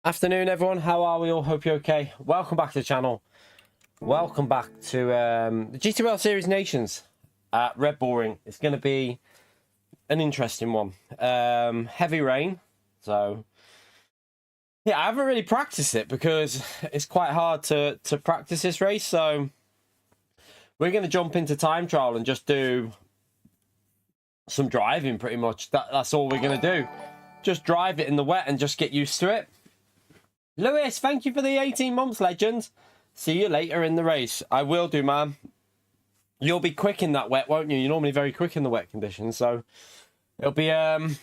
Afternoon, everyone. How are we all? Hope you're okay. Welcome back to the channel. Welcome back to the GTWS Nations at Red Bull Ring. It's going to be an interesting one. Heavy rain, so yeah, I haven't really practiced it because it's quite hard to practice this race. So we're going to jump into time trial and just do some driving. Pretty much that's all we're going to do. Just drive it in the wet and just get used to it. Lewis, thank you for the 18 months, legend. See you later in the race. I will do, man. You'll be quick in that wet, won't you? You're normally very quick in the wet conditions, so it'll be it's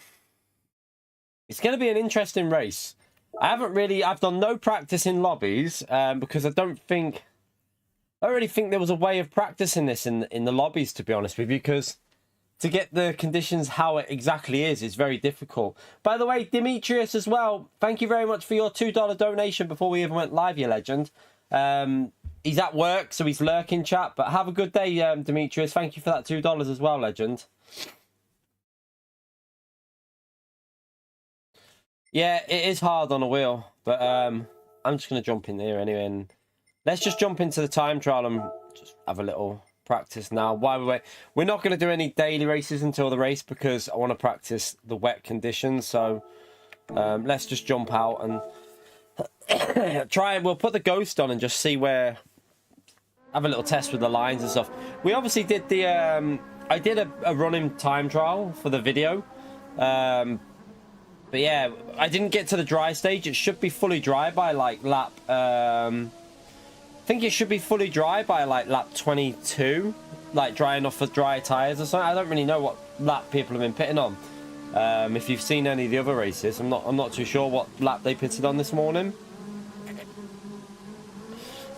going to be an interesting race. I've done no practice in lobbies because I don't really think there was a way of practicing this in the lobbies, to be honest with you, because to get the conditions how it exactly is very difficult. By the way, Demetrius as well, thank you very much for your $2 donation before we even went live, you legend. He's at work, so he's lurking, chat. But have a good day, Demetrius. Thank you for that $2 as well, legend. Yeah, it is hard on a wheel, but I'm just going to jump in here anyway. And let's just jump into the time trial and just have a little practice now. While we wait, we're not going to do any daily races until the race because I want to practice the wet conditions. So let's just jump out and try. We'll put the ghost on and just see where. Have a little test with the lines and stuff. We obviously did the I did a running time trial for the video, but yeah, I didn't get to the dry stage. It should be fully dry by like lap I think it should be fully dry by like lap 22, like dry enough for dry tires or something. I don't really know what lap people have been pitting on. If you've seen any of the other races, I'm not too sure what lap they pitted on this morning.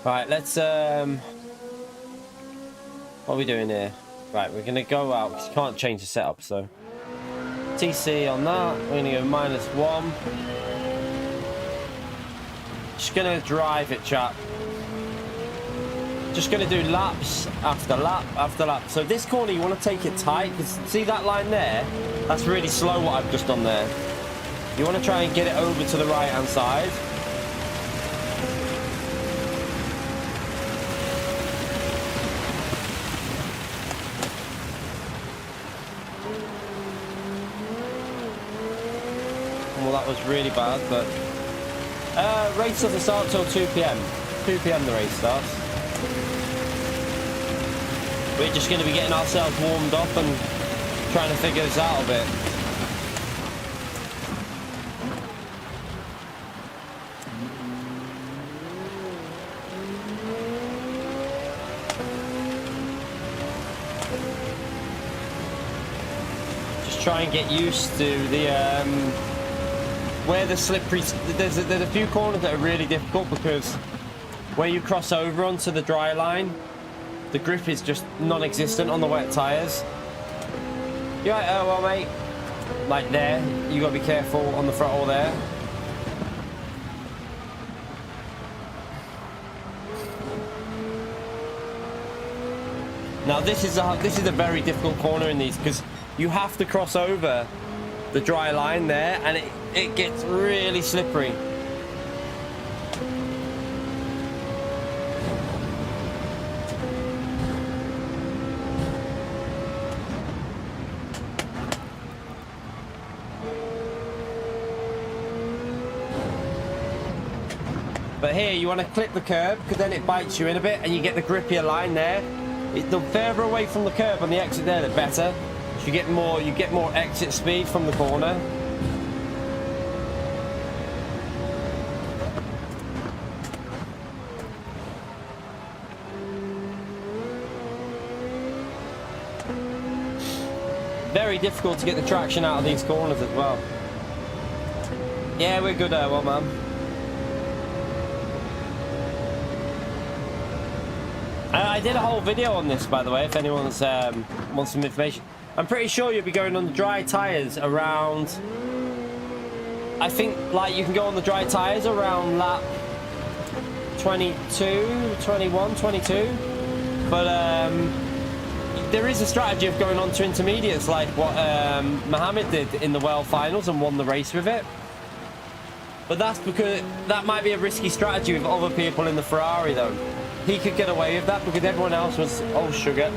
Right, let's what are we doing here? Right, we're gonna go out because you can't change the setup. So TC on that. We're gonna go -1. Just gonna drive it, chap. Just going to do laps after lap after lap. So this corner, you want to take it tight. Because see that line there? That's really slow what I've just done there. You want to try and get it over to the right-hand side. Well, that was really bad, but race doesn't start till 2 p.m. 2 p.m. the race starts. We're just going to be getting ourselves warmed up and trying to figure this out a bit. Just try and get used to the where the slippery. There's a few corners that are really difficult because where you cross over onto the dry line, the grip is just non-existent on the wet tyres. You're right, oh well, mate. Like there, you got to be careful on the throttle there. Now this is a very difficult corner in these because you have to cross over the dry line there, and it gets really slippery. But here, you want to clip the curb because then it bites you in a bit and you get the grippier line there. The further away from the curb on the exit there, the better. So you get more exit speed from the corner. Very difficult to get the traction out of these corners as well. Yeah, we're good, well, man. I did a whole video on this, by the way, if anyone wants some information. I'm pretty sure you'll be going on the dry tyres around... I think, like, you can go on the dry tyres around lap 22, 21, 22. But there is a strategy of going on to intermediates, like what Mohammed did in the World Finals and won the race with it. But that's because that might be a risky strategy with other people in the Ferrari, though. He could get away with that because everyone else was... Oh, sugar.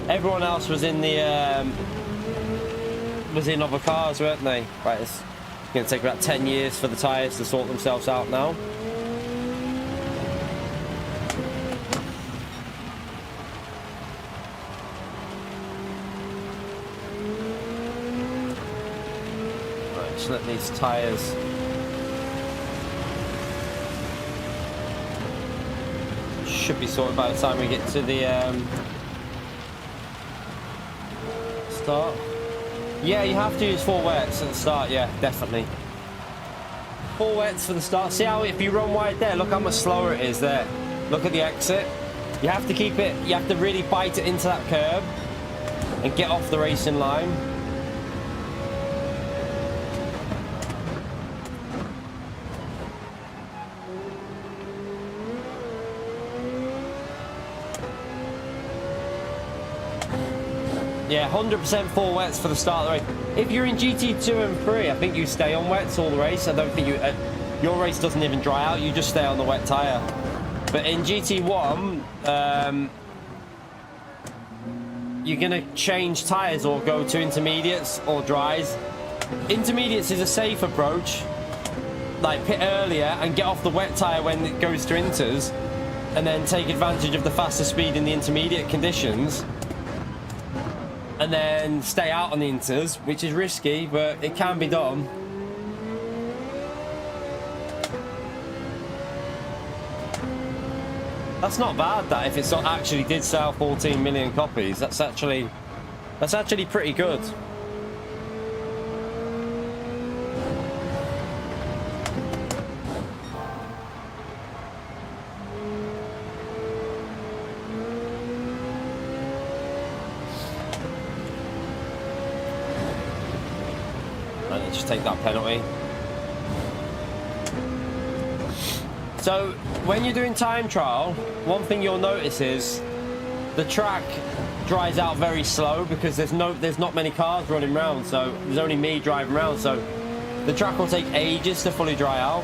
Everyone else was in the... was in other cars, weren't they? Right, it's going to take about 10 years for the tyres to sort themselves out now. Right, just let these tyres... should be sorted by the time we get to the start. Yeah, you have to use 4 wets at the start. Yeah, definitely 4 wets for the start. See how if you run wide there, look how much slower it is there. Look at the exit. You have to keep it, you have to really bite it into that curb and get off the racing line. Yeah, 100% 4 wets for the start of the race. If you're in GT2 and 3, I think you stay on wets all the race. I don't think you... your race doesn't even dry out. You just stay on the wet tyre. But in GT1, you're going to change tyres or go to intermediates or dries. Intermediates is a safe approach. Like, pit earlier and get off the wet tyre when it goes to inters. And then take advantage of the faster speed in the intermediate conditions. And then stay out on the inters, which is risky, but it can be done. That's not bad, that, if it's not actually did sell 14 million copies. That's actually pretty good. Just take that penalty. So when you're doing time trial, one thing you'll notice is the track dries out very slow because there's not many cars running around, so there's only me driving around, so the track will take ages to fully dry out.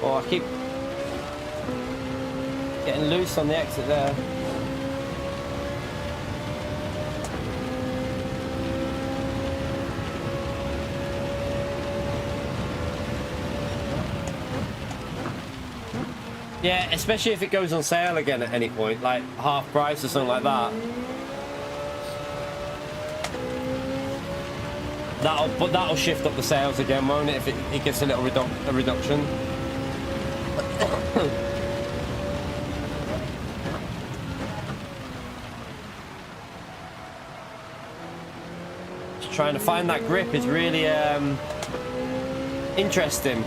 Oh, I keep getting loose on the exit there. Yeah, especially if it goes on sale again at any point, like half price or something like that. That'll shift up the sales again, won't it? If it gets a little reduction. Just trying to find that grip is really interesting.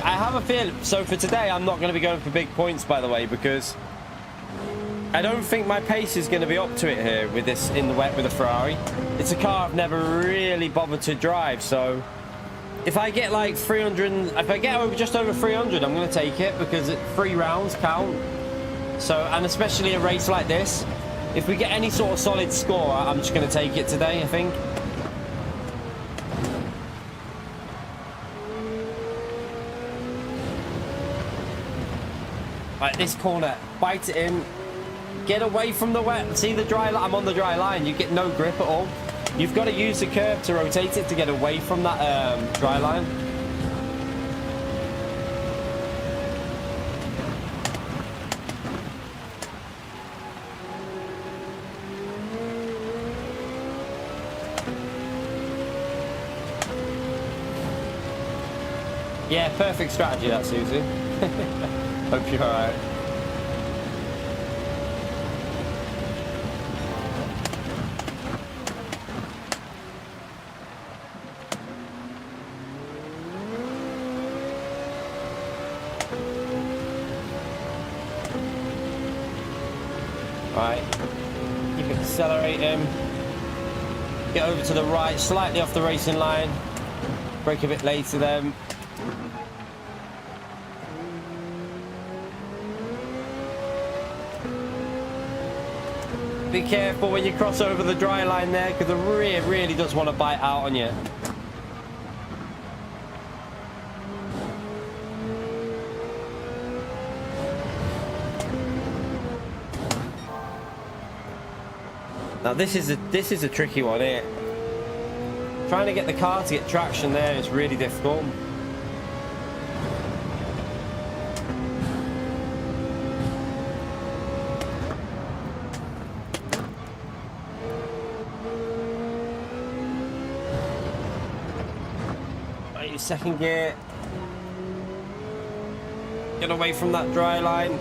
I have a feel. So for today, I'm not going to be going for big points, by the way, because I don't think my pace is going to be up to it here with this in the wet with a Ferrari. It's a car I've never really bothered to drive, so if I get like 300, if I get just over 300, I'm going to take it because 3 rounds count. So, and especially a race like this, if we get any sort of solid score, I'm just going to take it today, I think. Right, this corner, bite it in, get away from the wet. See the dry line? I'm on the dry line. You get no grip at all. You've got to use the curb to rotate it to get away from that dry line. Yeah, perfect strategy that, Susie. Hope you're alright. Right, keep accelerating. Get over to the right, slightly off the racing line. Brake a bit later then. Be careful when you cross over the dry line there, because the rear really does want to bite out on you. Now this is a tricky one here. Trying to get the car to get traction there is really difficult. Right, second gear. Get away from that dry line.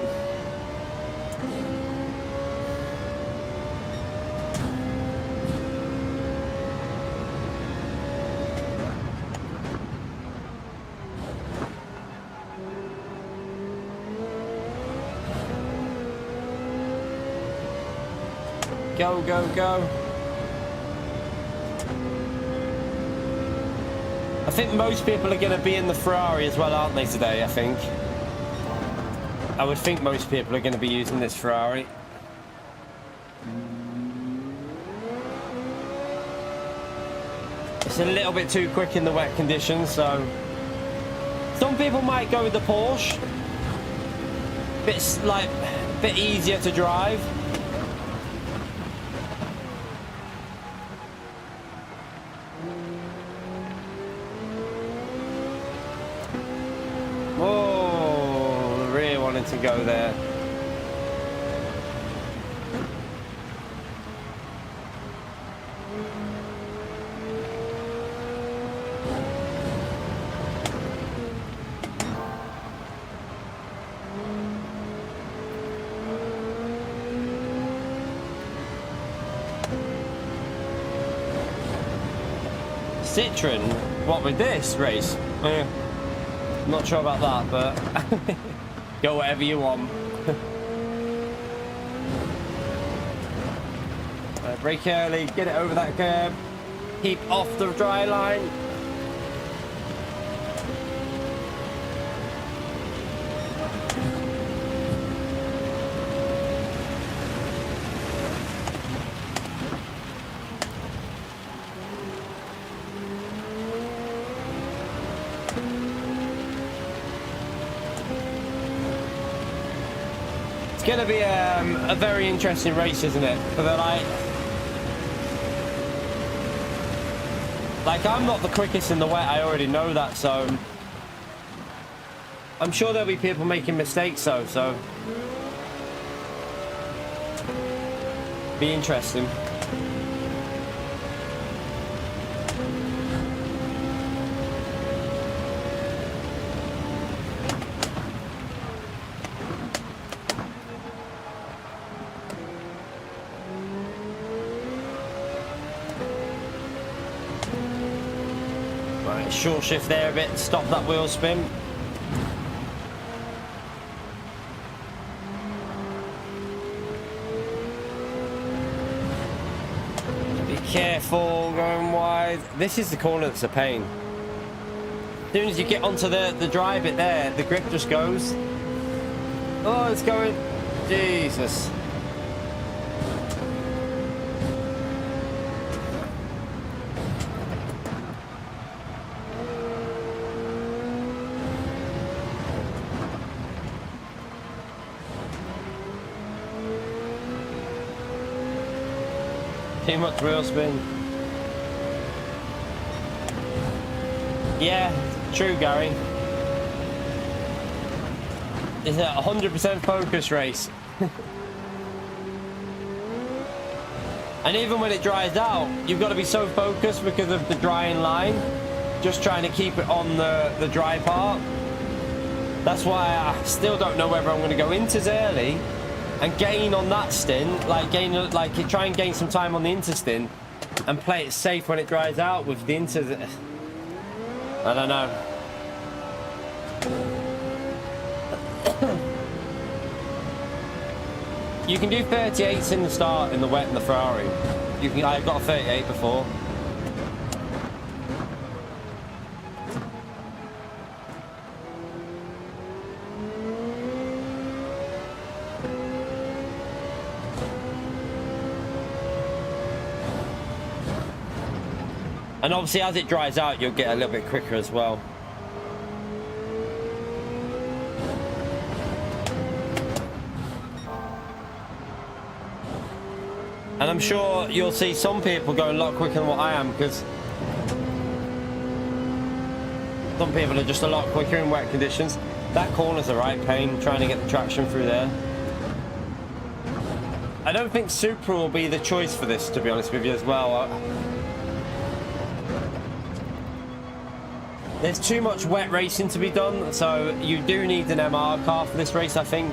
Go, go, go. I think most people are going to be in the Ferrari as well, aren't they, today, I think? I would think most people are going to be using this Ferrari. It's a little bit too quick in the wet conditions, so... Some people might go with the Porsche. Bit easier to drive. To go there. Citroen, what with this race? Not sure about that, but go whatever you want. Brake early, get it over that curb. Keep off the dry line. It's going to be a very interesting race, isn't it? For the like I'm not the quickest in the wet, I already know that, so I'm sure there'll be people making mistakes though, so be interesting. Short shift there a bit, stop that wheel spin. Be careful going wide. This is the corner that's a pain. As soon as you get onto the dry bit there, the grip just goes. Oh, it's going. Jesus. Too much wheel spin. Yeah, true, Gary. It's a 100% focus race. And even when it dries out, you've got to be so focused because of the drying line. Just trying to keep it on the dry part. That's why I still don't know whether I'm going to go inters early and gain on that stint, try and gain some time on the inter stint and play it safe when it dries out with the inter. I don't know. You can do 38s in the start in the wet in the Ferrari. I got a 38 before. And obviously as it dries out, you'll get a little bit quicker as well. And I'm sure you'll see some people go a lot quicker than what I am, because some people are just a lot quicker in wet conditions. That corner's a right pain, trying to get the traction through there. I don't think Supra will be the choice for this, to be honest with you, as well. There's too much wet racing to be done, so you do need an MR car for this race, I think.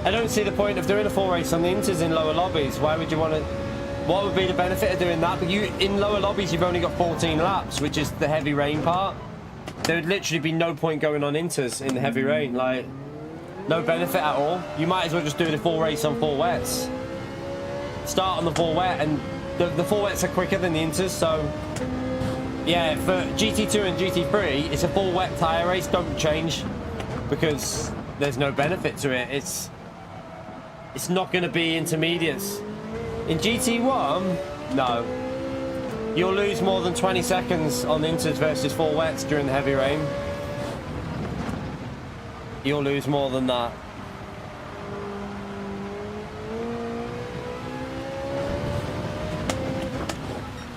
I don't see the point of doing a full race on the Inters in lower lobbies. Why would you want to? What would be the benefit of doing that? But you, in lower lobbies, you've only got 14 laps, which is the heavy rain part. There would literally be no point going on Inters in the heavy rain. Like, no benefit at all. You might as well just do the full race on full wets. Start on the full wet, and the full wets are quicker than the Inters, so yeah, for GT2 and GT3, it's a full wet tyre race. Don't change, because there's no benefit to it. It's not going to be intermediates. In GT1, no. You'll lose more than 20 seconds on Inters versus full wets during the heavy rain. You'll lose more than that.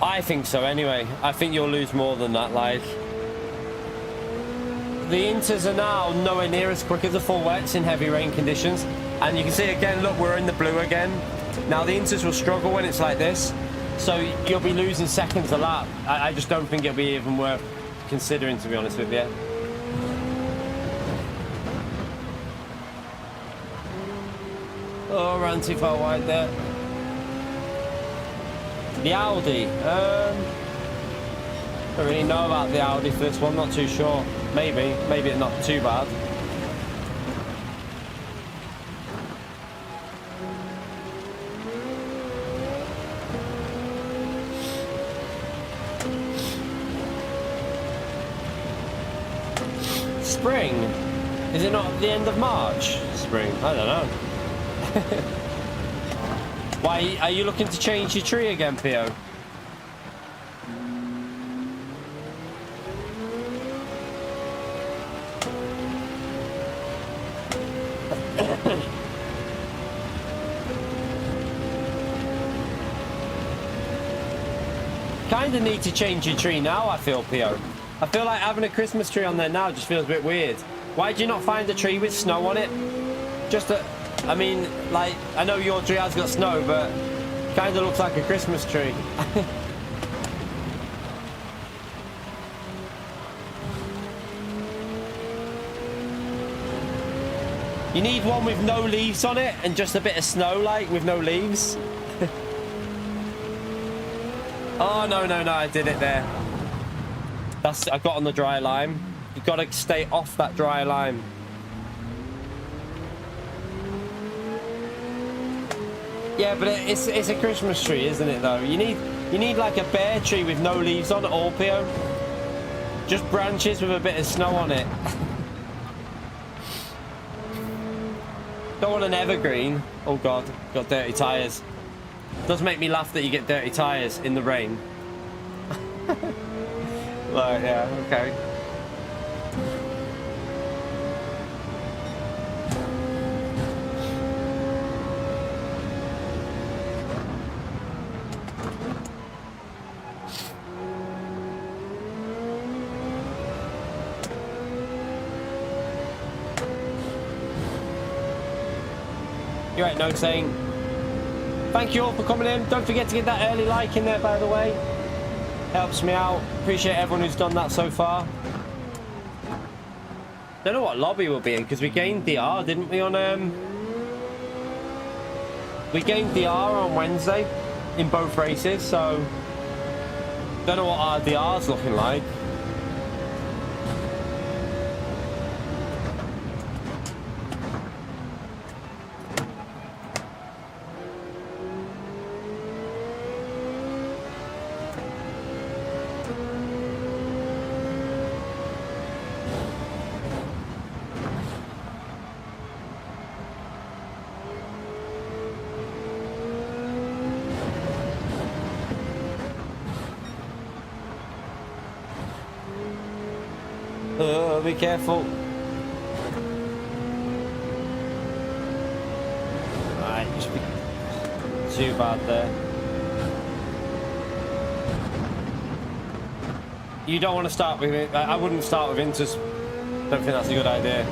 I think so anyway. I think you'll lose more than that. Like, the Inters are now nowhere near as quick as the full wets in heavy rain conditions. And you can see again, look, we're in the blue again. Now the Inters will struggle when it's like this. So you'll be losing seconds a lap. I just don't think it'll be even worth considering, to be honest with you. Oh, ran too far wide there. The Audi. Don't really know about the Audi for this one, not too sure. Maybe it's not too bad. Spring? Is it not the end of March? Spring? I don't know. Why, are you looking to change your tree again, Pio? Kind of need to change your tree now, I feel, Pio. I feel like having a Christmas tree on there now just feels a bit weird. Why do you not find a tree with snow on it? I mean, like, I know your tree has got snow, but kind of looks like a Christmas tree. You need one with no leaves on it and just a bit of snow, like, with no leaves. Oh, no, I did it there. I got on the dry lime. You've got to stay off that dry lime. Yeah, but it's a Christmas tree, isn't it, though? You need like a bare tree with no leaves on it, all, Pio. Just branches with a bit of snow on it. Don't want an evergreen. Oh, God. Got dirty tyres. Does make me laugh that you get dirty tyres in the rain. Like, yeah, okay. You're right, no saying. Thank you all for coming in. Don't forget to get that early like in there, by the way. Helps me out. Appreciate everyone who's done that so far. Don't know what lobby we'll be in, because we gained DR, didn't we, on we gained DR on Wednesday in both races, so don't know what our DR's looking like. Be careful. Alright, just be too bad there. You don't want to start with it. I wouldn't start with Inters. Don't think that's a good idea.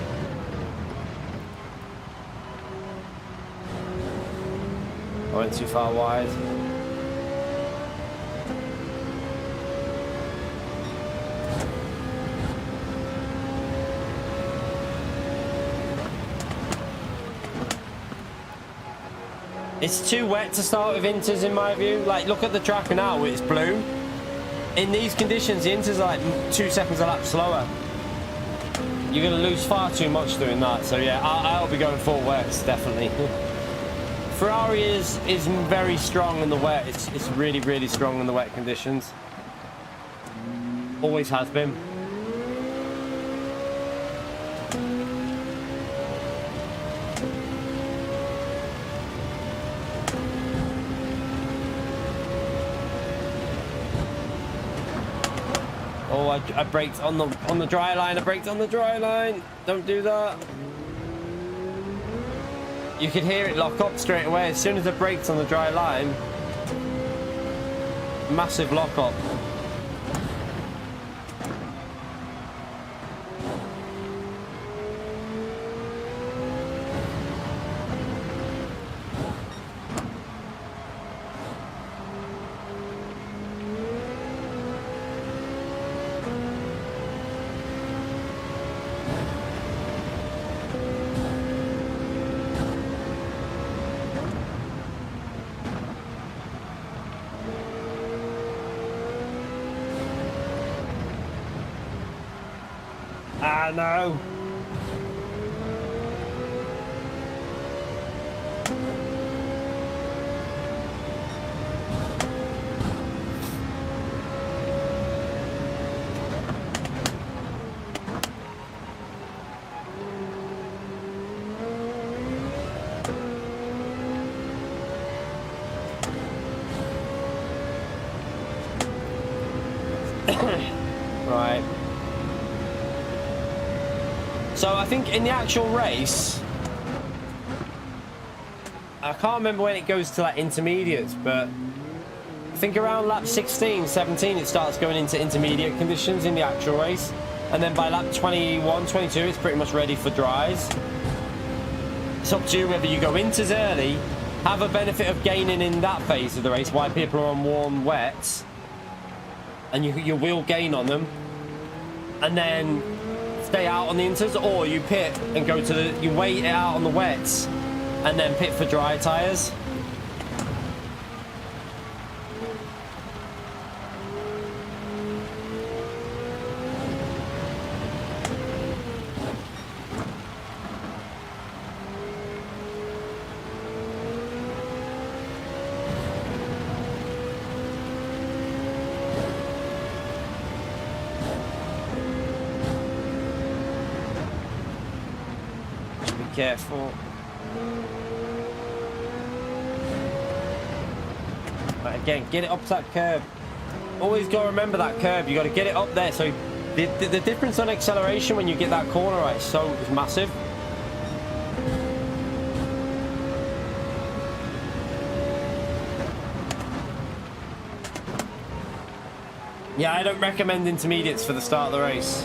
I went too far wide. It's too wet to start with Inters in my view. Like, look at the tracker now, it's blue. In these conditions, the Inters are like 2 seconds a lap slower. You're going to lose far too much doing that. So yeah, I'll be going full wets, definitely. Ferrari is very strong in the wet. It's really, really strong in the wet conditions. Always has been. Oh, I braked on the dry line. I braked on the dry line. Don't do that. You could hear it lock up straight away as soon as I braked on the dry line. Massive lock up. Ah, no. Right. So I think in the actual race, I can't remember when it goes to like intermediates, but I think around lap 16, 17, it starts going into intermediate conditions in the actual race. And then by lap 21, 22, it's pretty much ready for dries. It's up to you whether you go inters early, have a benefit of gaining in that phase of the race while people are on warm wets, and you will gain on them, and then stay out on the inters, or you pit and go to the, you wait it out on the wets and then pit for dry tires. Careful. Right, again, get it up to that curb. Always got to remember that curb. You got to get it up there. So the difference on acceleration when you get that corner right is it's massive. Yeah, I don't recommend intermediates for the start of the race.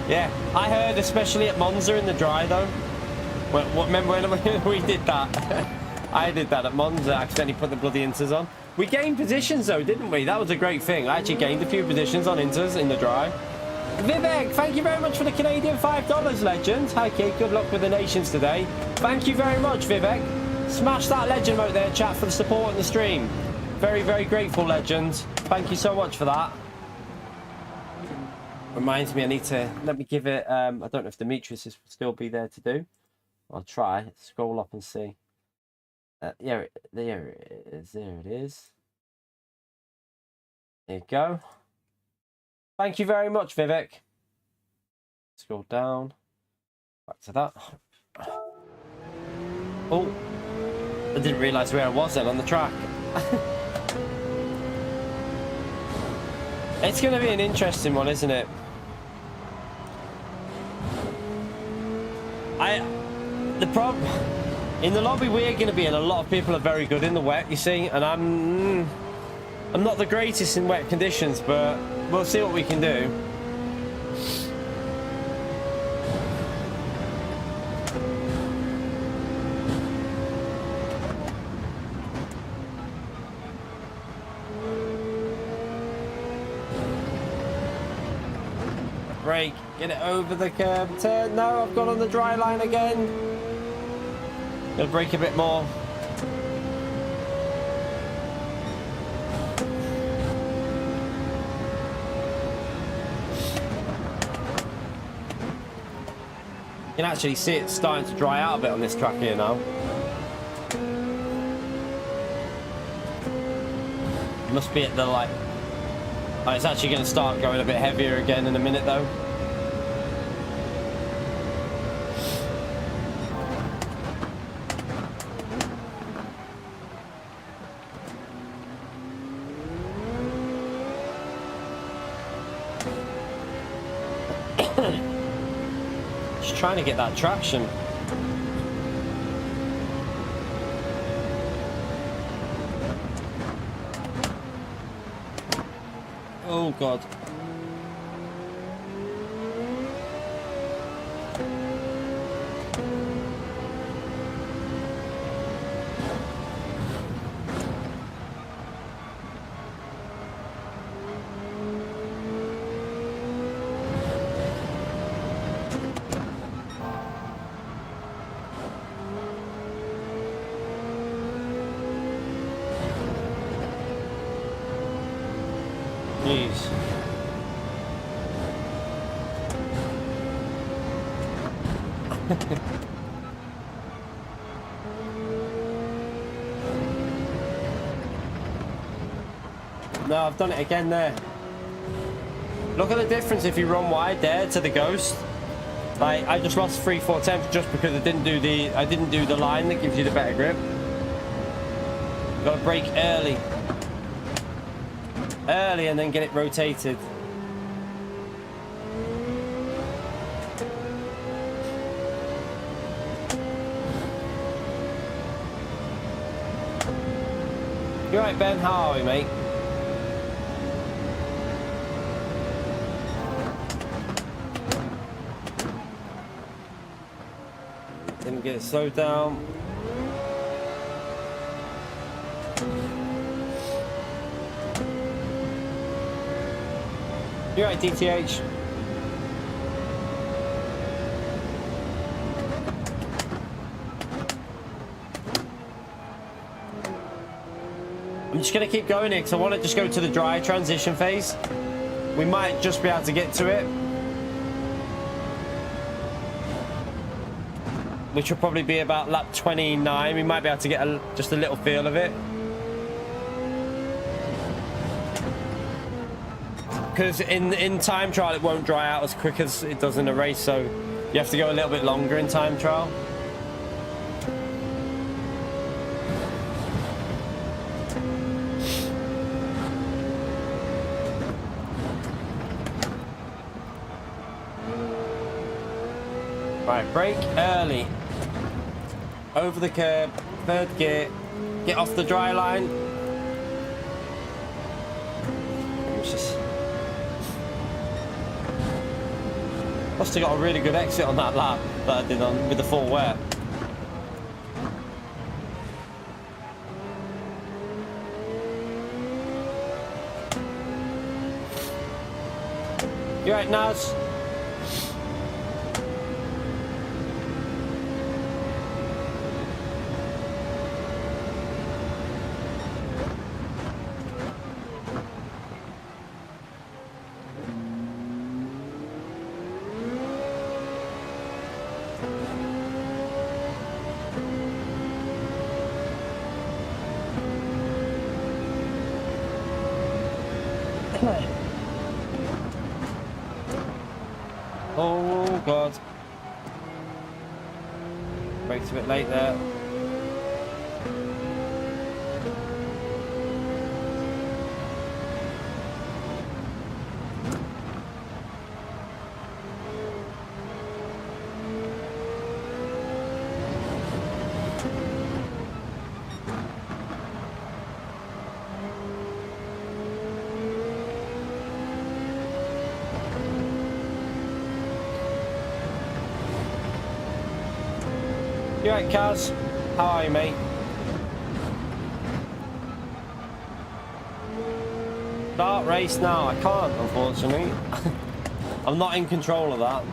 Yeah, I heard especially at Monza in the dry though. Remember when we did that? I did that at Monza, accidentally put the bloody inters on. We gained positions though, didn't we? That was a great thing. I actually gained a few positions on inters in the dry. Vivek, thank you very much for the Canadian $5, legend. Hi kid, good luck with the nations today. Thank you very much, Vivek. Smash that legend vote there, chat, for the support in the stream. Very, very grateful, legend. Thank you so much for that. Reminds me, I need to, let me give it, I don't know if Demetrius will still be there to do. I'll try, scroll up and see. Yeah, there it is, there it is. There you go. Thank you very much, Vivek. Scroll down, back to that. Oh, I didn't realise where I was then on the track. It's going to be an interesting one, isn't it? The problem in the lobby we're going to be in, a lot of people are very good in the wet, you see, and I'm not the greatest in wet conditions, but we'll see what we can do. Brake, get it over the curb, turn. No, I've gone on the dry line again. Gonna brake a bit more. You can actually see it starting to dry out a bit on this track here now. It must be at the like. Oh, it's actually going to start going a bit heavier again in a minute though. Just trying to get that traction. Oh God. Jeez. No, I've done it again there. Look at the difference if you run wide there to the Ghost. Like, I just lost 3/4 temps just because I didn't do the line that gives you the better grip. You've got to brake early. Early and then get it rotated. You alright, Ben? How are we, mate? Didn't get it slowed down. You alright, DTH? I'm just going to keep going here because I want to just go to the dry transition phase. We might just be able to get to it. Which will probably be about lap 29. We might be able to get just a little feel of it. Because in time trial it won't dry out as quick as it does in a race, so you have to go a little bit longer in time trial. Right, brake early. Over the curb, third gear, get off the dry line. Must have got a really good exit on that lap that I did on with the full wet. You right, Naz? Oh God. Braked a bit late there. You right, Kaz? How are you, mate? Start race now. I can't, unfortunately. I'm not in control of that.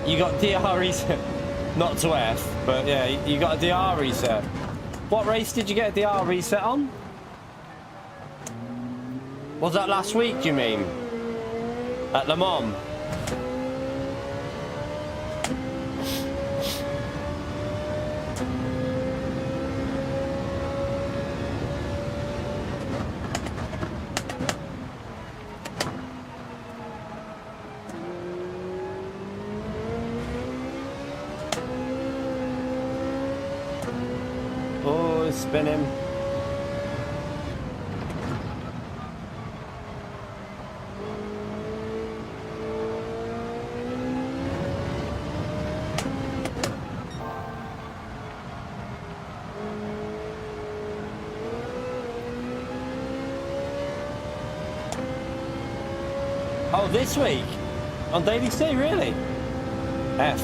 You got DR reset, not to F, but yeah, you got a DR reset. What race did you get a DR reset on? Was that last week, do you mean? At Le Mans? Spin him. Oh, this week? On Daily C, really? F.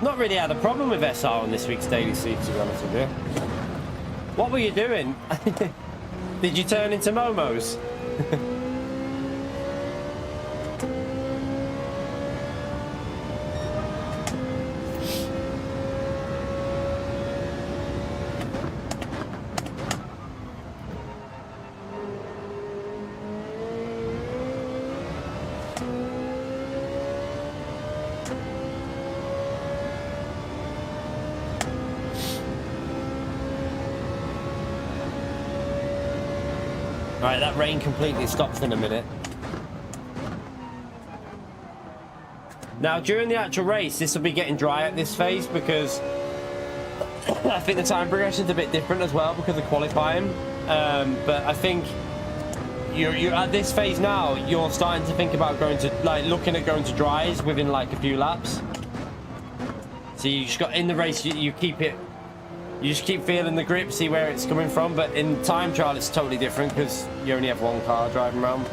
Not really had a problem with SR on this week's Daily C, to be honest with you. What were you doing? Did you turn into Momos? Right, that rain completely stops in a minute. Now, during the actual race, this will be getting dry at this phase because I think the time progression's a bit different as well because of qualifying. But I think you're at this phase now, you're starting to think about going to, like, looking at going to dries within like a few laps. So you just got in the race, you keep it. You just keep feeling the grip, see where it's coming from, but in time trial it's totally different because you only have one car driving around.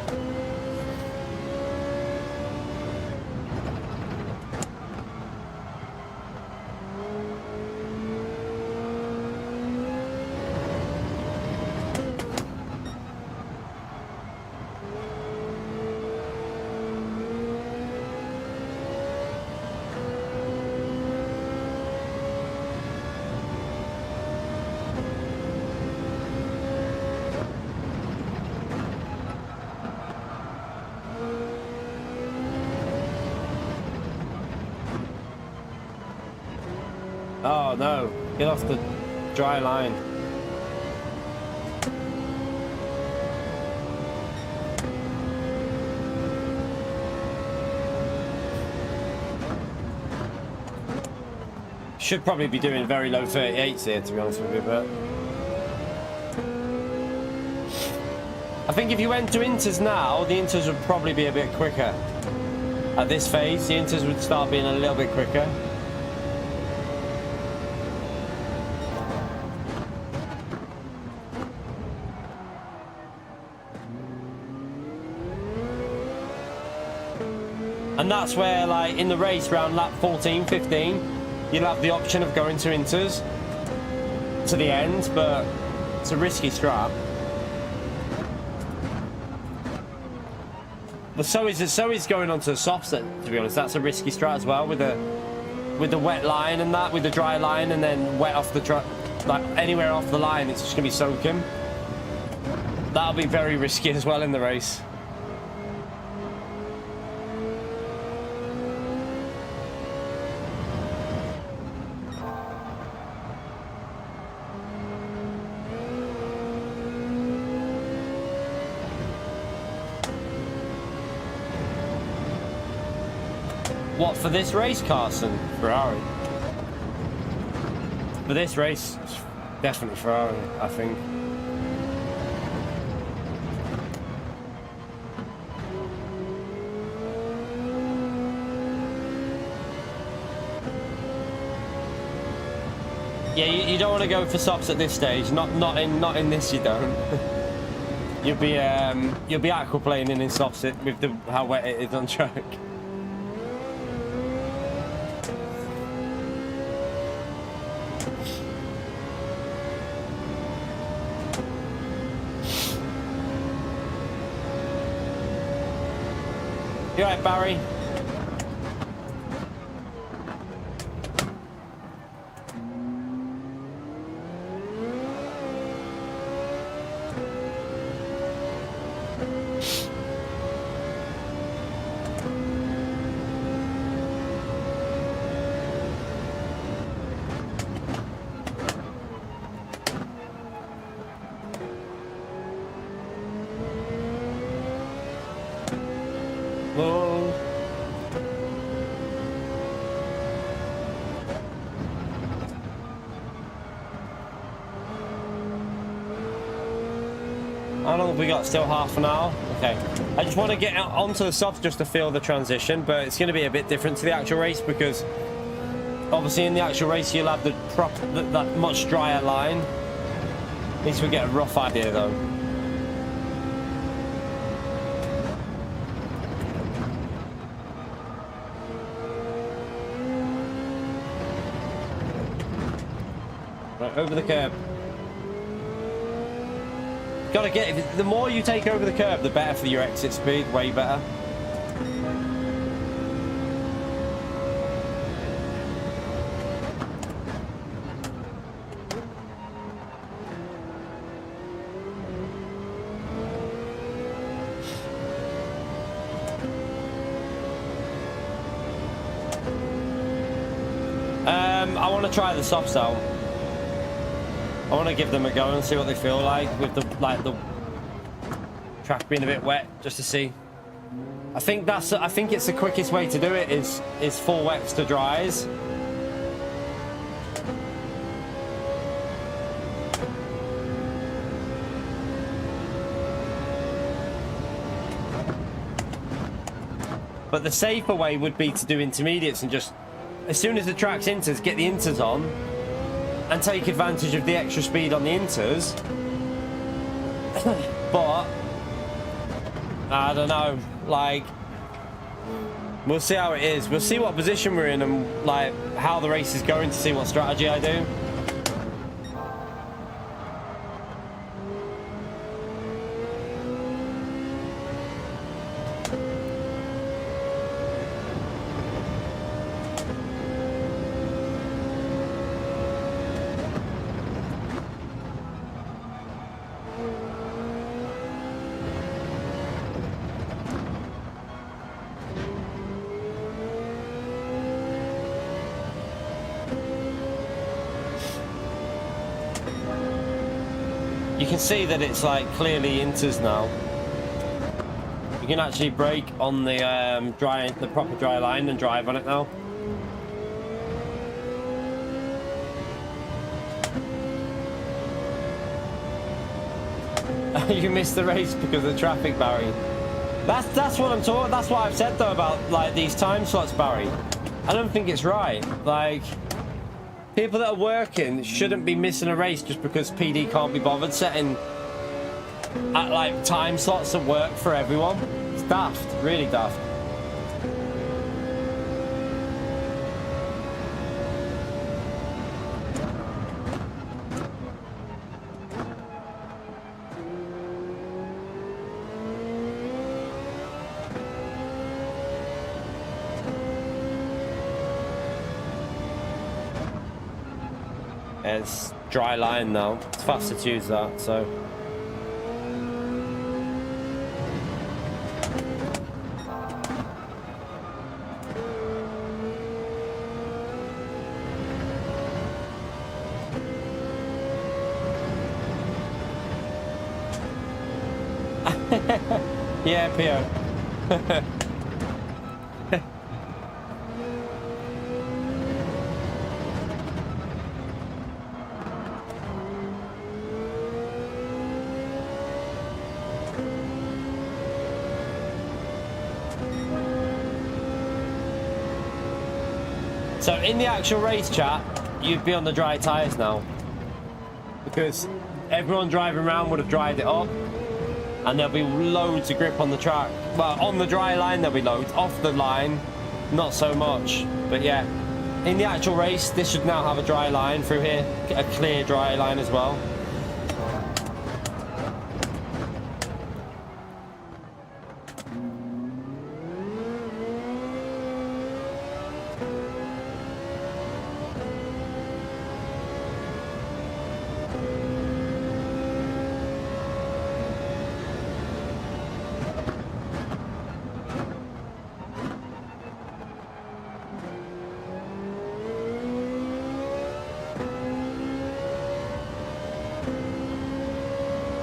Oh no, get off the dry line. Should probably be doing very low 38s here, to be honest with you, but I think if you went to inters now, the inters would probably be a bit quicker. At this phase, the inters would start being a little bit quicker. And that's where, like, in the race around lap 14, 15, you'll have the option of going to inters to the end, but it's a risky strat. But so is going on to the softs, to be honest. That's a risky strat as well, with the wet line and that, with the dry line, and then wet off the truck, like anywhere off the line, it's just gonna be soaking. That'll be very risky as well in the race. What, for this race, Carson? Ferrari. for this race, it's definitely Ferrari, I think. Yeah, you don't want to go for softs at this stage. Not in this. You don't. You'll be aquaplaning in softs with how wet it is on track. You all right, Barry? How long have we got? Still half an hour? Okay. I just want to get onto the softs just to feel the transition, but it's going to be a bit different to the actual race because obviously in the actual race you'll have that much drier line. At least we get a rough idea though. Right, over the curb. Gotta get, the more you take over the curb, the better for your exit speed, way better. I want to try the softs out. I want to give them a go and see what they feel like with the track being a bit wet, just to see. I think it's the quickest way to do it is full wets to dries. But the safer way would be to do intermediates and just, as soon as the track's inters, get the inters on and take advantage of the extra speed on the inters. But I don't know, like, we'll see how it is. We'll see what position we're in and like how the race is going to see what strategy I do. You can see that it's like clearly inters now. You can actually brake on the the proper dry line and drive on it now. You missed the race because of the traffic, Barry. That's what I'm talking. That's what I've said though about like these time slots, Barry. I don't think it's right. Like, people that are working shouldn't be missing a race just because PD can't be bothered setting like time slots that work for everyone. It's daft, really daft. It's dry line now. It's faster to use that, so. Yeah, Pio. So in the actual race, chat, you'd be on the dry tyres now. Because everyone driving around would have dried it up. And there'll be loads of grip on the track. Well, on the dry line there'll be loads. Off the line, not so much. But yeah, in the actual race, this should now have a dry line through here. A clear dry line as well.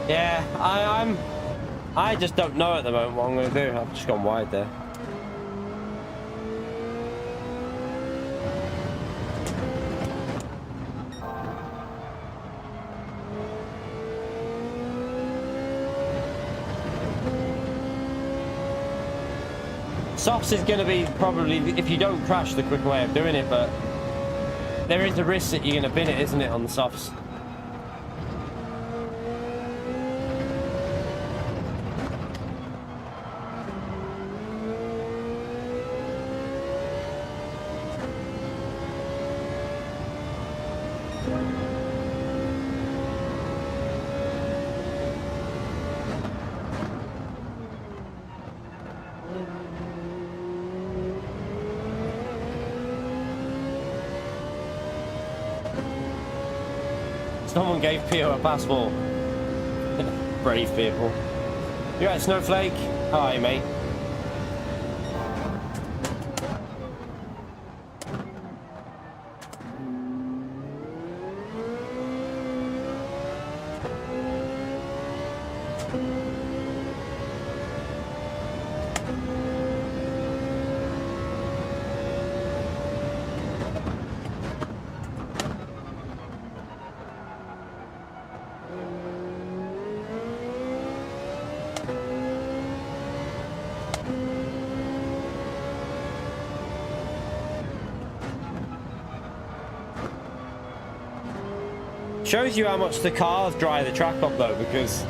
Yeah, I just don't know at the moment what I'm going to do. I've just gone wide there. Softs is going to be probably, if you don't crash, the quicker way of doing it, but there is a risk that you're going to bin it, isn't it, on the softs? Someone gave Pio a passport. Brave people. You right, Snowflake? How are you, mate? Shows you how much the cars dry the track up though, because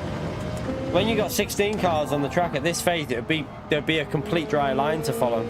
when you got 16 cars on the track at this phase, there'd be a complete dry line to follow.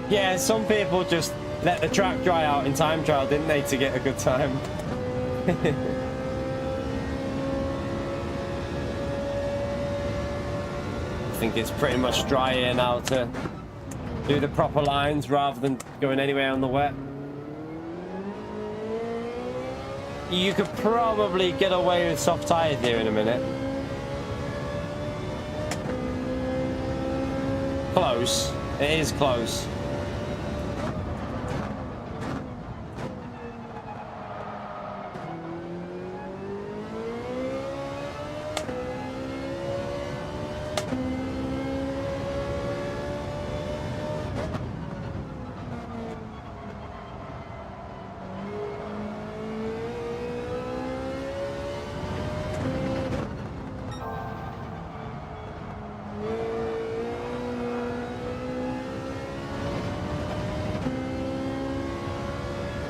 Yeah, some people just let the track dry out in time trial, didn't they, to get a good time? I think it's pretty much dry here now to do the proper lines rather than going anywhere on the wet. You could probably get away with soft tires here in a minute. Close. It is close.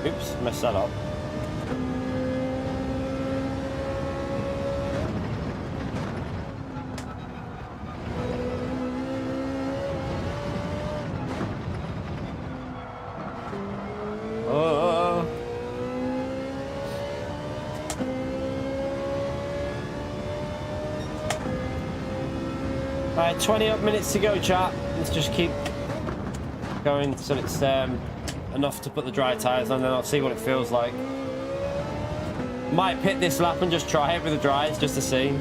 Oops, messed that up. Oh. Right, 20 up minutes to go, chat. Let's just keep going so it's enough to put the dry tyres on, then I'll see what it feels like. Might pit this lap and just try it with the dries just to see.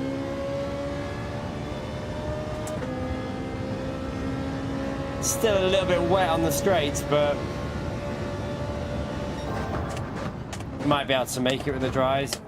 still a little bit wet on the straights, but might be able to make it with the dries.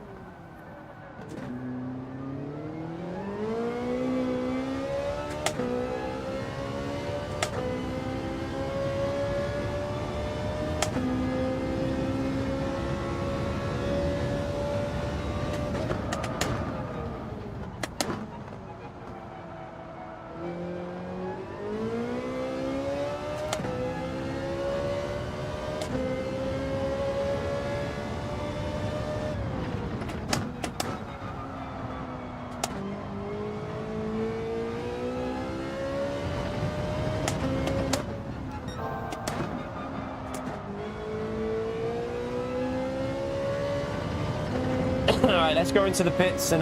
Alright, let's go into the pits and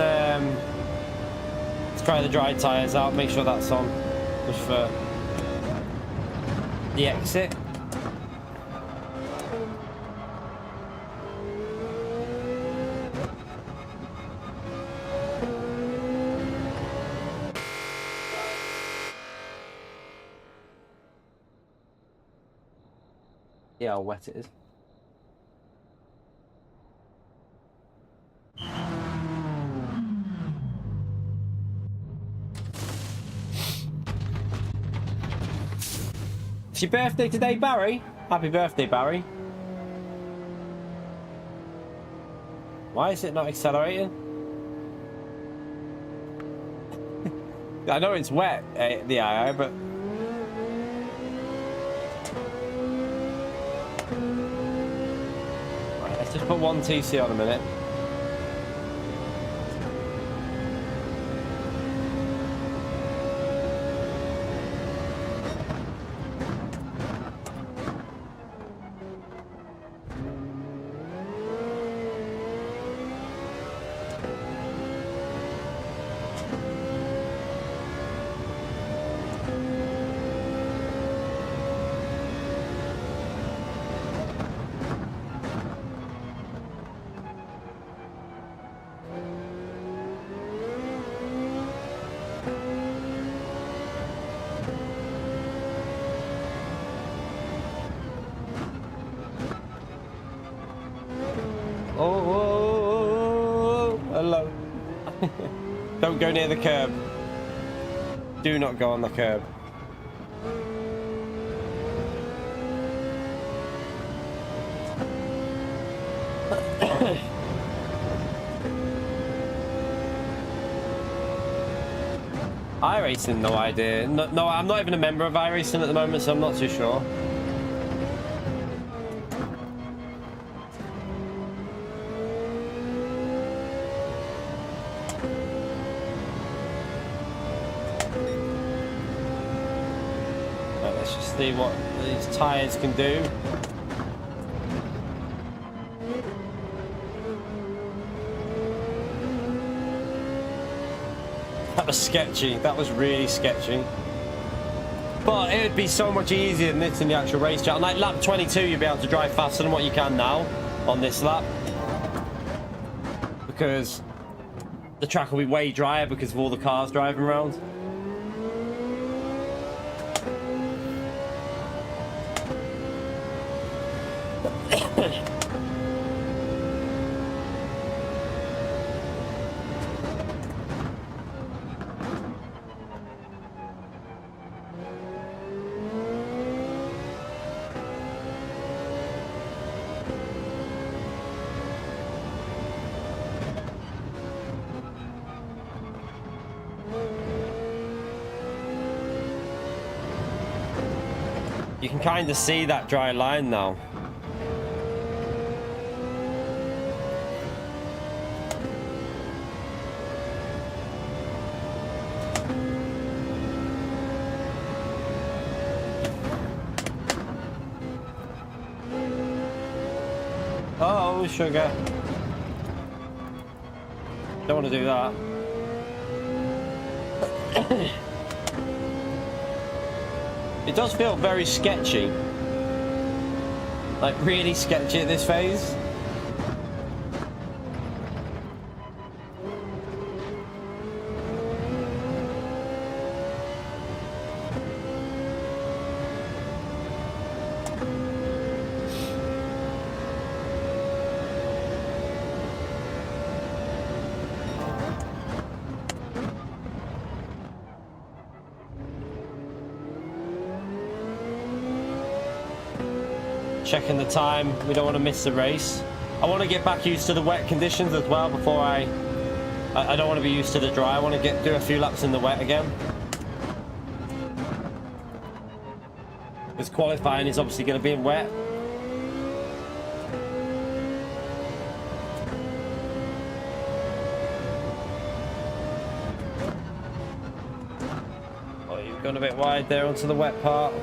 let's try the dry tyres out, make sure that's on just for the exit. Yeah, how wet it is. It's your birthday today, Barry. Happy birthday, Barry. Why is it not accelerating? I know it's wet, the II, but... Right, let's just put one TC on a minute. Oh, hello. Don't go near the curb. Do not go on the curb. iRacing, no idea. No, I'm not even a member of iRacing at the moment, so I'm not too sure. Let's just see what these tyres can do. That was sketchy. That was really sketchy. But it would be so much easier than this in the actual race chat. On like lap 22, you'll be able to drive faster than what you can now on this lap. Because the track will be way drier because of all the cars driving around. You can kind of see that dry line now. Oh, sugar. Don't want to do that. It does feel very sketchy. Like really sketchy at this phase. checking the time. We don't want to miss the race. I want to get back used to the wet conditions as well before I don't want to be used to the dry. I want to do a few laps in the wet again. Because qualifying is obviously going to be in wet. Oh, you've gone a bit wide there onto the wet part.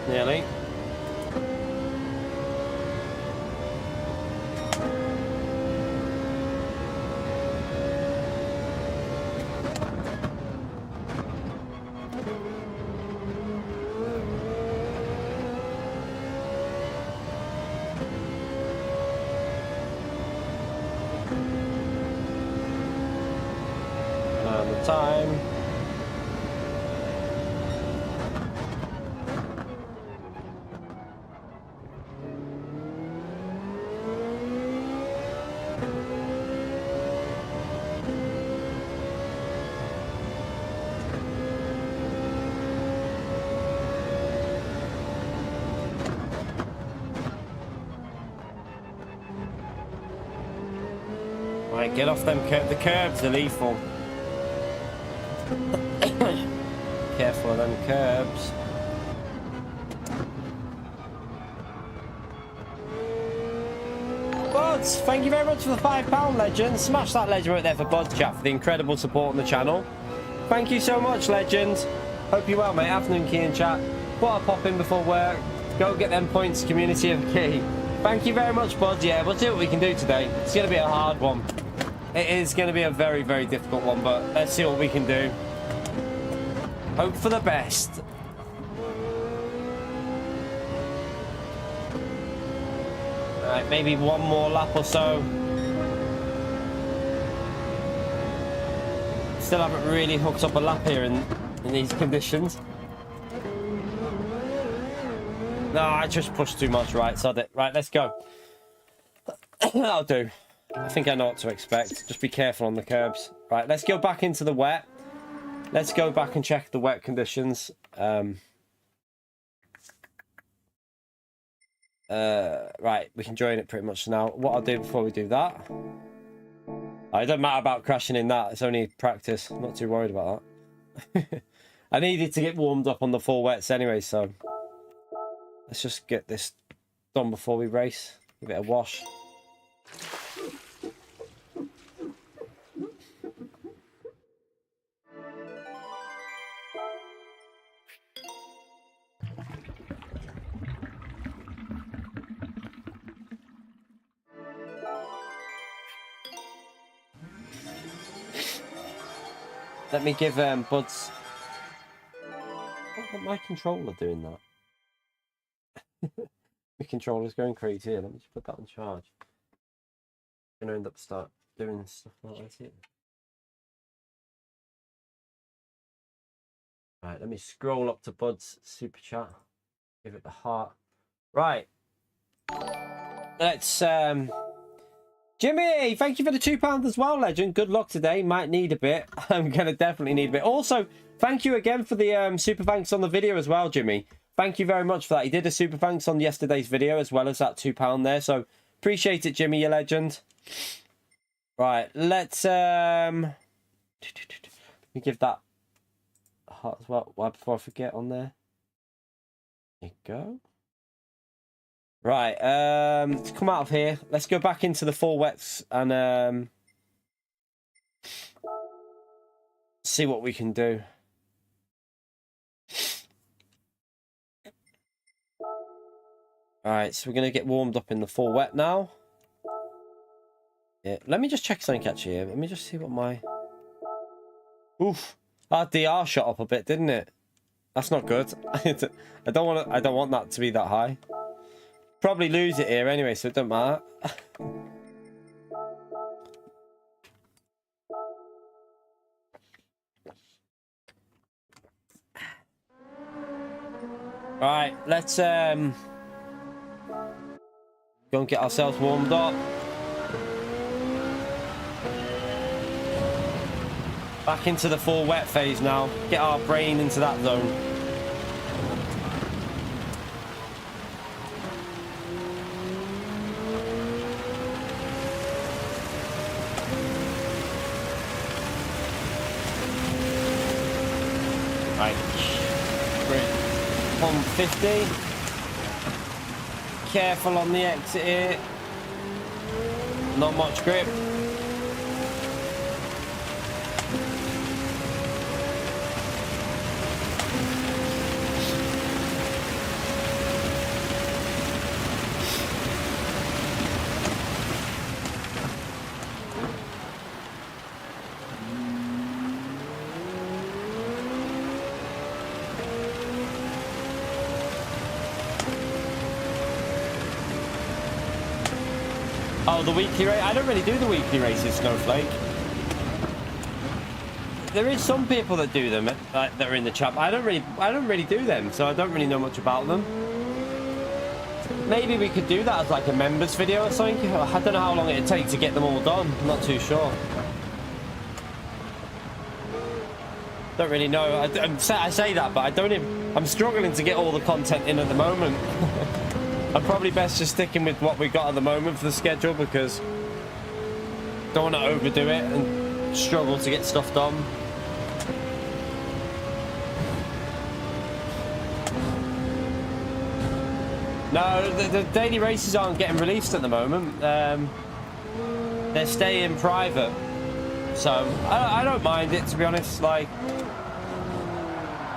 Nearly. And the time. Right, get off them the curbs are lethal. Careful of them curbs. Buds, thank you very much for the £5 legend. Smash that legend right there for Buds chat for the incredible support on the channel. Thank you so much, legend. Hope you're well, mate. Afternoon key in chat. What a pop in before work. Go get them points, community of key. Thank you very much, Buds. Yeah, we'll see what we can do today. It's going to be a hard one. It is going to be a very, very difficult one, but let's see what we can do. Hope for the best. Alright, maybe one more lap or so. Still haven't really hooked up a lap here in these conditions. No, I just pushed too much, right, sod it. Right, let's go. That'll do. I think I know what to expect. Just be careful on the curbs. Right, let's go back into the wet. Let's go back and check the wet conditions. Right, we can join it pretty much now. What I'll do before we do that... It doesn't matter about crashing in that. It's only practice. I'm not too worried about that. I needed to get warmed up on the full wets anyway, so... Let's just get this done before we race. Give it a wash. Let me give Buds... Why my controller doing that? My controller's going crazy here. Let me just put that on charge. I'm going to end up start doing stuff like that here. Right, let me scroll up to Bud's super chat. Give it the heart. Right. Let's Jimmy, thank you for the £2 as well, legend. Good luck today. Might need a bit. I'm gonna definitely need a bit. Also, thank you again for the super thanks on the video as well, Jimmy. Thank you very much for that. He did a super thanks on yesterday's video as well as that £2 there. So appreciate it, Jimmy, you legend. Right, let's let me give that a heart as well. Why before I forget on there. There you go. Right, let's come out of here. Let's go back into the full wets and see what we can do. Alright, so we're going to get warmed up in the full wet now. Yeah, let me just check something actually here. Let me just see what my... Oof, our DR shot up a bit, didn't it? That's not good. I don't want that to be that high. Probably lose it here anyway, so it don't matter. Right, let's go and get ourselves warmed up. Back into the full wet phase now. Get our brain into that zone. Right. Great. 150. Careful on the exit here. Not much grip. Oh, the weekly race. I don't really do the weekly races, Snowflake. There is some people that do them, that are in the chat. I don't really do them, so I don't really know much about them. Maybe we could do that as like a members video or something. I don't know how long it'd take to get them all done. I'm not too sure. Don't really know. I say that, but I don't even. I'm struggling to get all the content in at the moment. I'm probably best just sticking with what we got at the moment for the schedule, because don't want to overdo it and struggle to get stuff done. No, the daily races aren't getting released at the moment. They're staying private, so I don't mind it, to be honest. Like,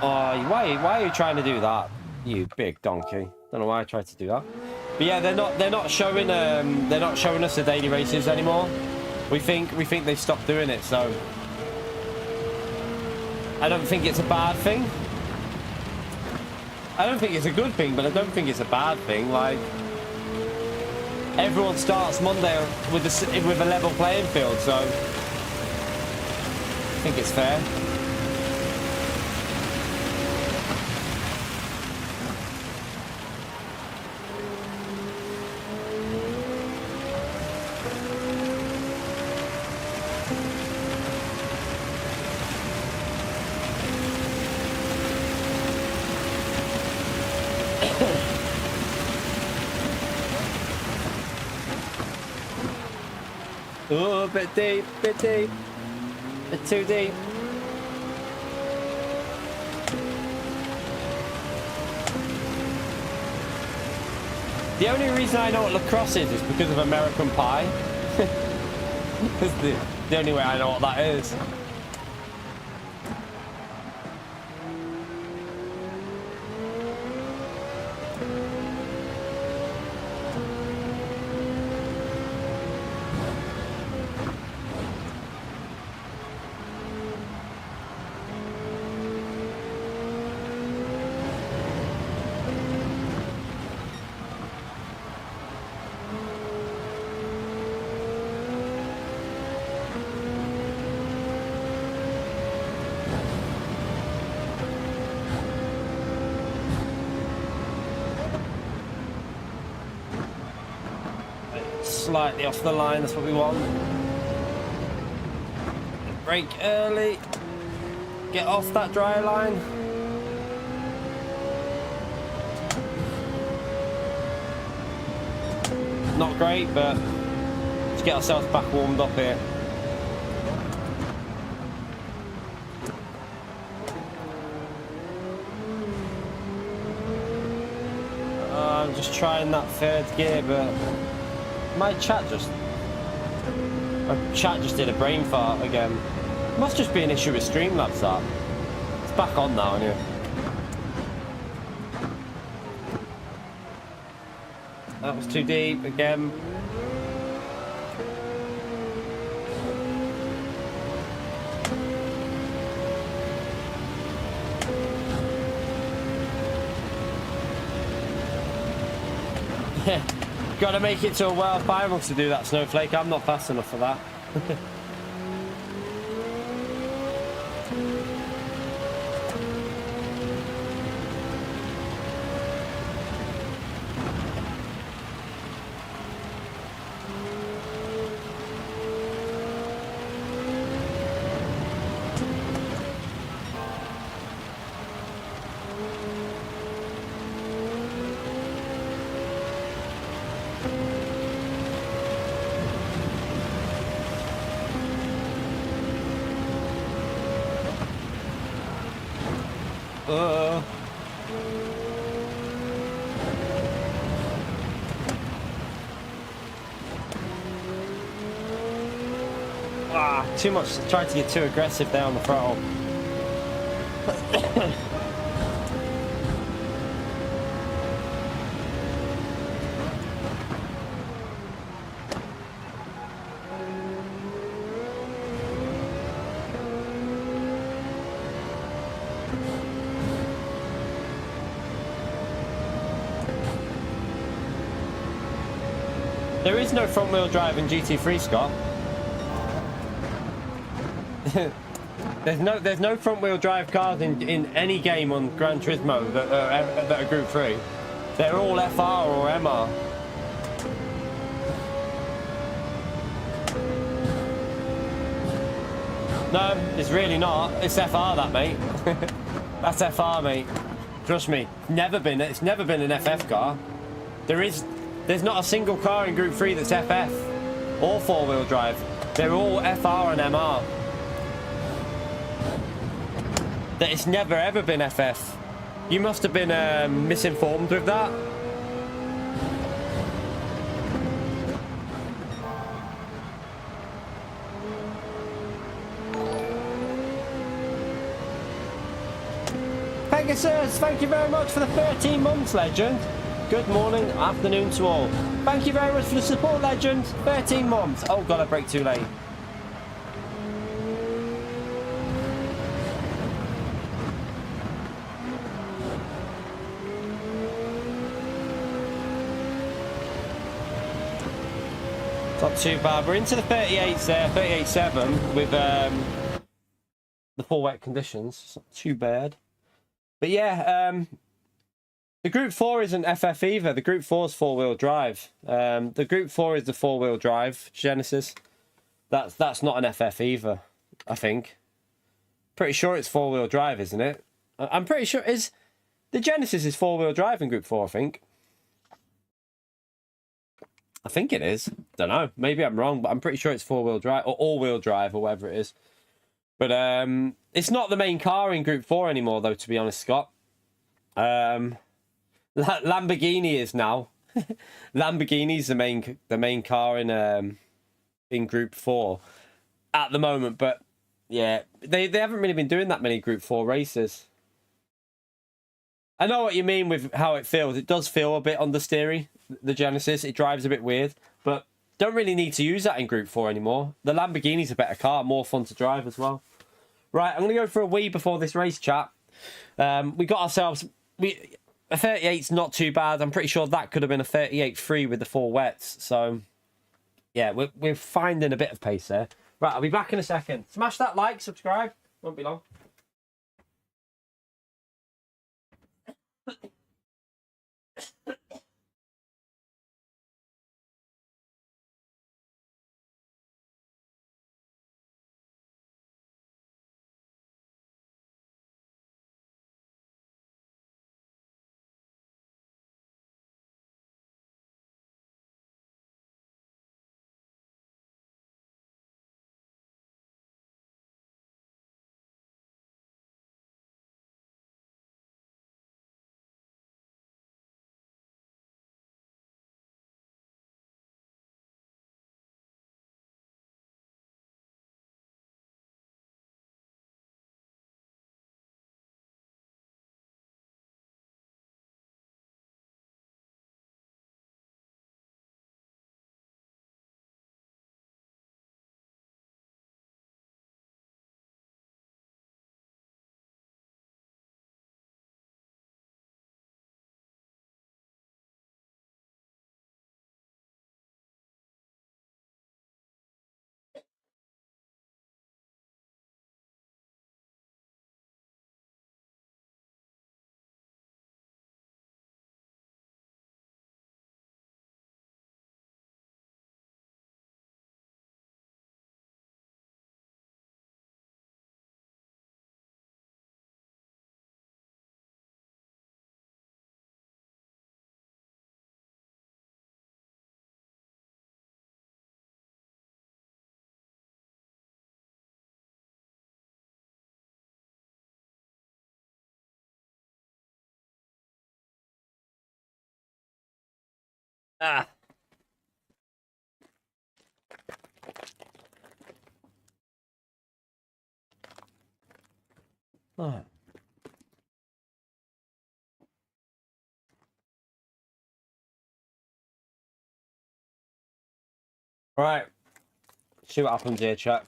oh, why are you trying to do that, you big donkey? Don't know why I tried to do that, but yeah, they're not showing us the daily races anymore. We think they stopped doing it, so I don't think it's a bad thing. I don't think it's a good thing, but I don't think it's a bad thing. Like, everyone starts Monday with a level playing field, so I think it's fair. Oh, bit deep, bit too deep. The only reason I know what lacrosse is because of American Pie. That's the only way I know what that is. Slightly off the line, that's what we want. Brake early. Get off that dry line. Not great, but let's get ourselves back warmed up here. I'm just trying that third gear, but my chat just did a brain fart again. Must just be an issue with Streamlabs, that. It's back on now anyway. That was too deep again. Gotta make it to a world finals to do that, Snowflake. I'm not fast enough for that. Too much. Tried to get too aggressive there on the throttle. There is no front wheel drive in GT3, Scott. There's no front wheel drive cars in any game on Gran Turismo that are Group 3. They're all FR or MR. No, it's really not. It's FR, that, mate. That's FR, mate. Trust me. It's never been an FF car. There's not a single car in Group 3 that's FF or four-wheel drive. They're all FR and MR. That it's never ever been FF. You must have been misinformed with that. Pegasus, thank you very much for the 13 months, legend. Good morning, afternoon to all. Thank you very much for the support, legend. 13 months. Oh god, I break too late. Not too bad. We're into the 38s there, 38.7 with the full wet conditions. It's not too bad. But yeah, the Group 4 isn't FF either. The Group 4 is four-wheel drive. The Group 4 is the four-wheel drive Genesis. That's not an FF either, I think. Pretty sure it's four-wheel drive, isn't it? I'm pretty sure the Genesis is four-wheel drive in Group 4, I think. I think it is. Don't know. Maybe I'm wrong, but I'm pretty sure it's four-wheel drive or all-wheel drive or whatever it is. But it's not the main car in Group 4 anymore, though, to be honest, Scott. Lamborghini is now. Lamborghini's the main car in Group 4 at the moment. But yeah, they haven't really been doing that many Group 4 races. I know what you mean with how it feels. It does feel a bit understeery, the Genesis. It drives a bit weird, but don't really need to use that in Group 4 anymore. The Lamborghini's a better car, more fun to drive as well. Right, I'm going to go for a wee before this race, chat. We got ourselves... a 38's not too bad. I'm pretty sure that could have been a 38.3 with the four wets. So, yeah, we're finding a bit of pace there. Right, I'll be back in a second. Smash that like, subscribe. Won't be long. Ah. Oh. Right. See what happens here, chat.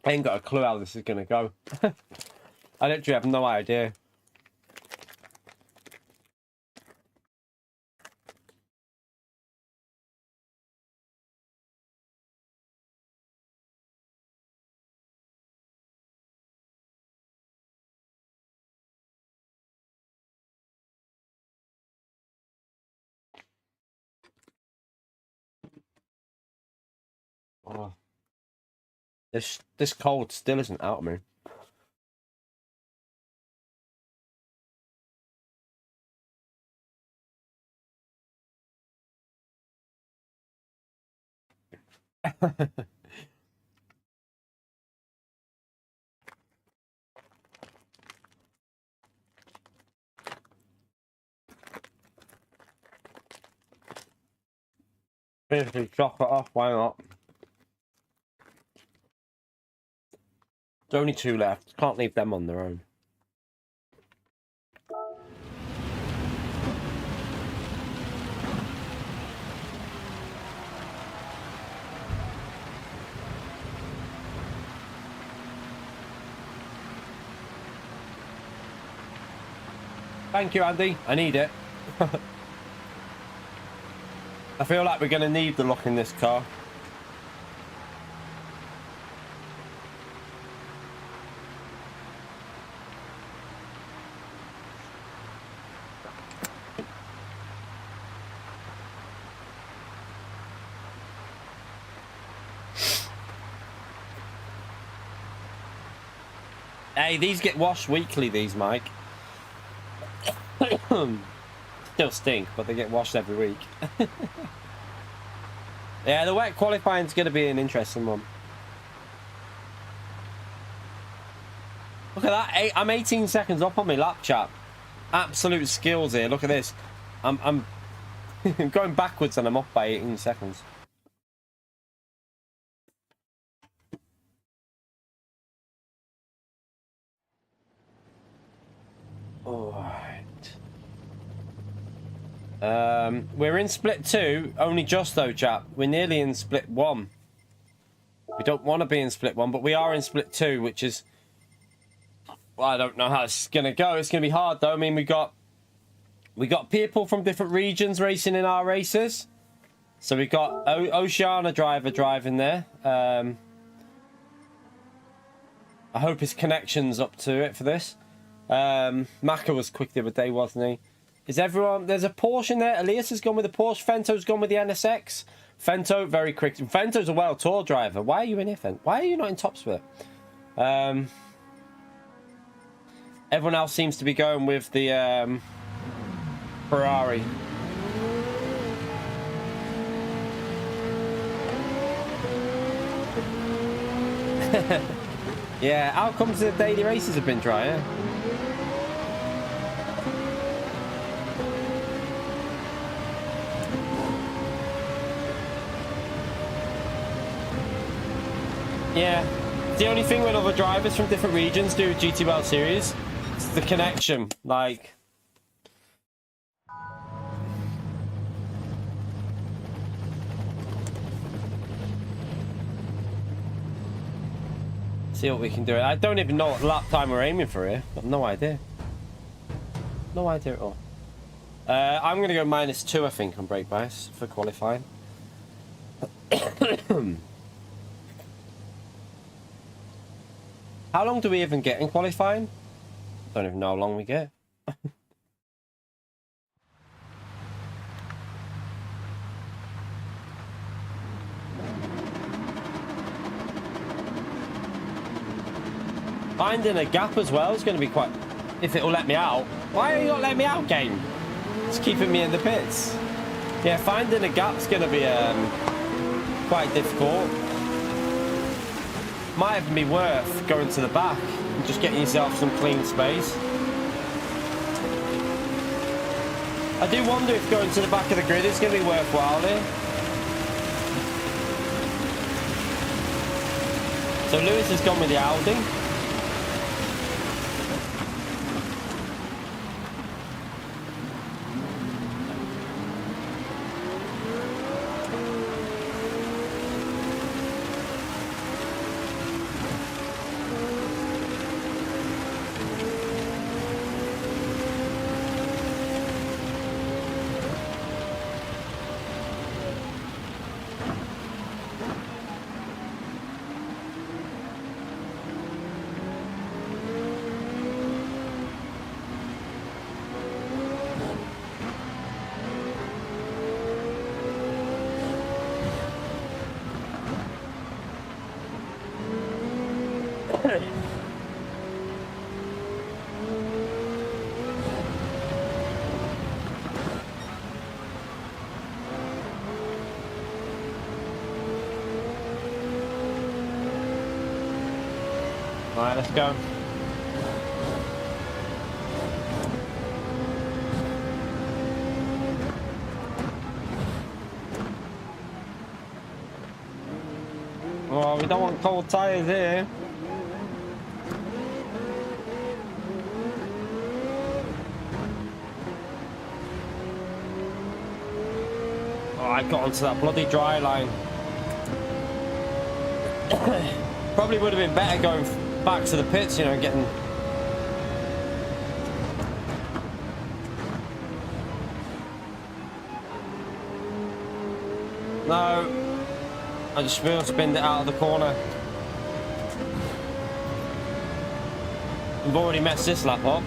I ain't got a clue how this is gonna go. I literally have no idea. Oh. This cold still isn't out of me. Finish the chocolate off, why not? There's only 2 left. Can't leave them on their own. Thank you, Andy. I need it. I feel like we're going to need the look in this car. Hey, these get washed weekly, these, Mike. Still stink, but they get washed every week. Yeah, the wet qualifying is going to be an interesting one. Look at that. I'm 18 seconds up on my lap, chat. Absolute skills here. Look at this. I'm going backwards and I'm off by 18 seconds. We're in split 2, only just though, chap. We're nearly in split 1. We don't want to be in split 1, but we are in split 2, which is... Well, I don't know how it's going to go. It's going to be hard, though. I mean, we got people from different regions racing in our races. So we got Oceania driver driving there. I hope his connection's up to it for this. Maka was quick the other day, wasn't he? Is everyone... There's a Porsche in there. Elias has gone with the Porsche. Fento's gone with the NSX. Fento, very quick. Fento's a World Tour driver. Why are you in here, Fento? Why are you not in top split? Everyone else seems to be going with the Ferrari. Yeah, how comes the daily races have been dry, eh? Yeah, the only thing when other drivers from different regions do GTWS series, it's the connection. Like, see what we can do. I don't even know what lap time we're aiming for here. I've no idea. No idea at all. I'm going to go -2, I think, on brake bias for qualifying. How long do we even get in qualifying? Don't even know how long we get. Finding a gap as well is going to be quite... If it'll let me out. Why are you not letting me out, game? It's keeping me in the pits. Yeah, finding a gap's going to be quite difficult. Might even be worth going to the back and just getting yourself some clean space. I do wonder if going to the back of the grid is going to be worthwhile here. So Lewis has gone with the Audi. Alright, let's go. Oh, we don't want cold tires here. Oh, I got onto that bloody dry line. Probably would have been better going back to the pits, you know, getting... No. I just wheel spinned it out of the corner. I've already messed this lap up.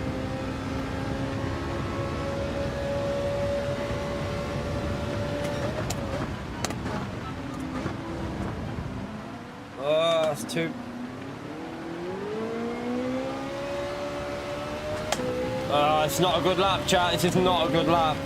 Oh, that's too... Oh, it's not a good lap, chat. This is not a good lap.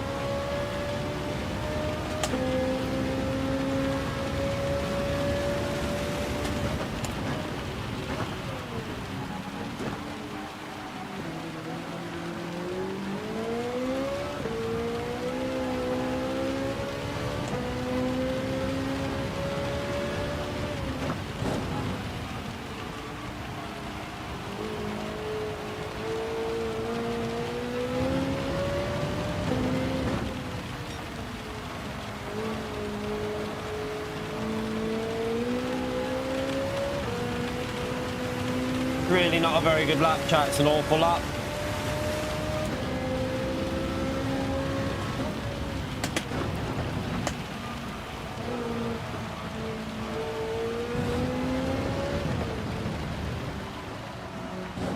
Really not a very good lap, chat. It's an awful lap.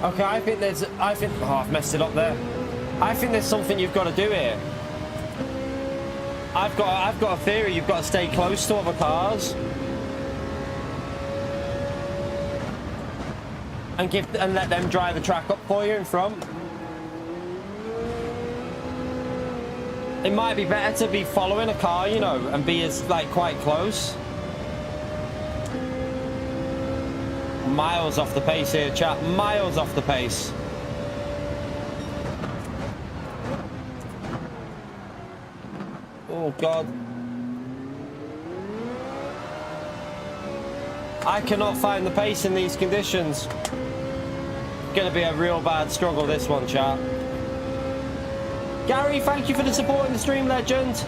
Okay, I think oh, I've messed it up there. I think there's something you've got to do here. I've got a theory. You've got to stay close to other cars. And let them dry the track up for you in front. It might be better to be following a car, you know, and be as like quite close. Miles off the pace here, chat. Miles off the pace. Oh God. I cannot find the pace in these conditions. Gonna be a real bad struggle, this one, chat. Gary, thank you for the support in the stream, legend.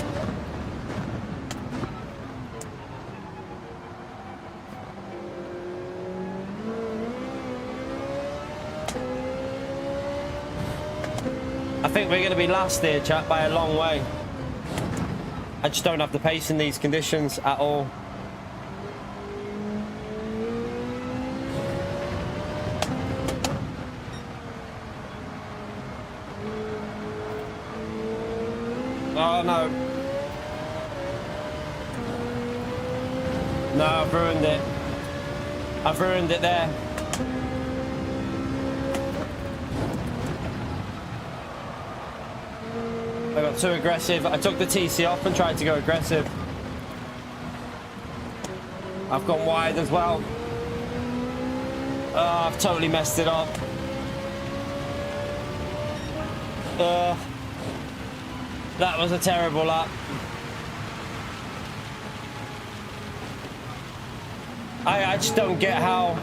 I think we're gonna be last here, chat, by a long way. I just don't have the pace in these conditions at all. Oh no. No, I've ruined it. I've ruined it there. I got too aggressive. I took the TC off and tried to go aggressive. I've gone wide as well. Oh, I've totally messed it up. That was a terrible lap. I just don't get how...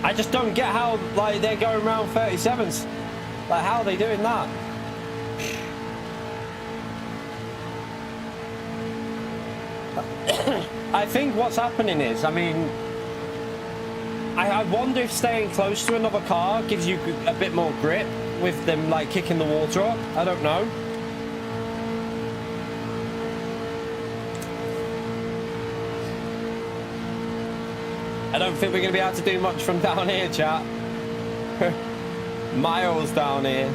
I just don't get how, like, they're going around 37s. Like, how are they doing that? I think what's happening is, I mean, I wonder if staying close to another car gives you a bit more grip with them, like, kicking the water up. I don't know. I don't think we're going to be able to do much from down here, chat. Miles down here.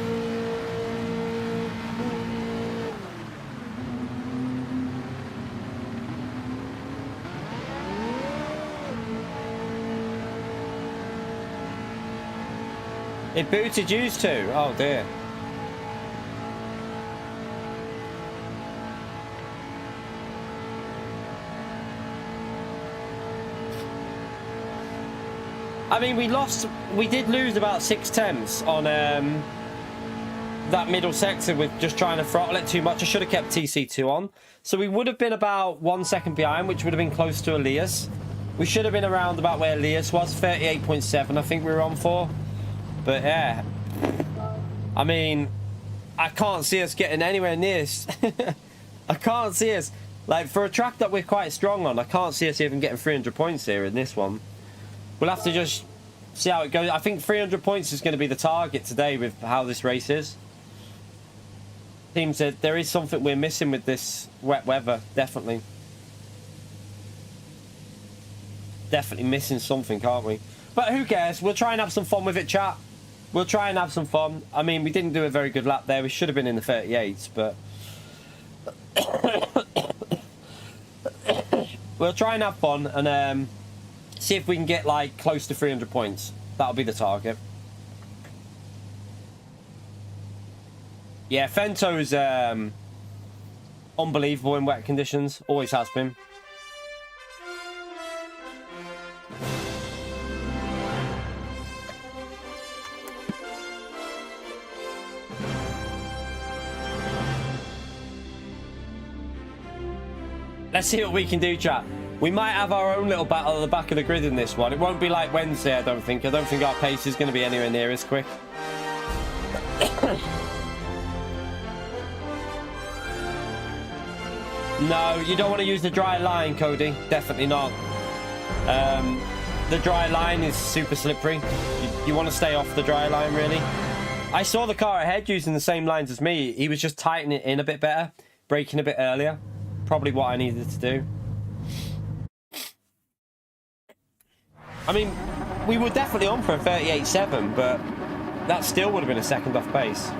It booted you too. Oh dear. I mean, we did lose about 6/10 on that middle sector with just trying to throttle it too much. I should have kept TC2 on. So we would have been about 1 second behind, which would have been close to Elias. We should have been around about where Elias was, 38.7 I think we were on for. But yeah, I mean, I can't see us getting anywhere near this. I can't see us, like, for a track that we're quite strong on, I can't see us even getting 300 points here in this one. We'll have to just see how it goes. I think 300 points is going to be the target today with how this race is. Seems that there is something we're missing with this wet weather, definitely. Definitely missing something, can't we? But who cares? We'll try and have some fun with it, chat. We'll try and have some fun. I mean, we didn't do a very good lap there. We should have been in the 38s, but... we'll try and have fun and see if we can get, like, close to 300 points. That'll be the target. Yeah, Fento's unbelievable in wet conditions. Always has been. Let's see what we can do, chat. We might have our own little battle at the back of the grid in this one. It won't be like Wednesday, I don't think. I don't think our pace is going to be anywhere near as quick. No, you don't want to use the dry line, Cody. Definitely not. The dry line is super slippery. You want to stay off the dry line, really. I saw the car ahead using the same lines as me. He was just tightening it in a bit better, braking a bit earlier. Probably what I needed to do. I mean, we were definitely on for a 38.7, but that still would have been a second off pace.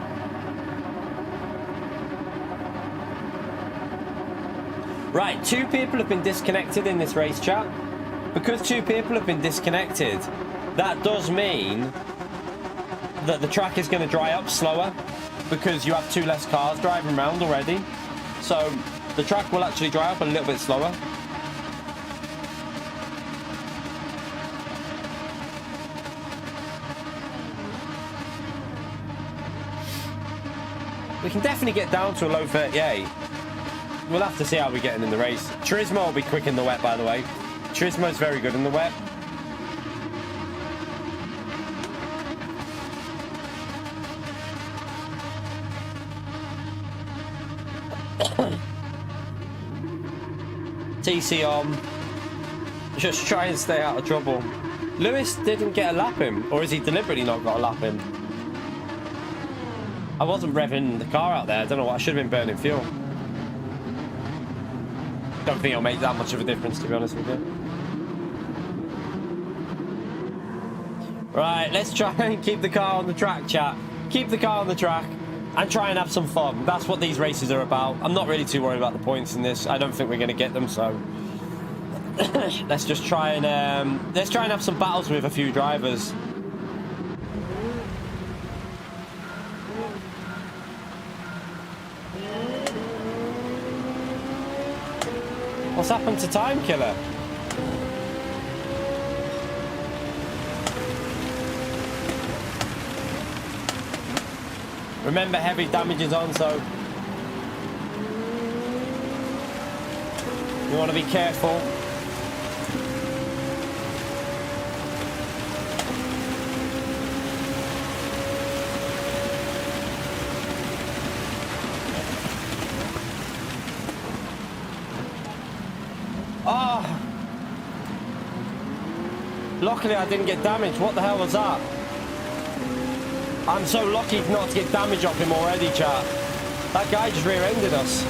Right, 2 people have been disconnected in this race, chat. Because 2 people have been disconnected, that does mean that the track is going to dry up slower because you have 2 less cars driving around already. So the track will actually dry up a little bit slower. We can definitely get down to a low 38. We'll have to see how we're getting in the race. Turismo will be quick in the wet, by the way. Turismo is very good in the wet. TC on. Just try and stay out of trouble. Lewis didn't get a lap in, or is he deliberately not got a lap in? I wasn't revving the car out there. I don't know what. I should have been burning fuel. Don't think it'll make that much of a difference, to be honest with you. Right, let's try and keep the car on the track, chat. Keep the car on the track and try and have some fun. That's what these races are about. I'm not really too worried about the points in this. I don't think we're going to get them, so let's just try and have some battles with a few drivers. What's happened to Time Killer? Remember, heavy damage is on, so you want to be careful. Oh! Luckily I didn't get damaged. What the hell was that? I'm so lucky not to get damage off him already, chat. That guy just rear-ended us.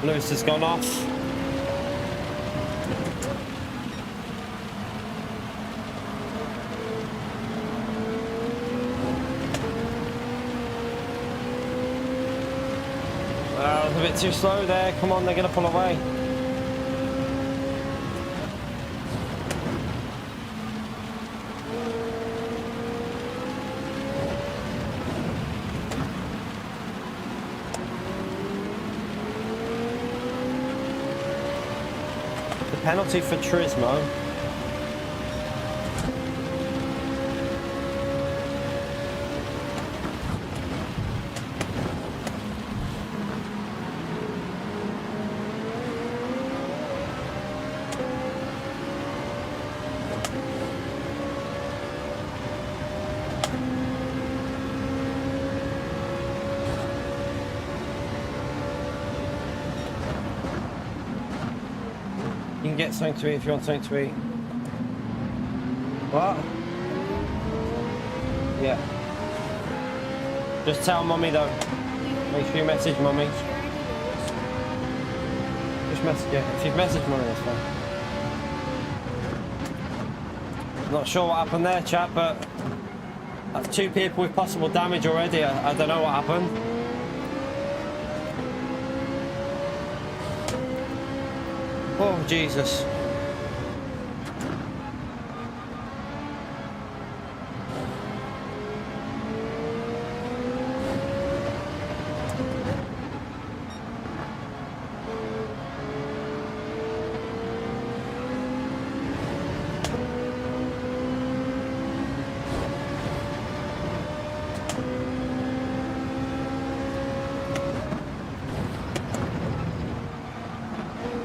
Lewis has gone off. A bit too slow there. Come on, they're going to pull away. Penalty for Turismo. Get something to eat if you want something to eat. What? Yeah. Just tell mummy though. Make sure you message mummy. Just message her. If you've messaged mummy, that's fine. Not sure what happened there, chat, but that's 2 people with possible damage already. I don't know what happened. Oh, Jesus.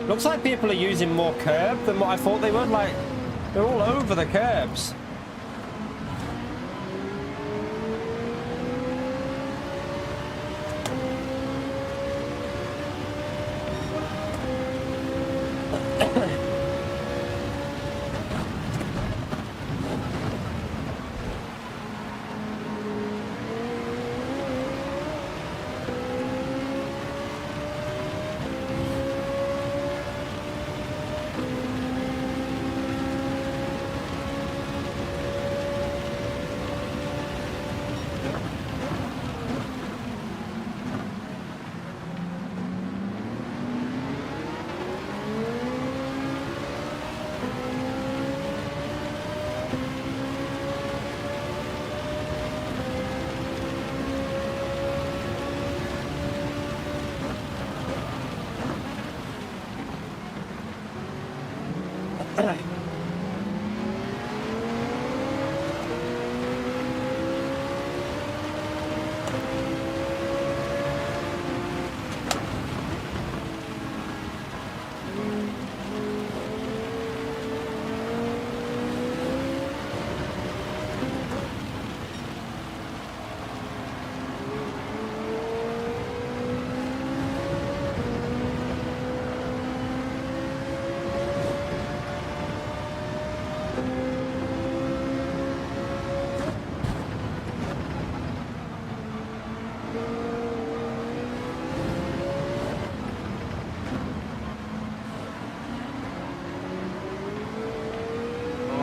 Looks like people are using more curb than what I thought they would. Like, they're all over the curbs.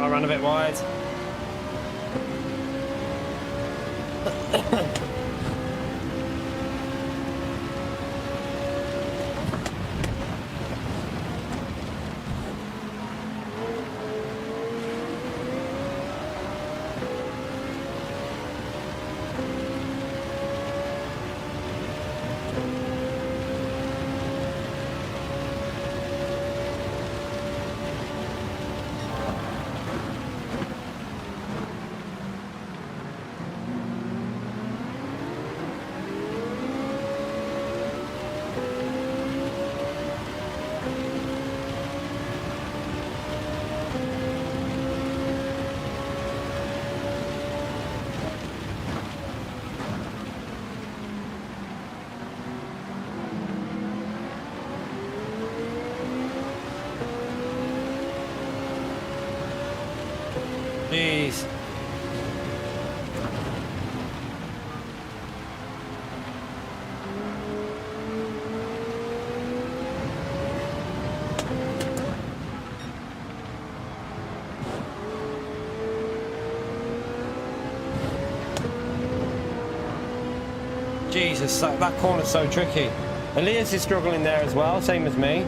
I ran a bit wide. Jeez. Jesus, that corner's so tricky. Elias is struggling there as well, same as me.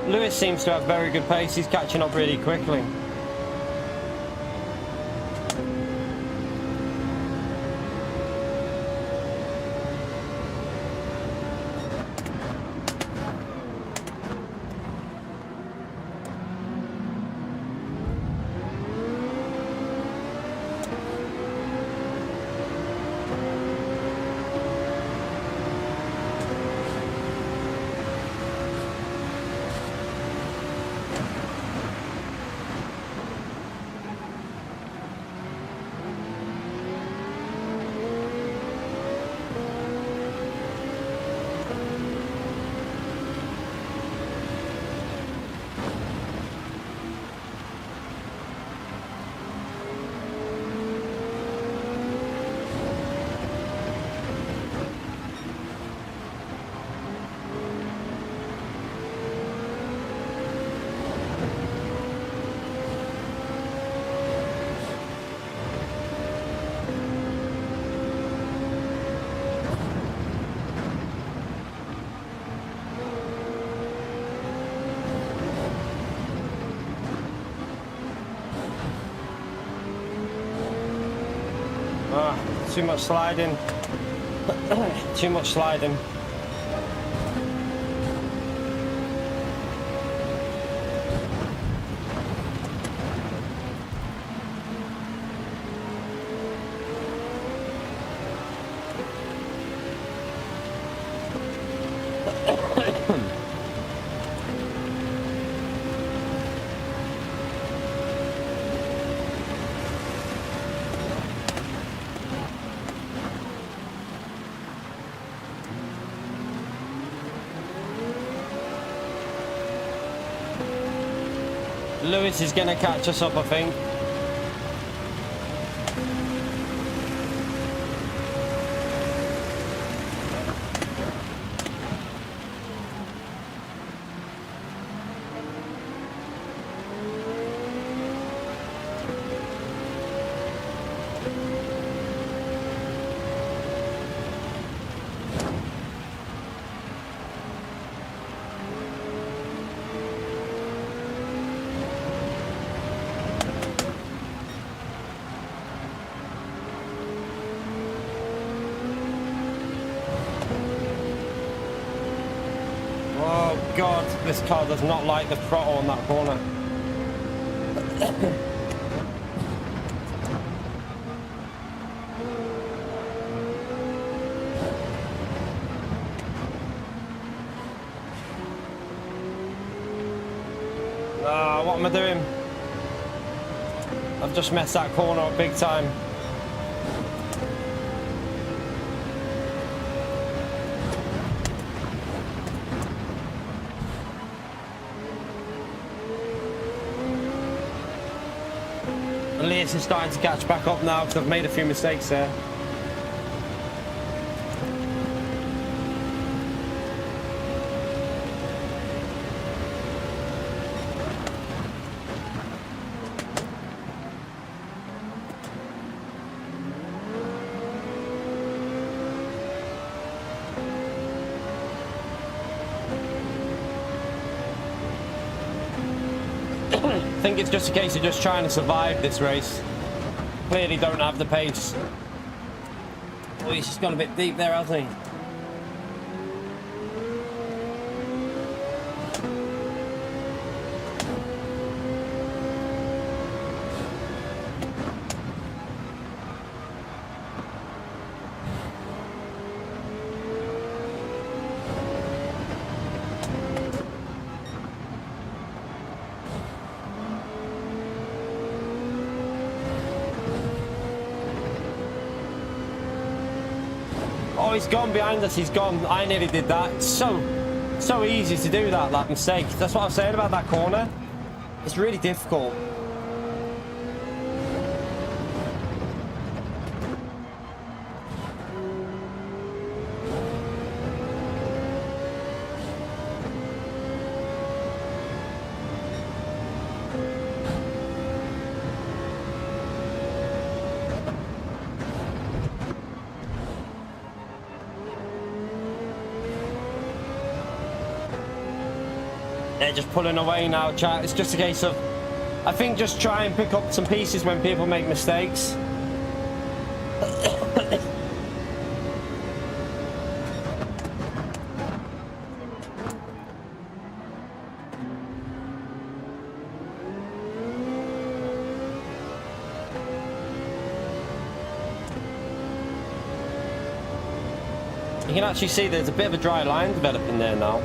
Lewis seems to have very good pace. He's catching up really quickly. Too much sliding. Too much sliding. Lewis is going to catch us up, I think. God, this car does not like the throttle on that corner. What am I doing? I've just messed that corner up big time. Elias is starting to catch back up now because I've made a few mistakes there. I think it's just a case of just trying to survive this race. Clearly don't have the pace. Oh, he's just gone a bit deep there, hasn't he? Oh, he's gone behind us. He's gone. I nearly did that. It's so easy to do that mistake. That's what I was saying about that corner. It's really difficult. They're just pulling away now, chat. It's just a case of, I think, just try and pick up some pieces when people make mistakes. You can actually see there's a bit of a dry line developing there now.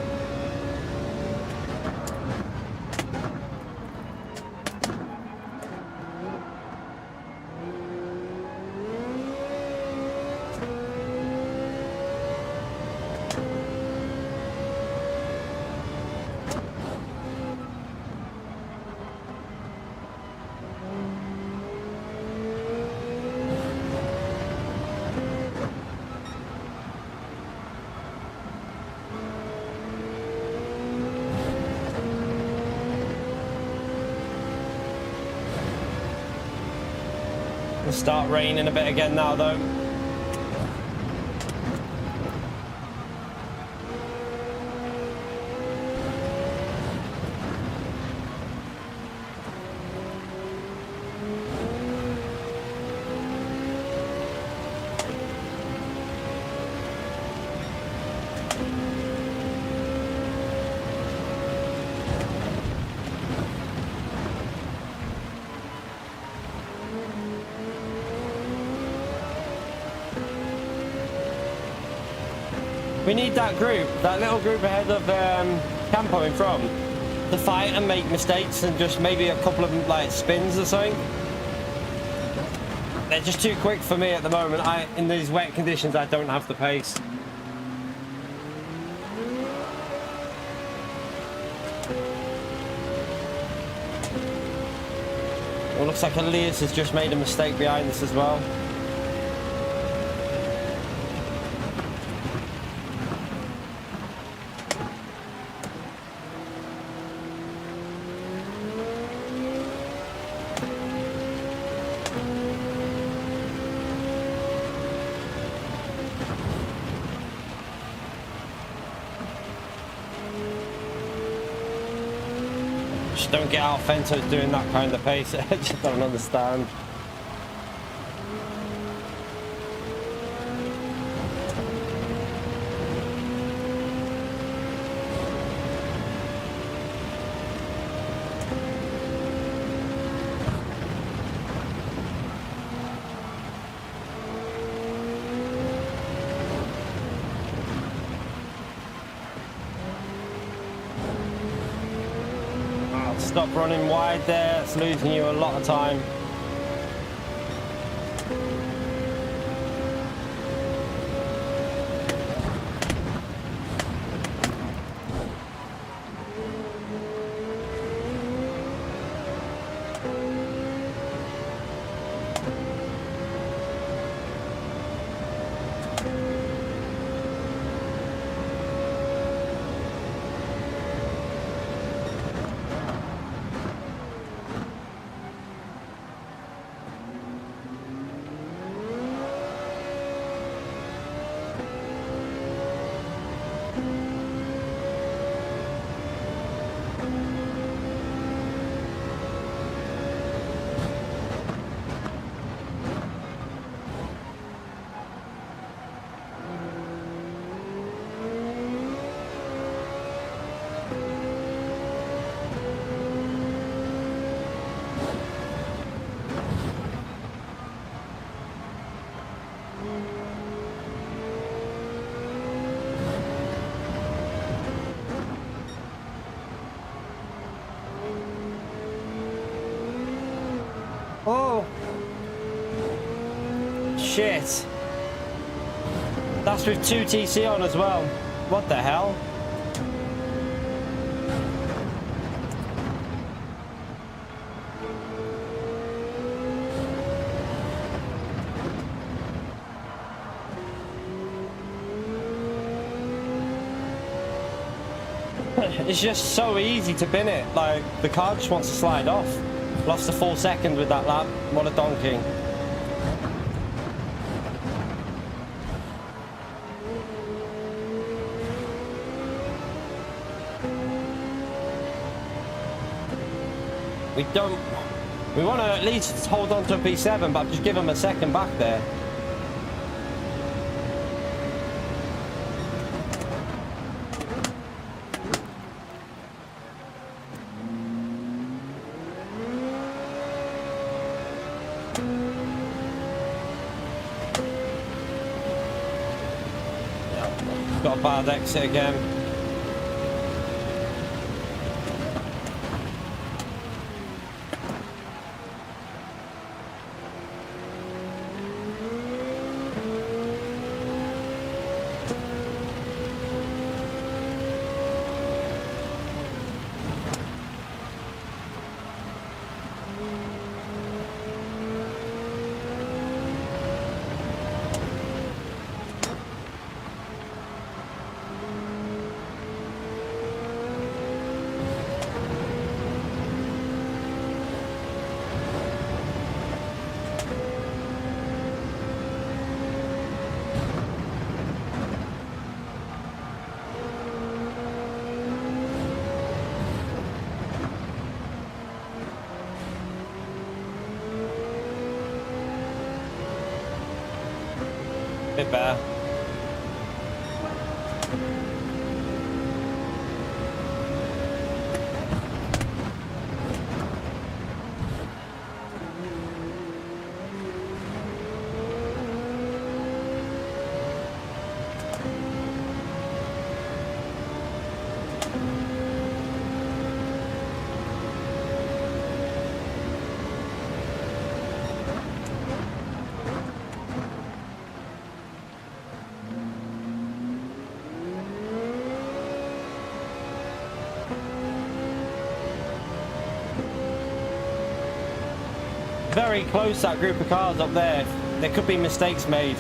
It'll start raining a bit again now, though. We need that group, that little group ahead of Campo in front, to fight and make mistakes and just maybe a couple of like spins or something. They're just too quick for me at the moment. In these wet conditions, I don't have the pace. Well, looks like Elias has just made a mistake behind us as well. Don't get out Fentos doing that kind of pace. I just don't understand. Stop running wide there. It's losing you a lot of time. Oh! Shit! That's with 2TC on as well. What the hell? It's just so easy to bin it. Like, the car just wants to slide off. Lost a full second with that lap. What a donkey. We want to at least hold on to a P7, but just give him a second back there. Got a bad exit again. Bit better. Very close, that group of cars up there. There could be mistakes made.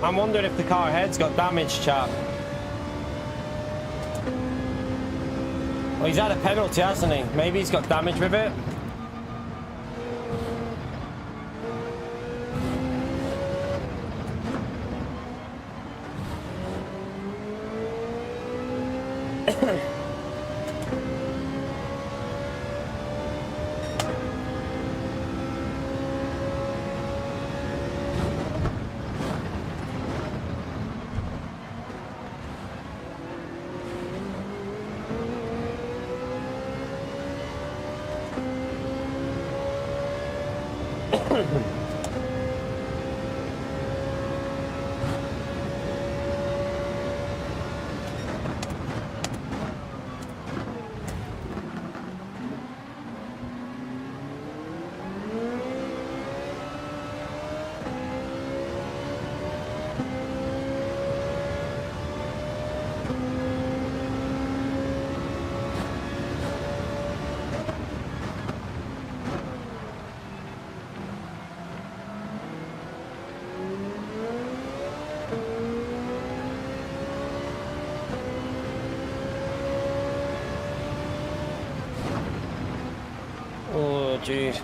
I'm wondering if the car ahead's got damage, chap. Well, he's had a penalty, hasn't he? Maybe he's got damage with it. Oh, jeez.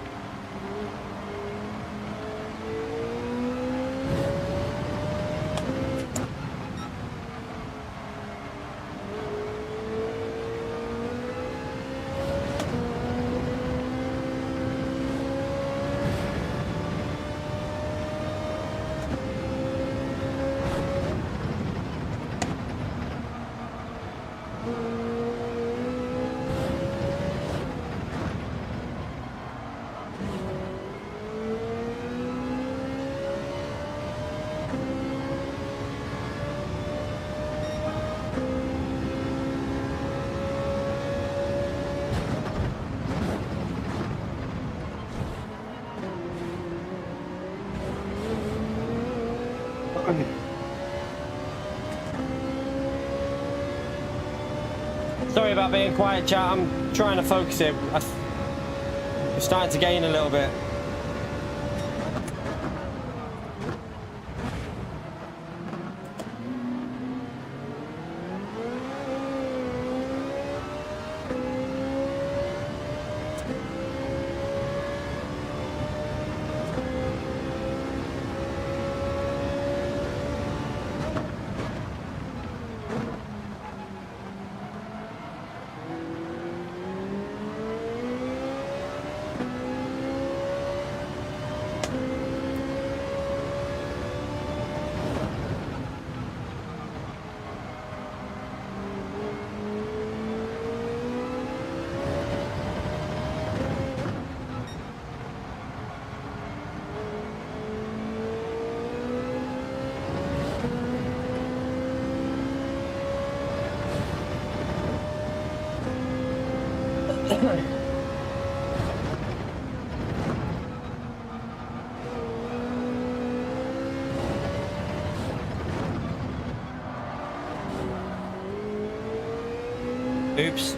Sorry about being quiet, chat. I'm trying to focus here. I'm starting to gain a little bit. Oops.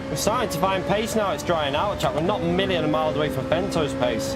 We're starting to find pace now. It's drying out, chap. We're not a million miles away from Bento's pace.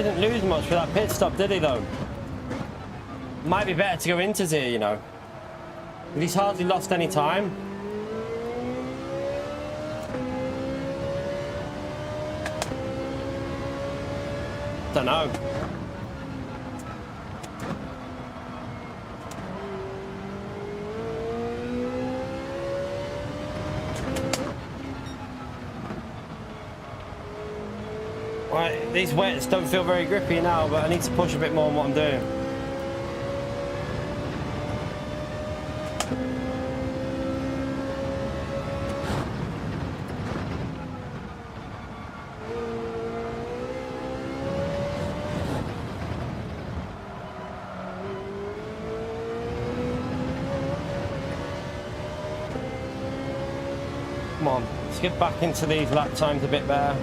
didn't lose much for that pit stop, did he, though? Might be better to go into here, you know. He's hardly lost any time. Don't know. Right, these wets don't feel very grippy now, but I need to push a bit more on what I'm doing. Come on, let's get back into these lap times a bit better.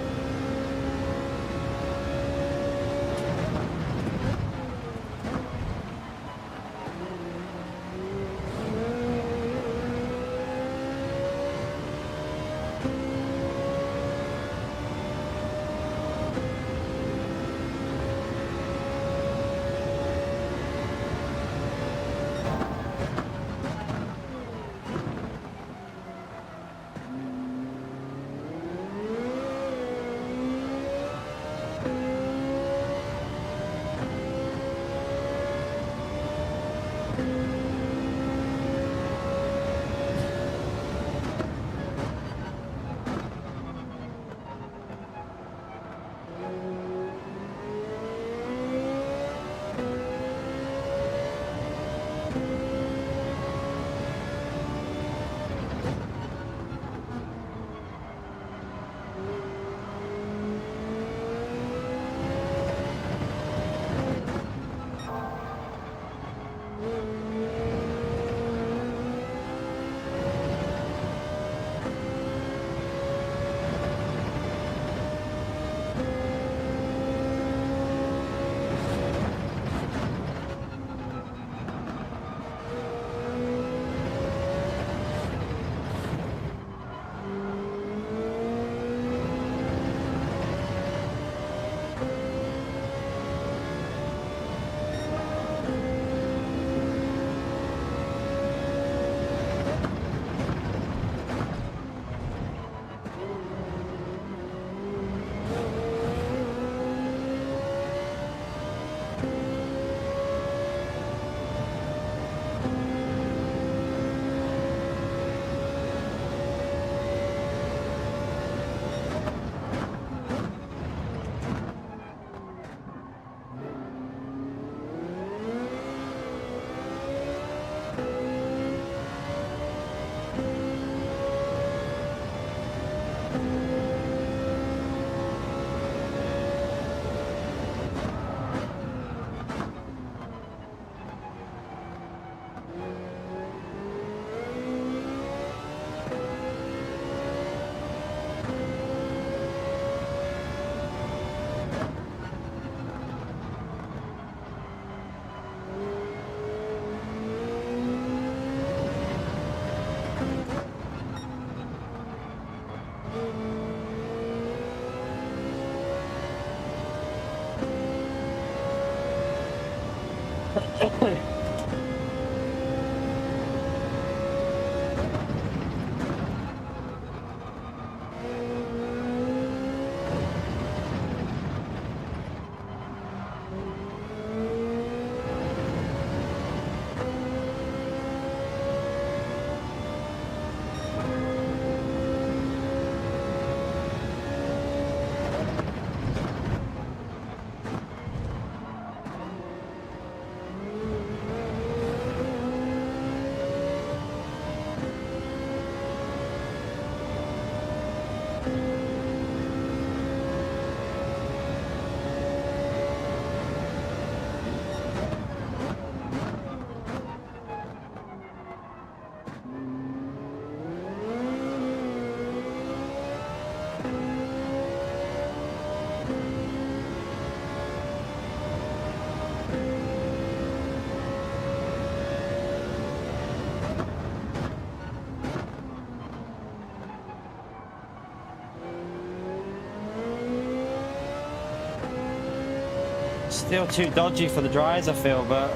Still too dodgy for the dries, I feel, but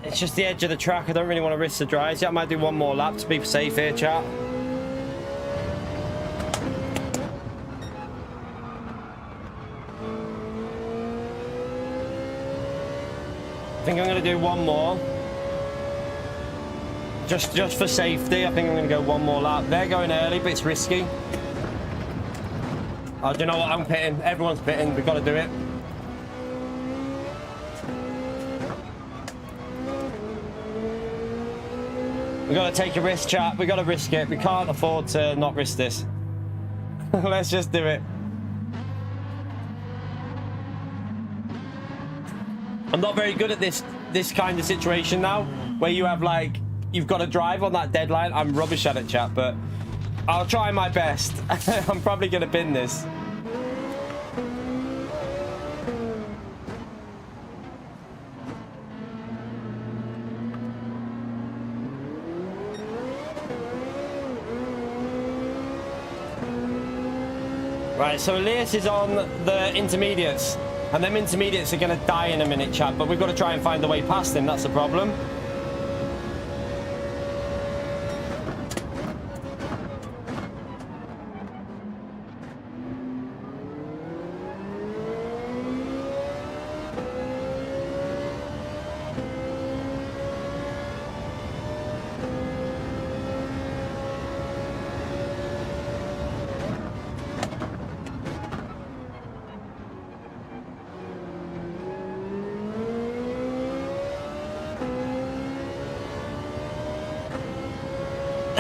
it's just the edge of the track. I don't really want to risk the dries yet. I might do one more lap to be safe here, chat. I think I'm going to do one more. Just for safety, I think I'm going to go one more lap. They're going early, but it's risky. Oh, do you know what? I'm pitting. Everyone's pitting. We've got to do it. We've got to take a risk, chat. We've got to risk it. We can't afford to not risk this. Let's just do it. I'm not very good at this kind of situation now, where you have like, you've got to drive on that deadline. I'm rubbish at it, chat, but I'll try my best. I'm probably going to bin this. Right, so Elias is on the intermediates, and them intermediates are going to die in a minute, chat, but we've got to try and find a way past him. That's the problem.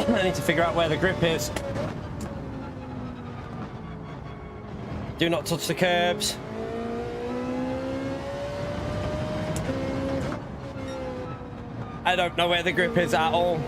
I need to figure out where the grip is. Do not touch the curbs. I don't know where the grip is at all.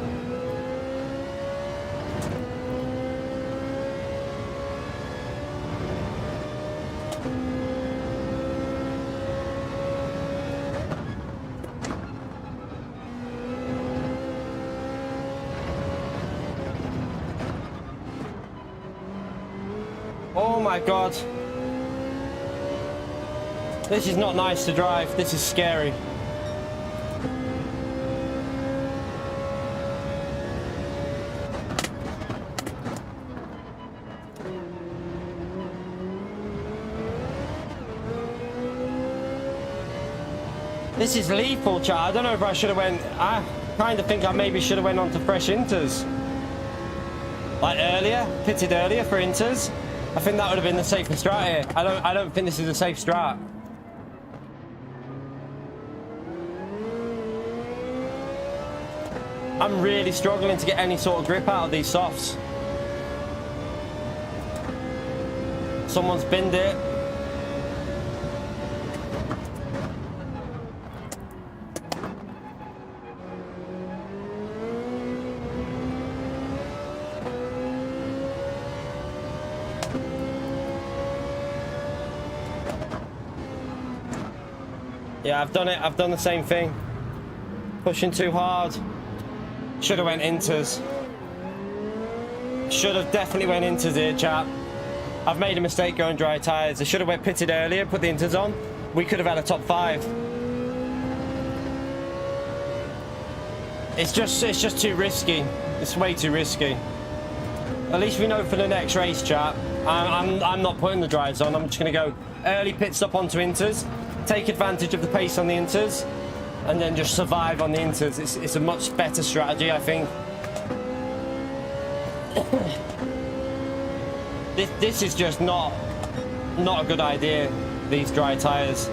Oh my god. This is not nice to drive. This is scary. This is lethal, chat. I don't know if I should have went... I kind of think I maybe should have went on to fresh inters. Like earlier, pitted earlier for inters. I think that would have been the safer strat here. I don't think this is a safe strat. I'm really struggling to get any sort of grip out of these softs. Someone's binned it. Yeah, I've done it. I've done the same thing. Pushing too hard. Should have went inters. Should have definitely went inters here, chap. I've made a mistake going dry tyres. I should have went pitted earlier, put the inters on. We could have had a top 5. It's just too risky. It's way too risky. At least we know for the next race, chap. I'm not putting the drives on. I'm just going to go early pit stop onto inters. Take advantage of the pace on the inters, and then just survive on the inters. It's a much better strategy, I think. This is just not a good idea, these dry tyres.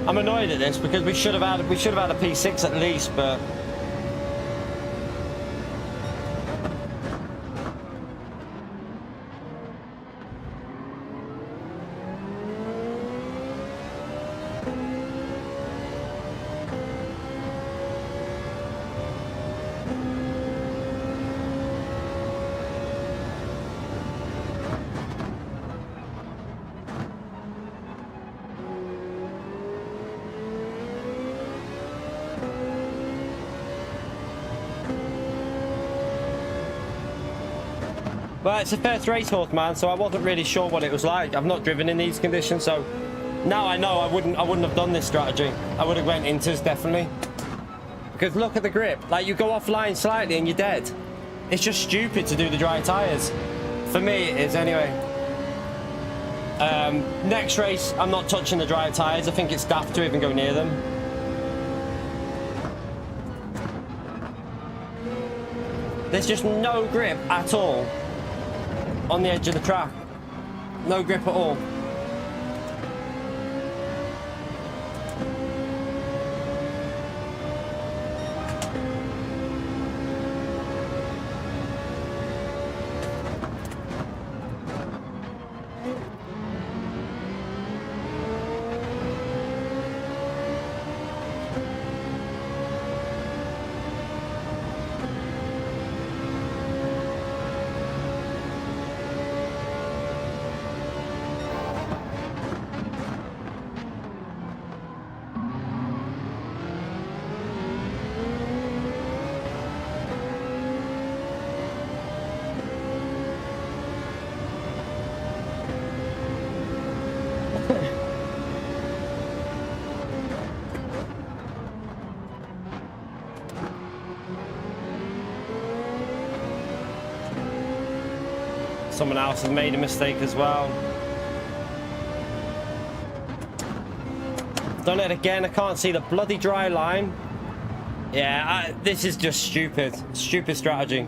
I'm annoyed at this because we should have had a P6 at least, but But it's a first race horse, man, so I wasn't really sure what it was like. I've not driven in these conditions, so now I know I wouldn't have done this strategy. I would have went Inters, definitely. Because look at the grip. Like, you go offline slightly and you're dead. It's just stupid to do the dry tyres. For me, it is anyway. Next race, I'm not touching the dry tyres. I think it's daft to even go near them. There's just no grip at all on the edge of the track. No grip at all. Someone else has made a mistake as well. Done it again. I can't see the bloody dry line. Yeah, this is just stupid. Stupid strategy.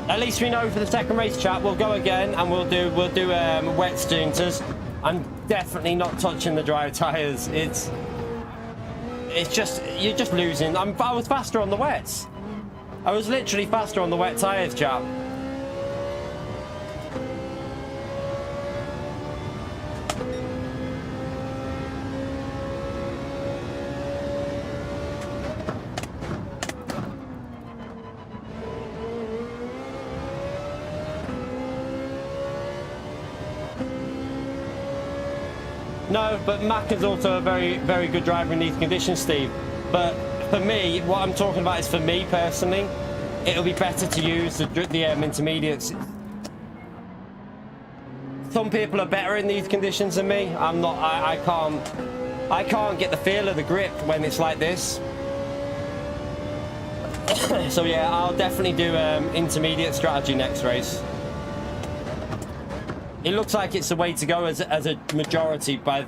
At least we know for the second race, chat, we'll go again and we'll do wet stunters. I'm definitely not touching the dry tyres. It's just, you're just losing. I was faster on the wets. I was literally faster on the wet tyres, chap. No, but Mac is also a very, very good driver in these conditions, Steve. But for me, what I'm talking about is for me personally, it'll be better to use the intermediates. Some people are better in these conditions than me. I'm not. I can't get the feel of the grip when it's like this. So yeah, I'll definitely do intermediate strategy next race. It looks like it's the way to go as a majority by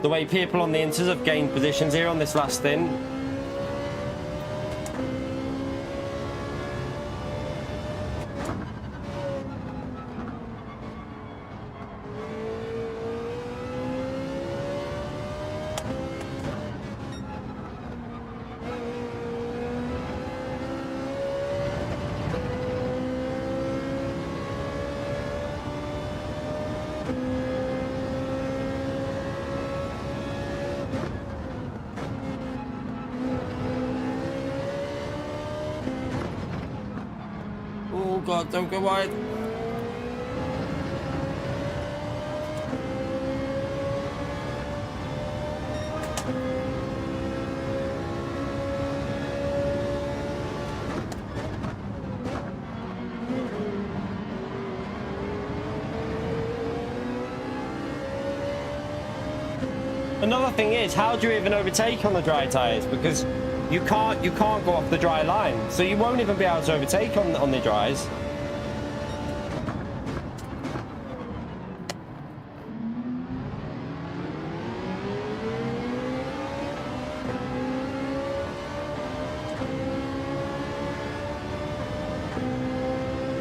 the way people on the Inters have gained positions here on this last stint. Oh God, don't go wide. Another thing is, how do you even overtake on the dry tyres? Because you can't go off the dry line, so you won't even be able to overtake on the dries.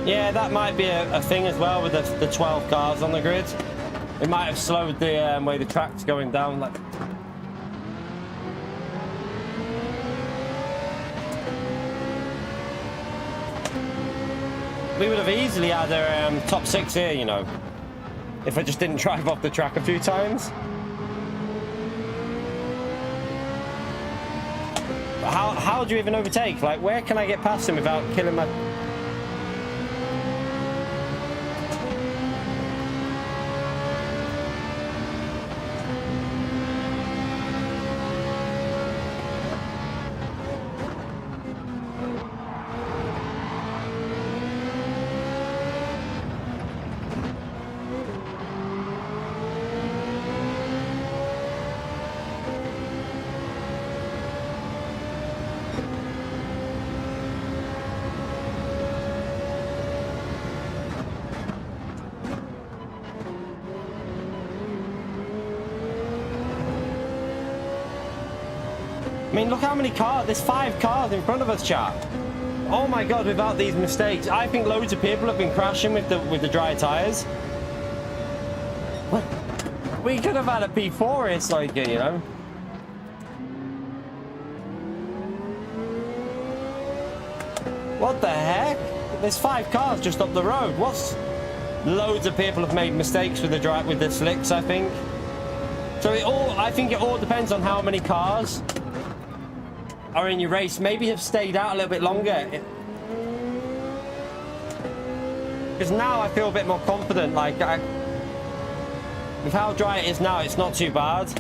Yeah, that might be a thing as well with the 12 cars on the grid. It might have slowed the way the track's going down. Like, we would have easily had a top 6 here, you know, if I just didn't drive off the track a few times. But how do you even overtake? Like, where can I get past him without killing my... mean, look how many cars. There's 5 cars in front of us, chat. Oh my god, without these mistakes, I think loads of people have been crashing with the dry tires. What? We could have had a P4, it's like, you know. What the heck? There's 5 cars just up the road. What's... Loads of people have made mistakes with the slicks, I think. So I think it all depends on how many cars are in your race. Maybe have stayed out a little bit longer. Because now I feel a bit more confident. Like, with how dry it is now, it's not too bad.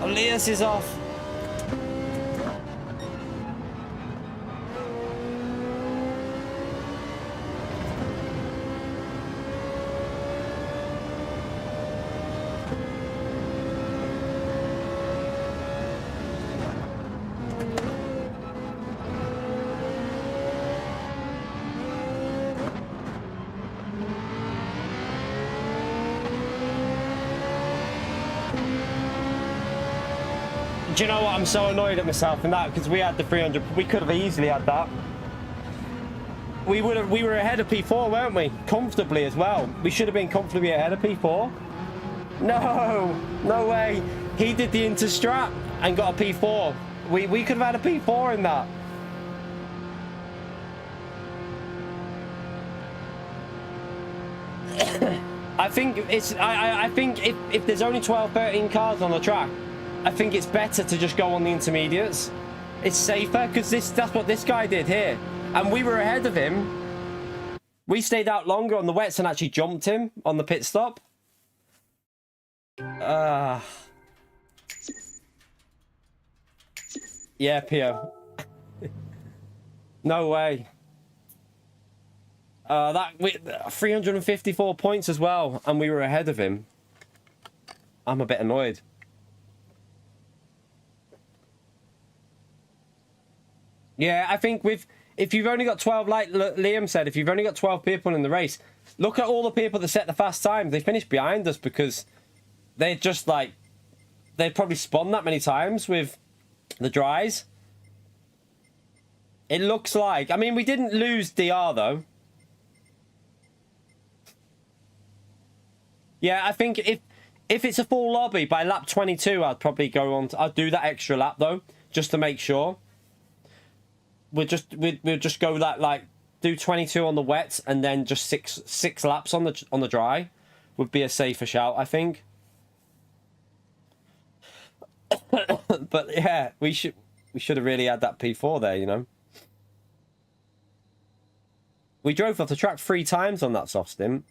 Elias is off. Do you know what? I'm so annoyed at myself in that because we had the 300. We could have easily had that. We were ahead of P4, weren't we? Comfortably as well. We should have been comfortably ahead of P4. No, no way. He did the interstrap and got a P4. We could have had a P4 in that. I think it's. I think if there's only 12, 13 cars on the track, I think it's better to just go on the intermediates. It's safer because that's what this guy did here. And we were ahead of him. We stayed out longer on the wets and actually jumped him on the pit stop. Yeah, Pio. No way. 354 points as well, and we were ahead of him. I'm a bit annoyed. Yeah, I think if you've only got 12, like Liam said, if you've only got 12 people in the race, look at all the people that set the fast time. They finished behind us because they just like, they'd probably spun that many times with the dries. It looks like, I mean, we didn't lose DR though. Yeah, I think if it's a full lobby by lap 22, I'd probably go on. I'd do that extra lap though, just to make sure. We'll just go that, like, do 22 on the wet and then just six laps on the dry would be a safer shout, I think. But yeah, we should have really had that P4 there, you know. We drove off the track 3 times on that soft stint.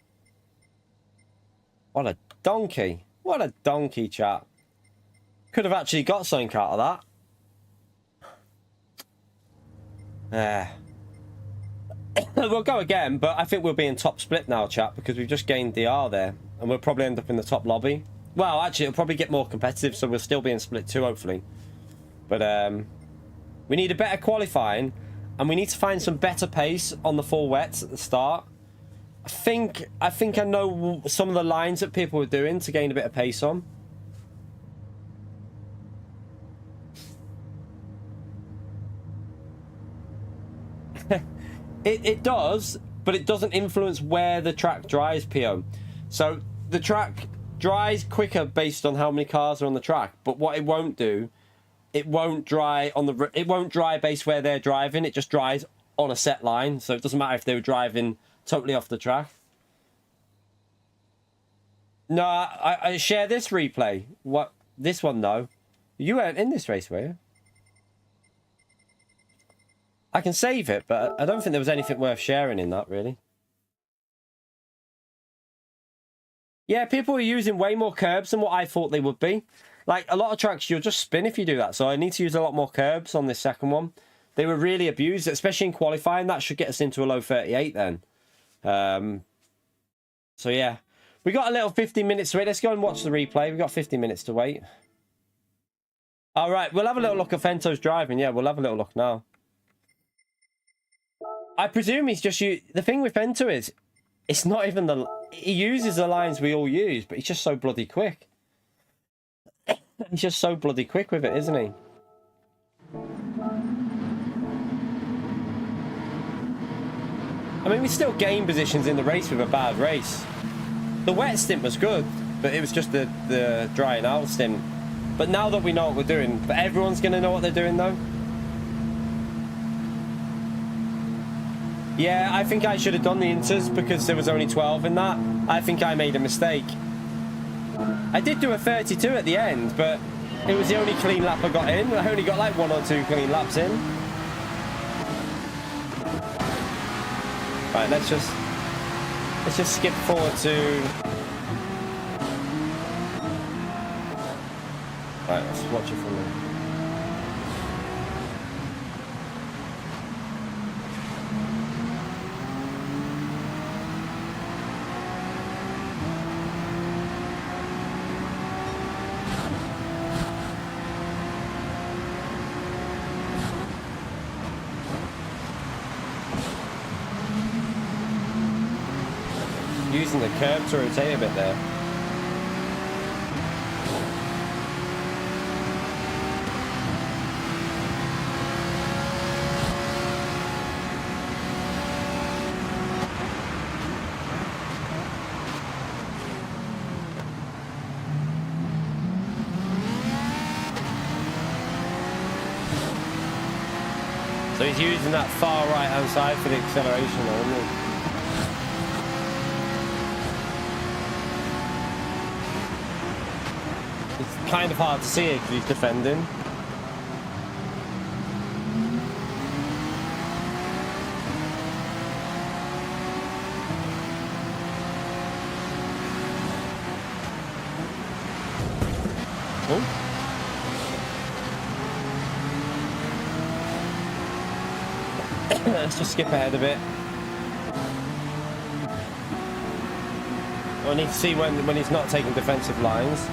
What a donkey. What a donkey, chat. Could have actually got something out of that. We'll go again, but I think we'll be in top split now, chat, because we've just gained DR there, and we'll probably end up in the top lobby. Well, actually, it'll probably get more competitive, so we'll still be in split 2, hopefully. But we need a better qualifying, and we need to find some better pace on the full wets at the start. I think I know some of the lines that people were doing to gain a bit of pace on. It does, but it doesn't influence where the track dries, PO. So the track dries quicker based on how many cars are on the track. But what it won't do, it won't dry based where they're driving. It just dries on a set line. So it doesn't matter if they were driving totally off the track. No, I share this replay. What, this one though? You weren't in this race, were you? I can save it, but I don't think there was anything worth sharing in that, really. Yeah, people are using way more curbs than what I thought they would be. Like, a lot of tracks, you'll just spin if you do that. So I need to use a lot more curbs on this second one. They were really abused, especially in qualifying. That should get us into a low 38 then. So, yeah. We got a little 15 minutes to wait. Let's go and watch the replay. We've got 15 minutes to wait. All right, we'll have a little look at Fento's driving. Yeah, we'll have a little look now. I presume he's just the thing with Fento is, it's not even he uses the lines we all use, but he's just so bloody quick. He's just so bloody quick with it, isn't he? I mean, we still gained positions in the race with a bad race. The wet stint was good, but it was just the drying out stint. But now that we know what we're doing, but everyone's going to know what they're doing, though. Yeah, I think I should have done the inters because there was only 12 in that. I think I made a mistake. I did do a 32 at the end, but it was the only clean lap I got in. I only got like 1 or 2 clean laps in. Right, let's just skip forward to... Right, let's watch it from there. Using the curb to rotate a bit there. So he's using that far right hand side for the acceleration though, isn't he? It's kind of hard to see it because he's defending. Oh. Let's just skip ahead a bit. I need to see when he's not taking defensive lines.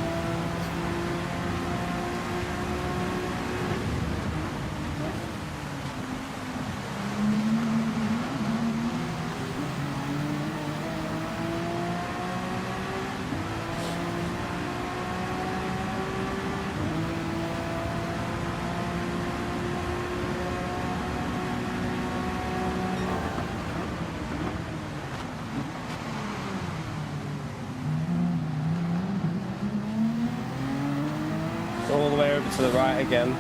All the way over to the right again.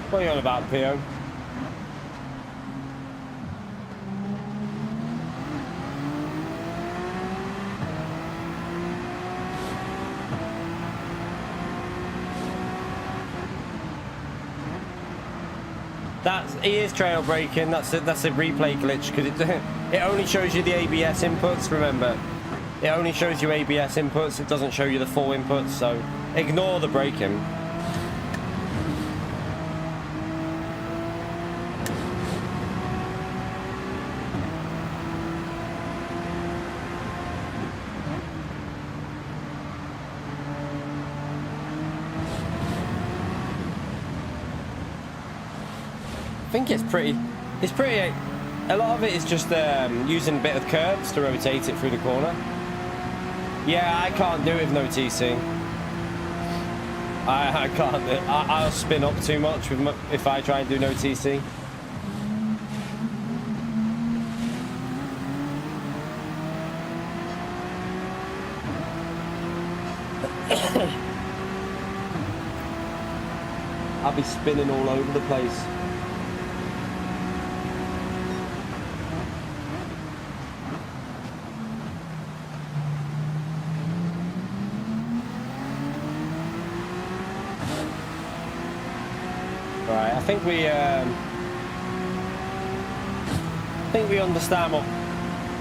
What are you on about, Pio? He is trail braking. That's a replay glitch because it only shows you the ABS inputs. Remember, it only shows you ABS inputs. It doesn't show you the full inputs. So ignore the braking. I think it's pretty, a lot of it is just using a bit of curves to rotate it through the corner. Yeah, I can't do it with no TC. I can't, I'll spin up too much with if I try and do no TC. I'll be spinning all over the place. Right, I think we understand what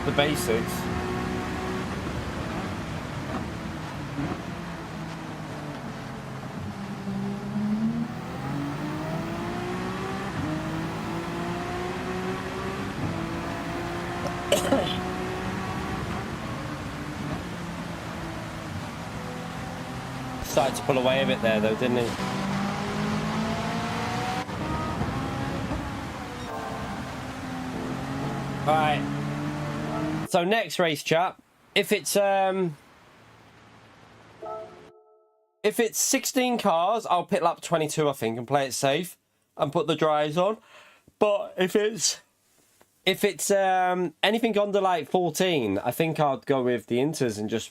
the basics. Started to pull away a bit there though, didn't he? All right. So next race, chat. If it's 16 cars, I'll pit lap 22, I think, and play it safe and put the dries on. But if it's anything under like 14, I think I'd go with the inters and just,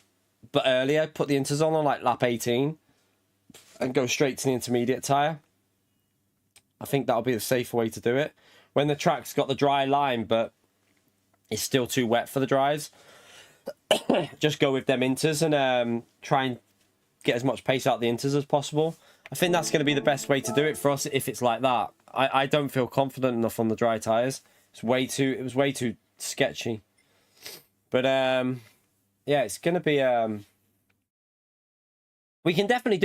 but earlier, put the inters on like lap 18 and go straight to the intermediate tyre. I think that'll be the safer way to do it. When the track's got the dry line, but it's still too wet for the dries, just go with them inters and try and get as much pace out the inters as possible. I think that's going to be the best way to do it for us if it's like that. I don't feel confident enough on the dry tyres. It was way too sketchy. But yeah, it's going to be we can definitely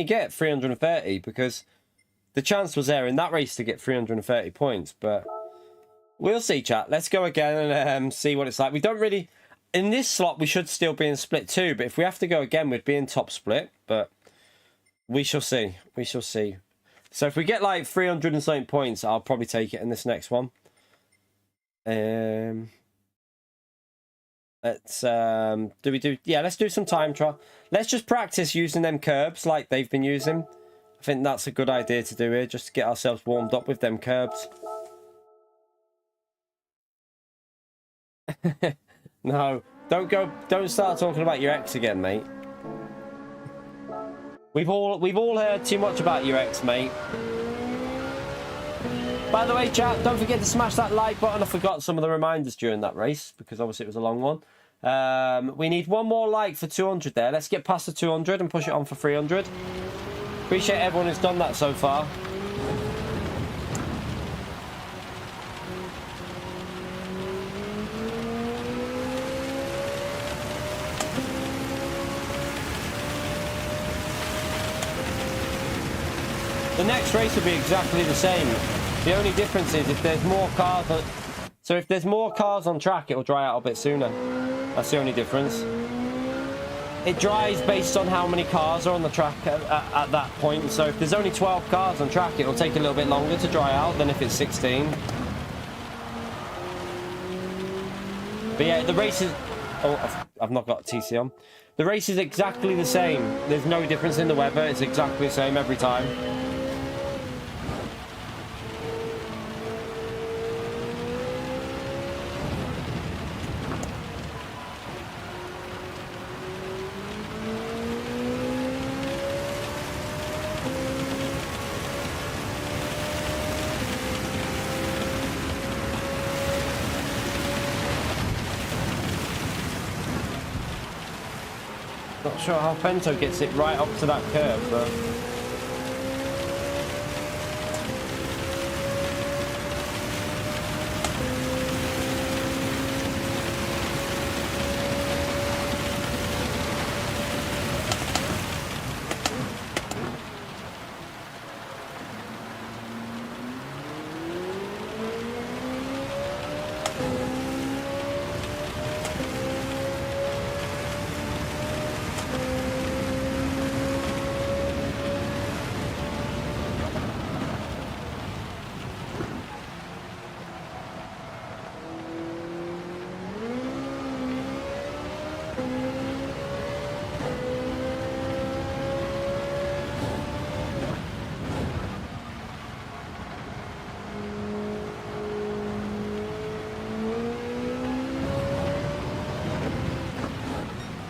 get 330 because the chance was there in that race to get 330 points, but we'll see, chat. Let's go again and see what it's like. We don't really... In this slot, we should still be in split 2, but if we have to go again, we'd be in top split, but we shall see. We shall see. So if we get like 300 and something points, I'll probably take it in this next one. Let's let's do some time trial. Let's just practice using them curbs like they've been using. I think that's a good idea to do here, just to get ourselves warmed up with them curbs. No, don't start talking about your ex again, mate. We've all heard too much about your ex, mate. By the way, chat, don't forget to smash that like button. I forgot some of the reminders during that race because obviously it was a long one. We need one more like for 200 there. Let's get past the 200 and push it on for 300. Appreciate everyone who's done that so far. The next race will be exactly the same. The only difference is if there's more cars on... So if there's more cars on track, it'll dry out a bit sooner. That's the only difference. It dries based on how many cars are on the track at that point. So if there's only 12 cars on track, it'll take a little bit longer to dry out than if it's 16. But yeah, the race is... Oh, I've not got TC on. The race is exactly the same. There's no difference in the weather. It's exactly the same every time. Not sure how Fento gets it right up to that curve, but...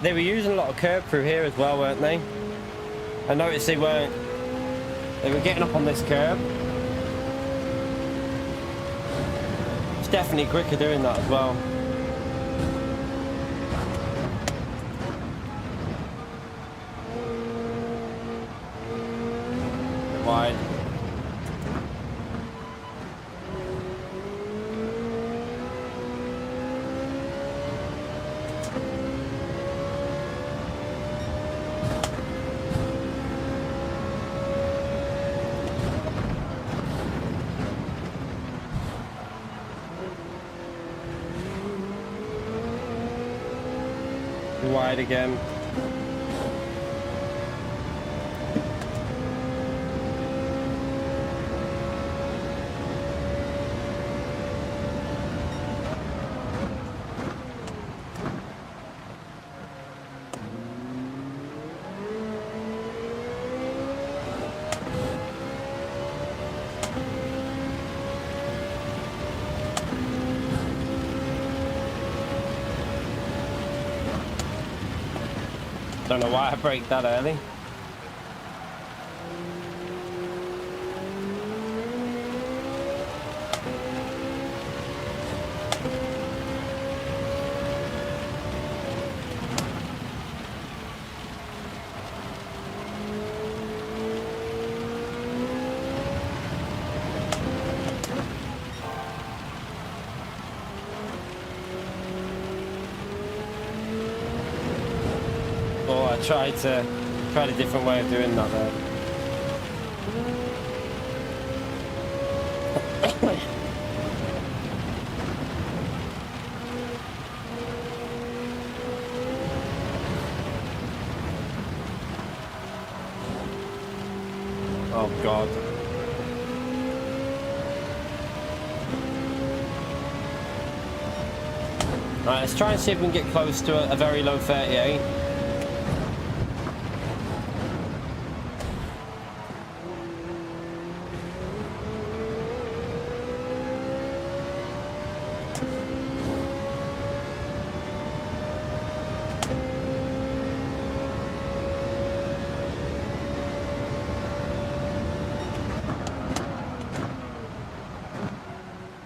They were using a lot of curb through here as well, weren't they? I noticed they were getting up on this curb. It's definitely quicker doing that as well. Bit wide. Wide again. Don't know why I braked that early. Tried a different way of doing that there. Oh God. Right, let's try and see if we can get close to a very low 38.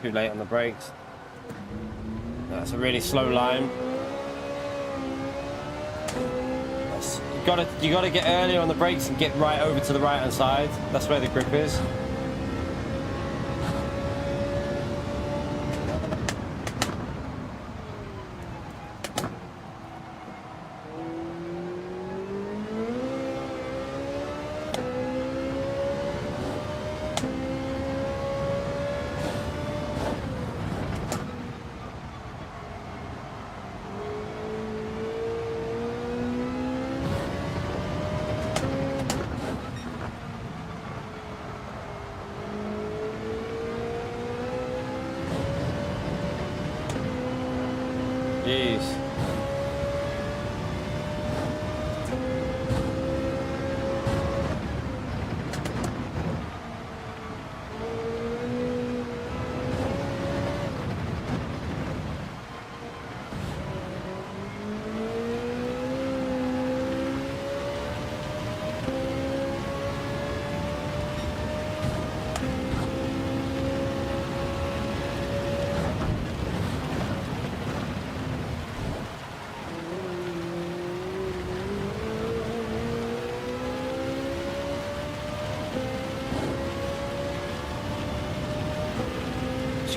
Too late on the brakes. That's a really slow line. You gotta get earlier on the brakes and get right over to the right hand side. That's where the grip is. Jeez.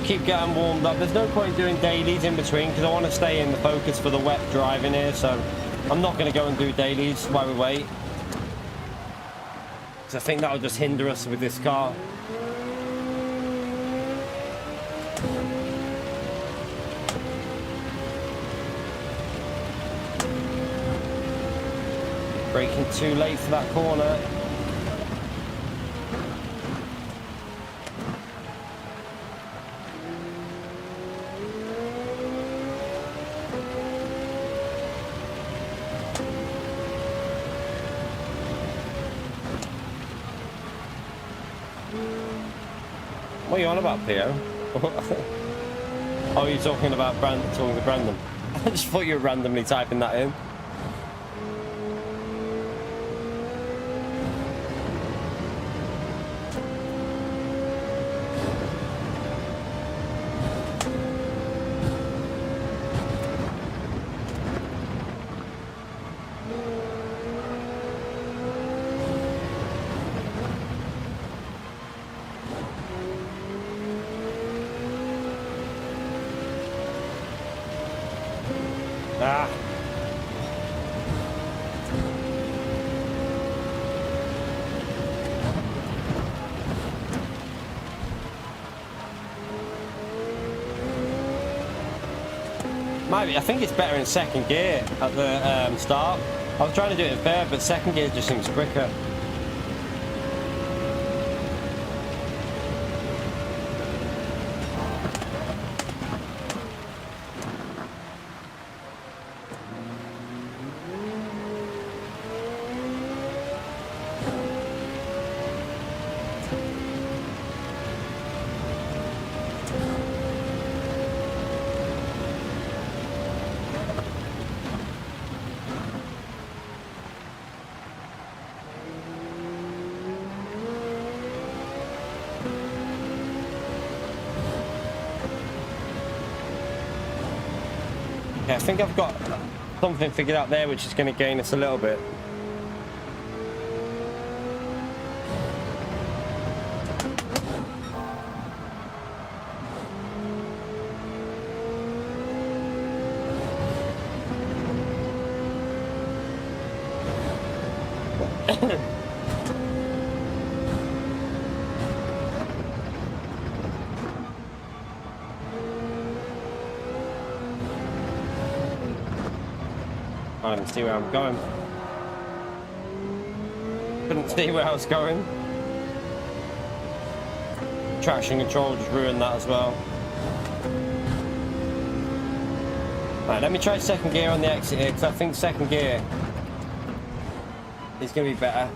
Keep getting warmed up. There's no point doing dailies in between because I want to stay in the focus for the wet driving here, so I'm not going to go and do dailies while we wait, because I think that will just hinder us with this car. Braking too late for that corner. What are you on about, Pio? Oh, you're talking to Brandon. I just thought you were randomly typing that in. Ah. Maybe, I think it's better in second gear at the start. I was trying to do it in third, but second gear just seems quicker. Yeah, I think I've got something figured out there which is going to gain us a little bit. I didn't see where I'm going. Couldn't see where I was going. Traction control just ruined that as well. Right, let me try second gear on the exit here, because I think second gear is going to be better.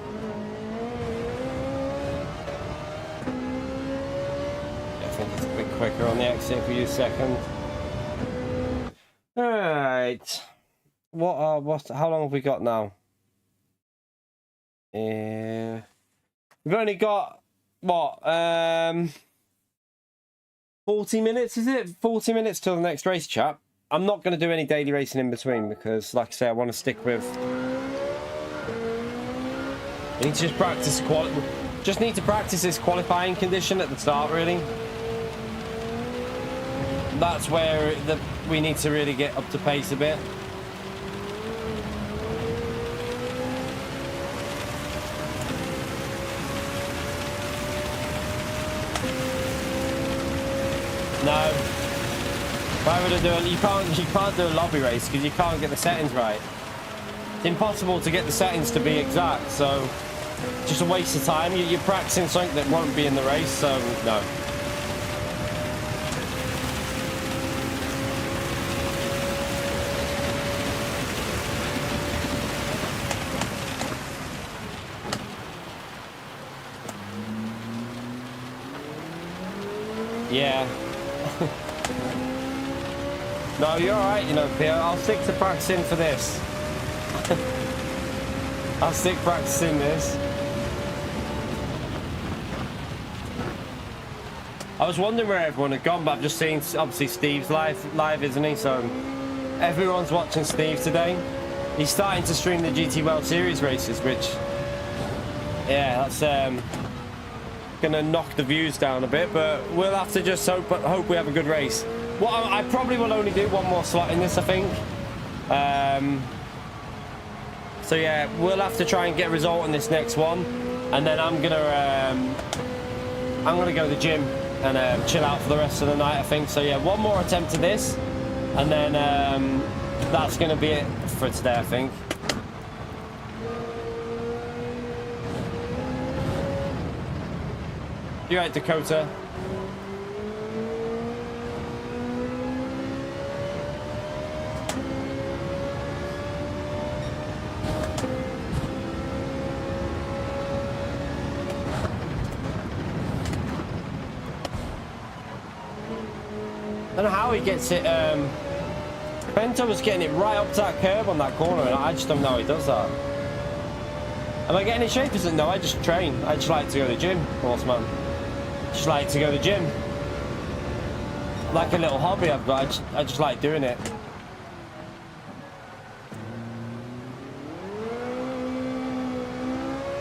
I think it's a bit quicker on the exit if we use second. Alright. How long have we got now? We've only got what 40 minutes, is it? 40 minutes till the next race, chap. I'm not going to do any daily racing in between because, like I say, I want to stick with. I need to just practice just need to practice this qualifying condition at the start, really. That's where we need to really get up to pace a bit. No. Why would I do it? You can't do a lobby race because you can't get the settings right. It's impossible to get the settings to be exact, so just a waste of time. You're practicing something that won't be in the race, so no. Yeah. No, you're alright, you know, Pierre. I'll stick to practicing for this. I'll stick practicing this. I was wondering where everyone had gone, but I've just seen, obviously, Steve's live, isn't he? So everyone's watching Steve today. He's starting to stream the GT World Series races, which, yeah, that's gonna knock the views down a bit, but we'll have to just hope we have a good race. Well, I probably will only do one more slot in this, I think. So yeah, we'll have to try and get a result on this next one, and then I'm gonna go to the gym and chill out for the rest of the night, I think. So yeah, one more attempt to this, and then that's gonna be it for today, I think. You right, Dakota? I don't know how he gets it. Bento was getting it right up to that curb on that corner, and I just don't know how he does that. Am I getting in shape? Isn't? No, I just train. I just like to go to the gym, horseman. Just like to go to the gym. Like a little hobby I've got. I just like doing it.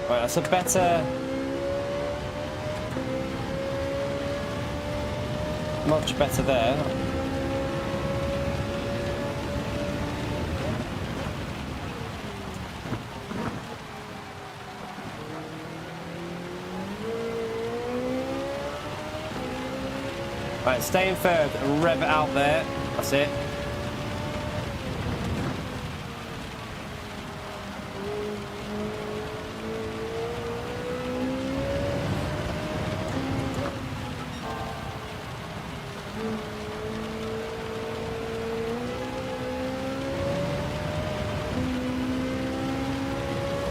Right, that's a better. Much better there. Right, stay in third and rev it out there. That's it.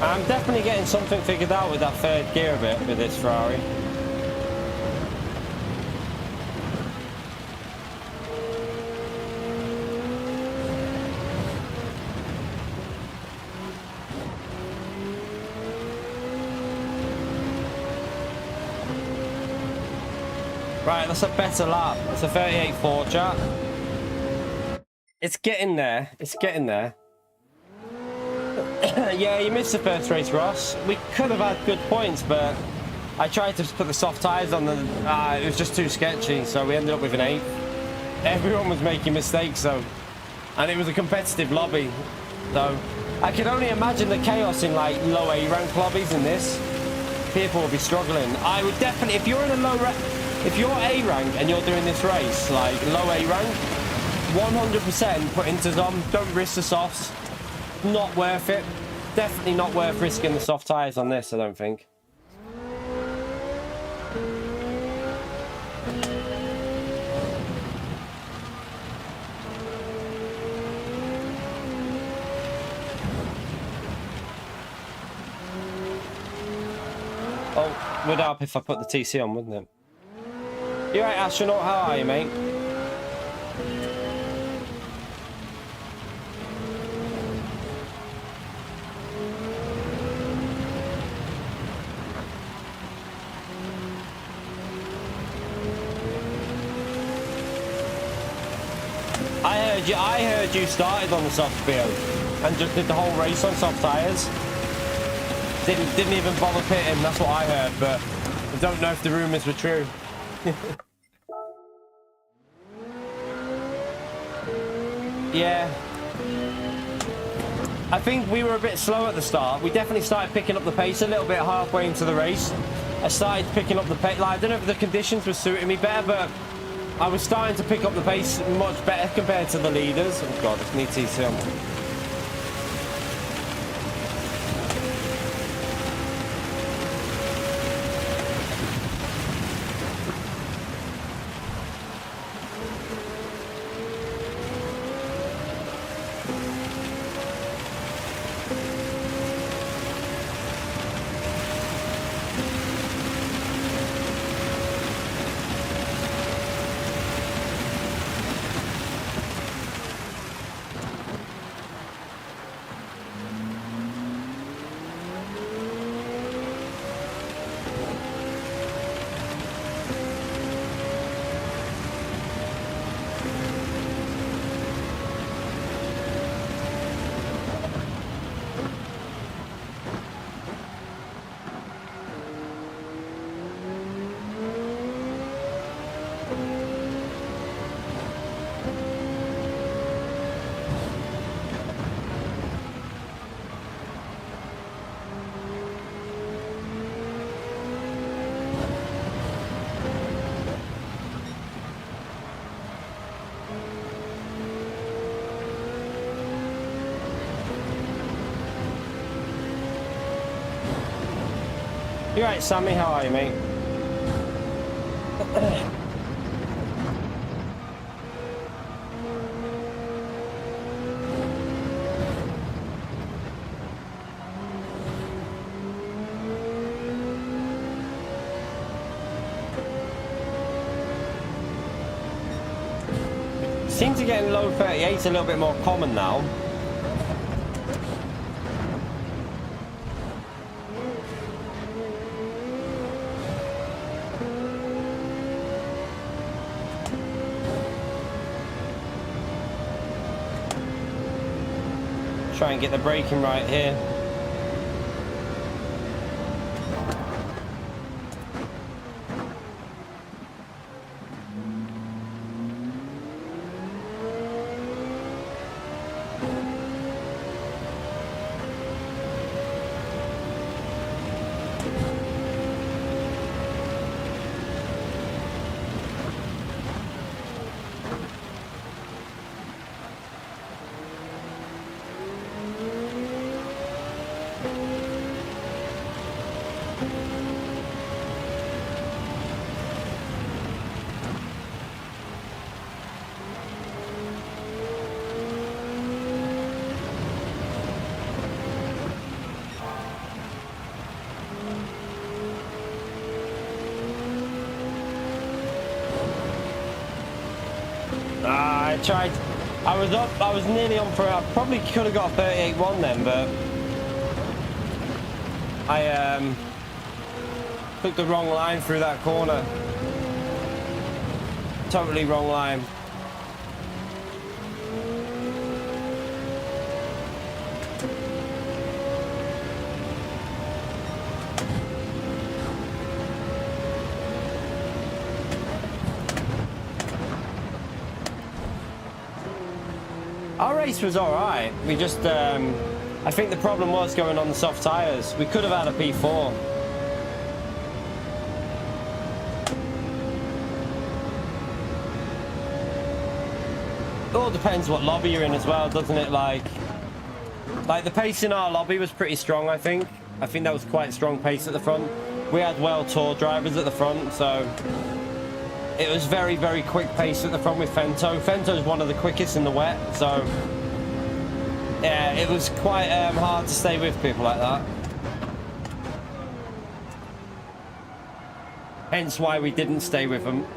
I'm definitely getting something figured out with that third gear a bit with this Ferrari. Right, that's a better lap. That's a 38.4, chat. It's getting there. It's getting there. Yeah, you missed the first race, Ross. We could have had good points, but I tried to put the soft tyres on them. It was just too sketchy, so we ended up with an 8th. Everyone was making mistakes, though. And it was a competitive lobby. So I can only imagine the chaos in, like, low A-rank lobbies in this. People will be struggling. I would definitely, if you're in a low rank, if you're A rank and you're doing this race, like low A rank, 100% put into Zom. Don't risk the softs. Not worth it. Definitely not worth risking the soft tyres on this, I don't think. Oh, would help if I put the TC on, wouldn't it? You right, astronaut? How are you, mate? I heard you started on the soft speed and just did the whole race on soft tyres. Didn't even bother pitting, that's what I heard, but I don't know if the rumours were true. Yeah. I think we were a bit slow at the start. We definitely started picking up the pace a little bit halfway into the race. I started picking up the pace. Like, I don't know if the conditions were suiting me better, but I was starting to pick up the pace much better compared to the leaders. Oh god, I need TC on. You right, Sammy? How are you, mate? Seems to get in low 38's a little bit more common now. Try and get the braking right here. I tried. I was nearly on for. I probably could have got a 38-1 then, but I took the wrong line through that corner. Totally wrong line. Our race was all right. We just, I think the problem was going on the soft tyres. We could have had a P4. It all depends what lobby you're in as well, doesn't it? Like the pace in our lobby was pretty strong, I think. I think that was quite strong pace at the front. We had well-taught drivers at the front, so it was very, very quick pace at the front with Fento. Fento's one of the quickest in the wet, so yeah, it was quite hard to stay with people like that. Hence why we didn't stay with them.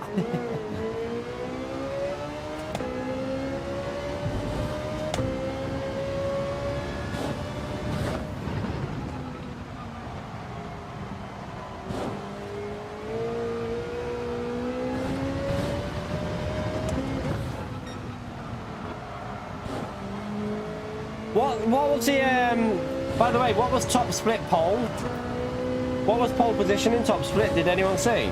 What was the, by the way, what was top split pole? What was pole position in top split? Did anyone see?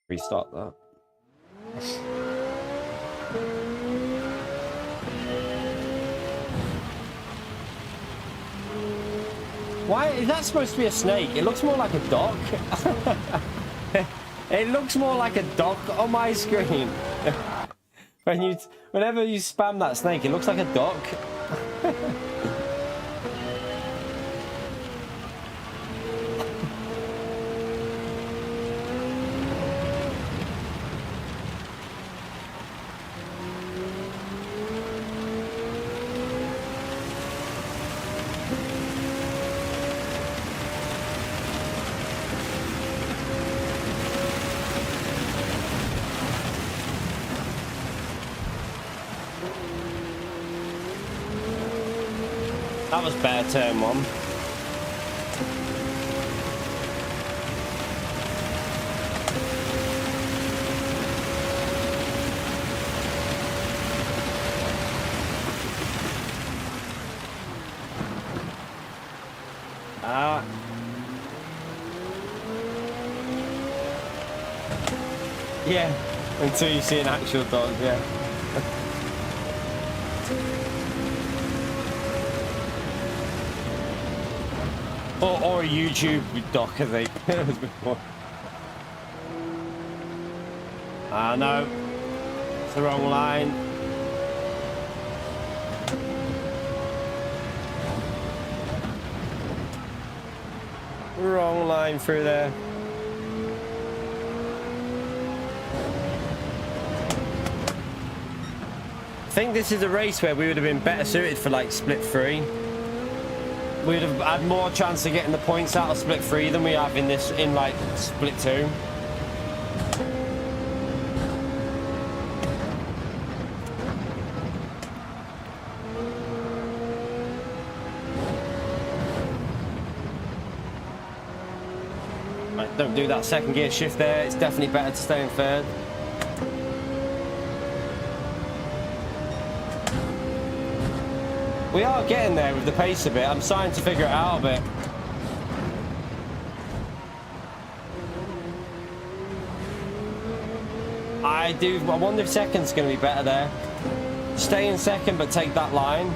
Restart that. Why is that supposed to be a snake? It looks more like a duck. It looks more like a duck on my screen. Whenever you spam that snake, it looks like a duck. That was better turn one. Yeah, until you see an actual dog, yeah. Or a YouTube doc, as they was before. Ah, no. It's the wrong line. Wrong line through there. I think this is a race where we would have been better suited for like split 3. We'd have had more chance of getting the points out of split 3 than we have in like split 2. Right, don't do that second gear shift there. It's definitely better to stay in third. We are getting there with the pace a bit. I'm starting to figure it out a bit. I wonder if second's going to be better there. Stay in second, but take that line.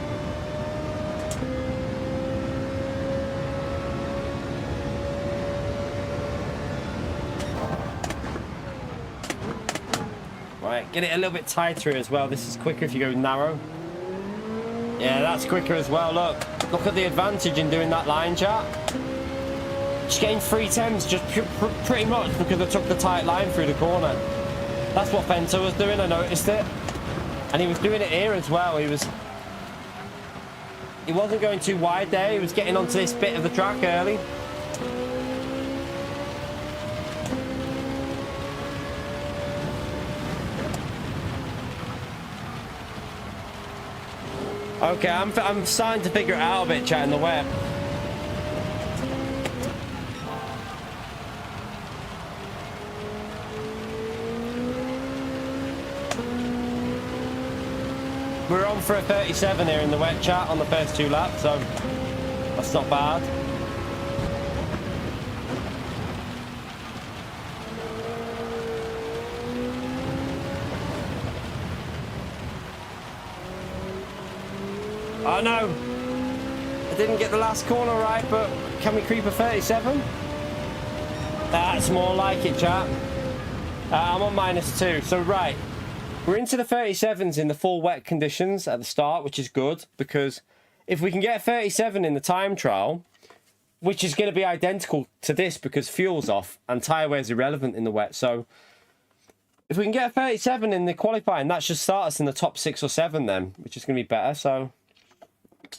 Right, get it a little bit tighter as well. This is quicker if you go narrow. Yeah, that's quicker as well. Look at the advantage in doing that line, chat. Just getting 3/10s just pretty much because I took the tight line through the corner. That's what Fento was doing. I noticed it, and he was doing it here as well. He wasn't going too wide there. He was getting onto this bit of the track early. Okay, I'm starting to figure it out a bit, chat, in the web. We're on for a 37 here in the wet chat on the first 2 laps, so that's not bad. Oh no, I didn't get the last corner right, but can we creep a 37? That's more like it, chat. I'm on -2, so right. We're into the 37s in the full wet conditions at the start, which is good, because if we can get a 37 in the time trial, which is going to be identical to this because fuel's off and tyre wear is irrelevant in the wet, so if we can get a 37 in the qualifying, that should start us in the top 6 or 7 then, which is going to be better, so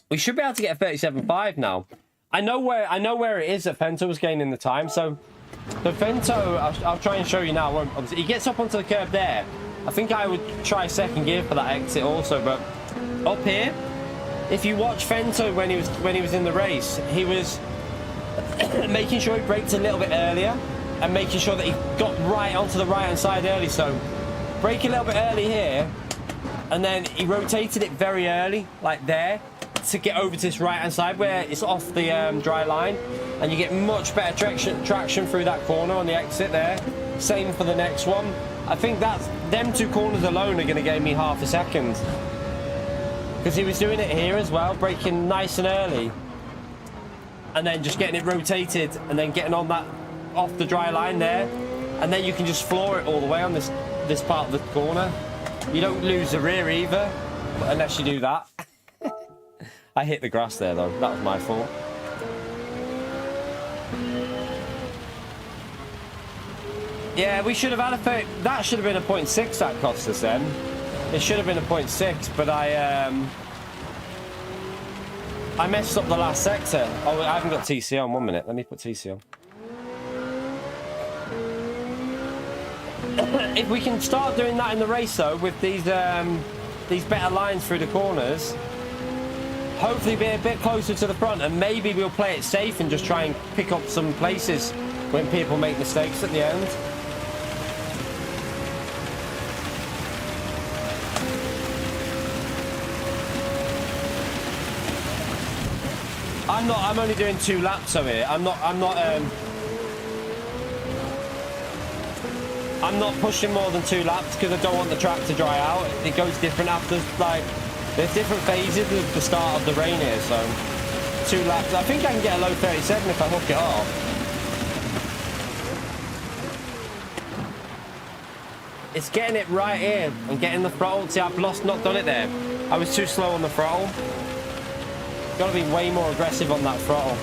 we should be able to get a 37.5 now. I know where it is that Fento was gaining the time, so the Fento, I'll try and show you now. He gets up onto the curb there. I think I would try second gear for that exit also, but up here, if you watch Fento when he was in the race, he was making sure he braked a little bit earlier and making sure that he got right onto the right hand side early. So brake a little bit early here, and then he rotated it very early, like there, to get over to this right hand side where it's off the dry line, and you get much better traction through that corner on the exit there. Same for the next one. I think that's them 2 corners alone are going to give me half a second, because he was doing it here as well, braking nice and early and then just getting it rotated and then getting on that off the dry line there, and then you can just floor it all the way on this part of the corner. You don't lose the rear either unless you do that. I hit the grass there though, that was my fault. Yeah, we should have had a... That should have been a 0.6 that cost us then. It should have been a 0.6, but I messed up the last sector. Oh, I haven't got TC on. 1 minute. Let me put TC on. If we can start doing that in the race though, with these better lines through the corners, hopefully be a bit closer to the front, and maybe we'll play it safe and just try and pick up some places when people make mistakes at the end. I'm only doing 2 laps over here. I'm not pushing more than 2 laps because I don't want the track to dry out. It goes different after, like, there's different phases of the start of the rain here, so 2 laps. I think I can get a low 37 if I hook it off. It's getting it right here and getting the throttle. See, I've not done it there. I was too slow on the throttle. Got to be way more aggressive on that throttle.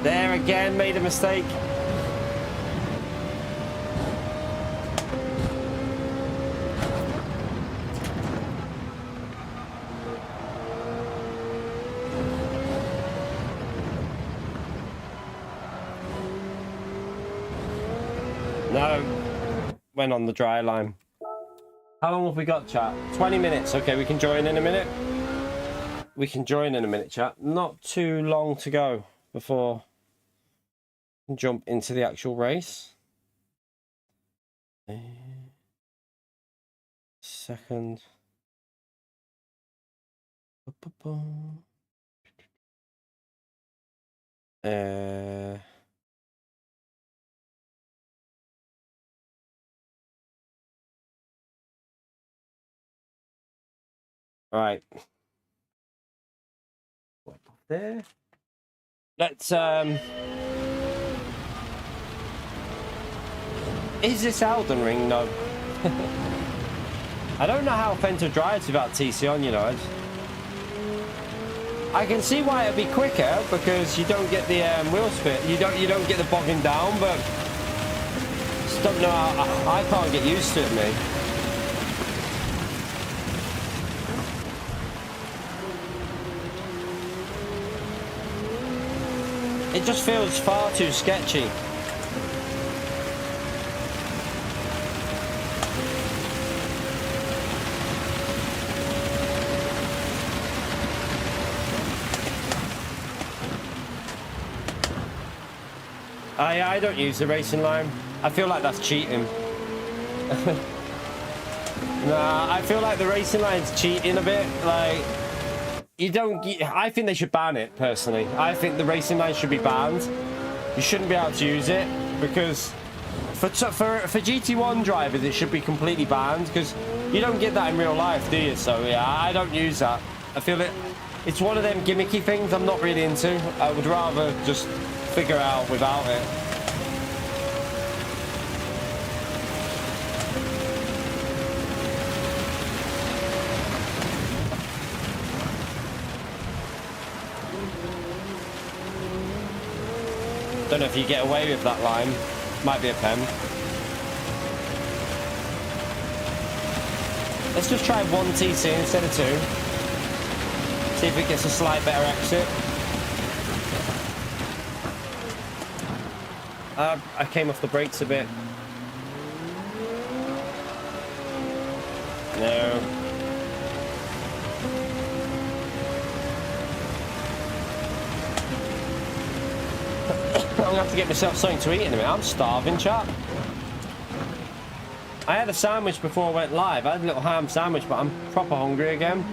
There again, made a mistake. No, went on the dry line. How long have we got, chat? 20 minutes. Okay, we can join in a minute. We can join in a minute, chat. Not too long to go before we can jump into the actual race. Second. Right. There. Let's is this Elden Ring? No. I don't know how Fento drives without TC on, you know. I can see why it'd be quicker because you don't get the wheel spin. You don't get the bogging down, but don't know how, I can't get used to it, mate. It just feels far too sketchy. I don't use the racing line. I feel like that's cheating. Nah, I feel like the racing line's cheating a bit. Like, you don't get, I think they should ban it, personally. I think the racing line should be banned. You shouldn't be able to use it, because for GT1 drivers, it should be completely banned, because you don't get that in real life, do you? So, yeah, I don't use that. I feel it's one of them gimmicky things I'm not really into. I would rather just figure out without it. Don't know if you get away with that line. Might be a pen. Let's just try 1 TC instead of 2. See if it gets a slight better exit. I came off the brakes a bit. No. I'm gonna have to get myself something to eat in a minute. I'm starving, chap. I had a sandwich before I went live. I had a little ham sandwich, but I'm proper hungry again.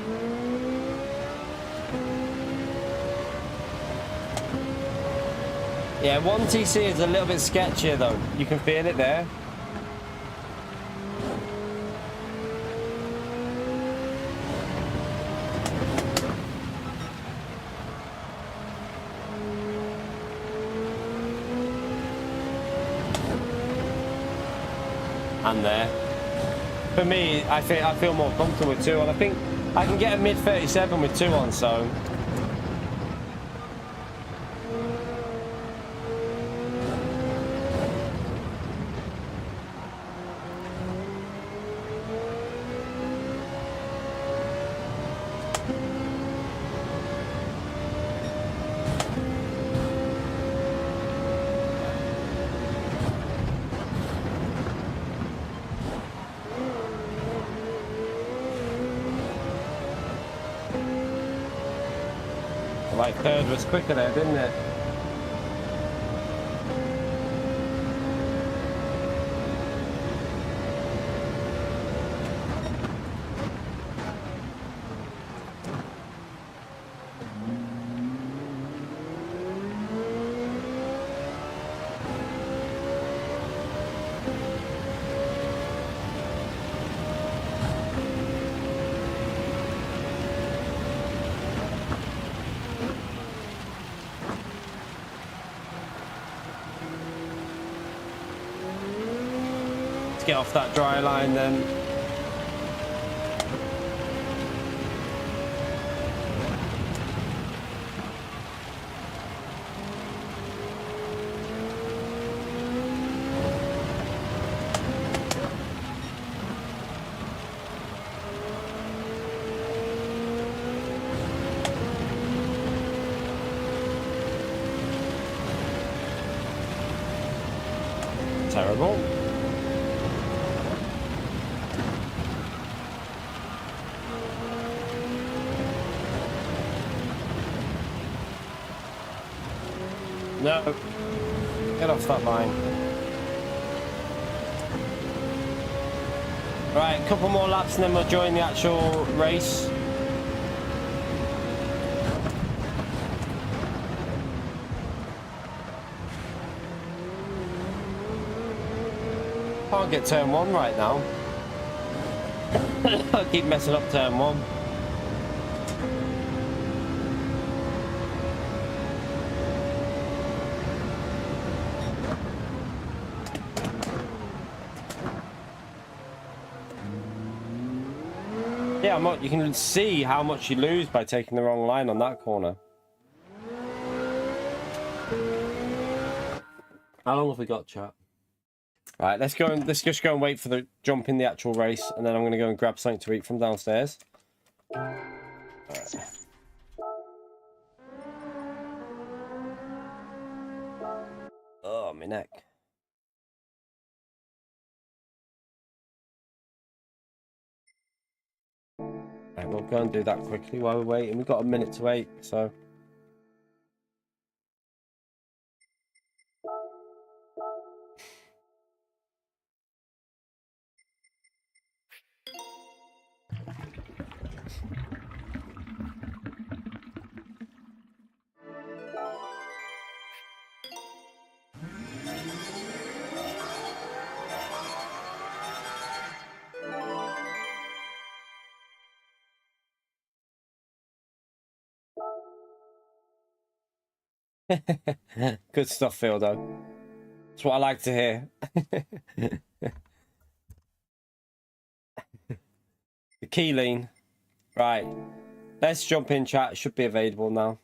Yeah, 1 TC is a little bit sketchier though. You can feel it there. And there. For me, I feel more comfortable with 2 on. I think I can get a mid 37 with 2 on, so. Like third was quicker there, didn't it? Get off that dry line then. Terrible. No, get off that line. Right, a couple more laps and then we'll join the actual race. Can't get turn 1 right now. I keep messing up turn 1. Yeah, you can see how much you lose by taking the wrong line on that corner. How long have we got, chat? Right, let's just go and wait for the jump in the actual race, and then I'm gonna go and grab something to eat from downstairs. Right. Oh, my neck. Right, we'll go and do that quickly while we're waiting. We've got a minute to wait, so. Good stuff, Phil, though. That's what I like to hear. The key lean. Right. Let's jump in, chat. It should be available now.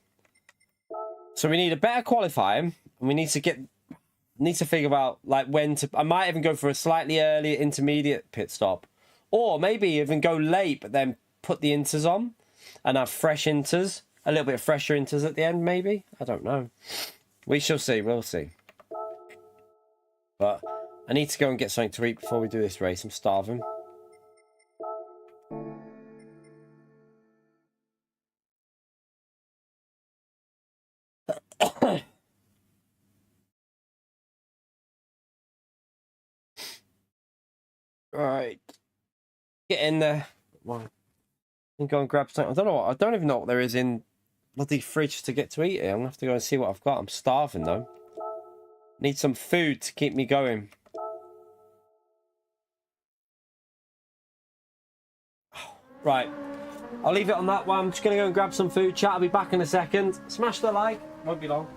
So we need a better qualifying. And we need to figure out like when to. I might even go for a slightly earlier intermediate pit stop. Or maybe even go late, but then put the inters on and have fresh inters. A little bit of fresher inters at the end, maybe. I don't know. We shall see. We'll see. But I need to go and get something to eat before we do this race. I'm starving. Right. Get in there. Well, and go and grab something. I don't even know what there is in bloody fridge to get to eat here. I'm gonna have to go and see what I've got. I'm starving though. Need some food to keep me going. Right. I'll leave it on that one. I'm just gonna go and grab some food. Chat, I'll be back in a second. Smash the like. Won't be long.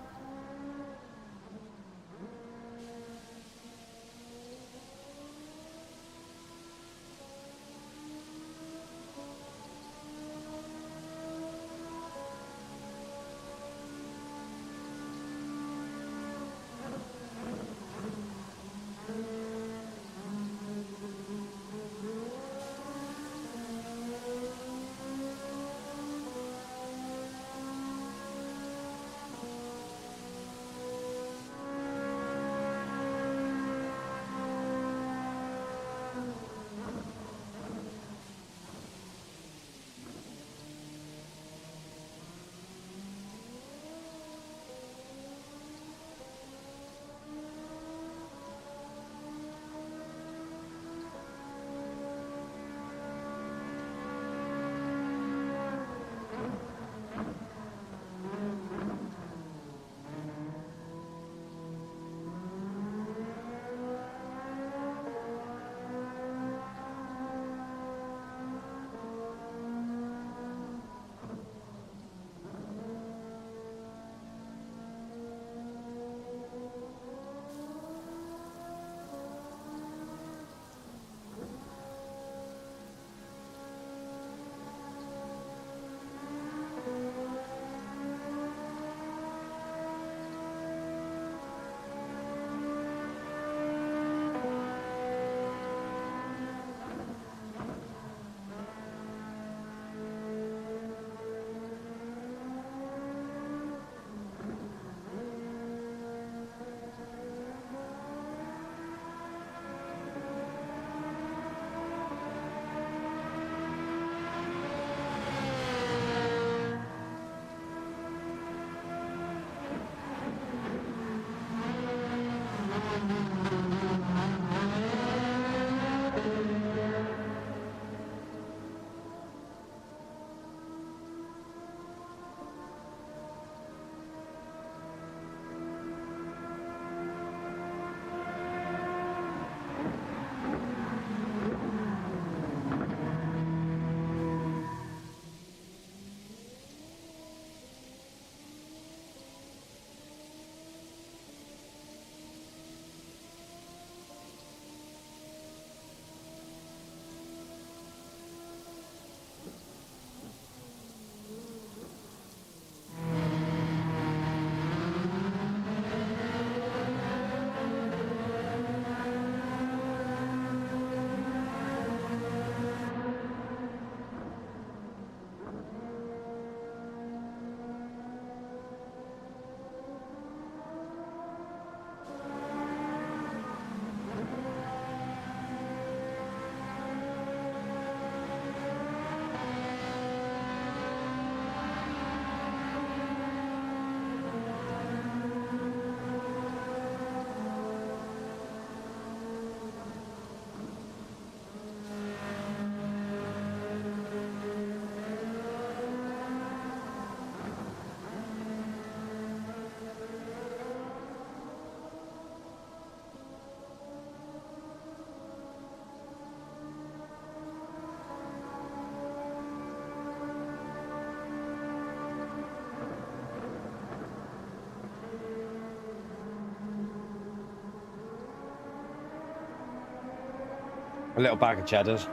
A little bag of cheddars.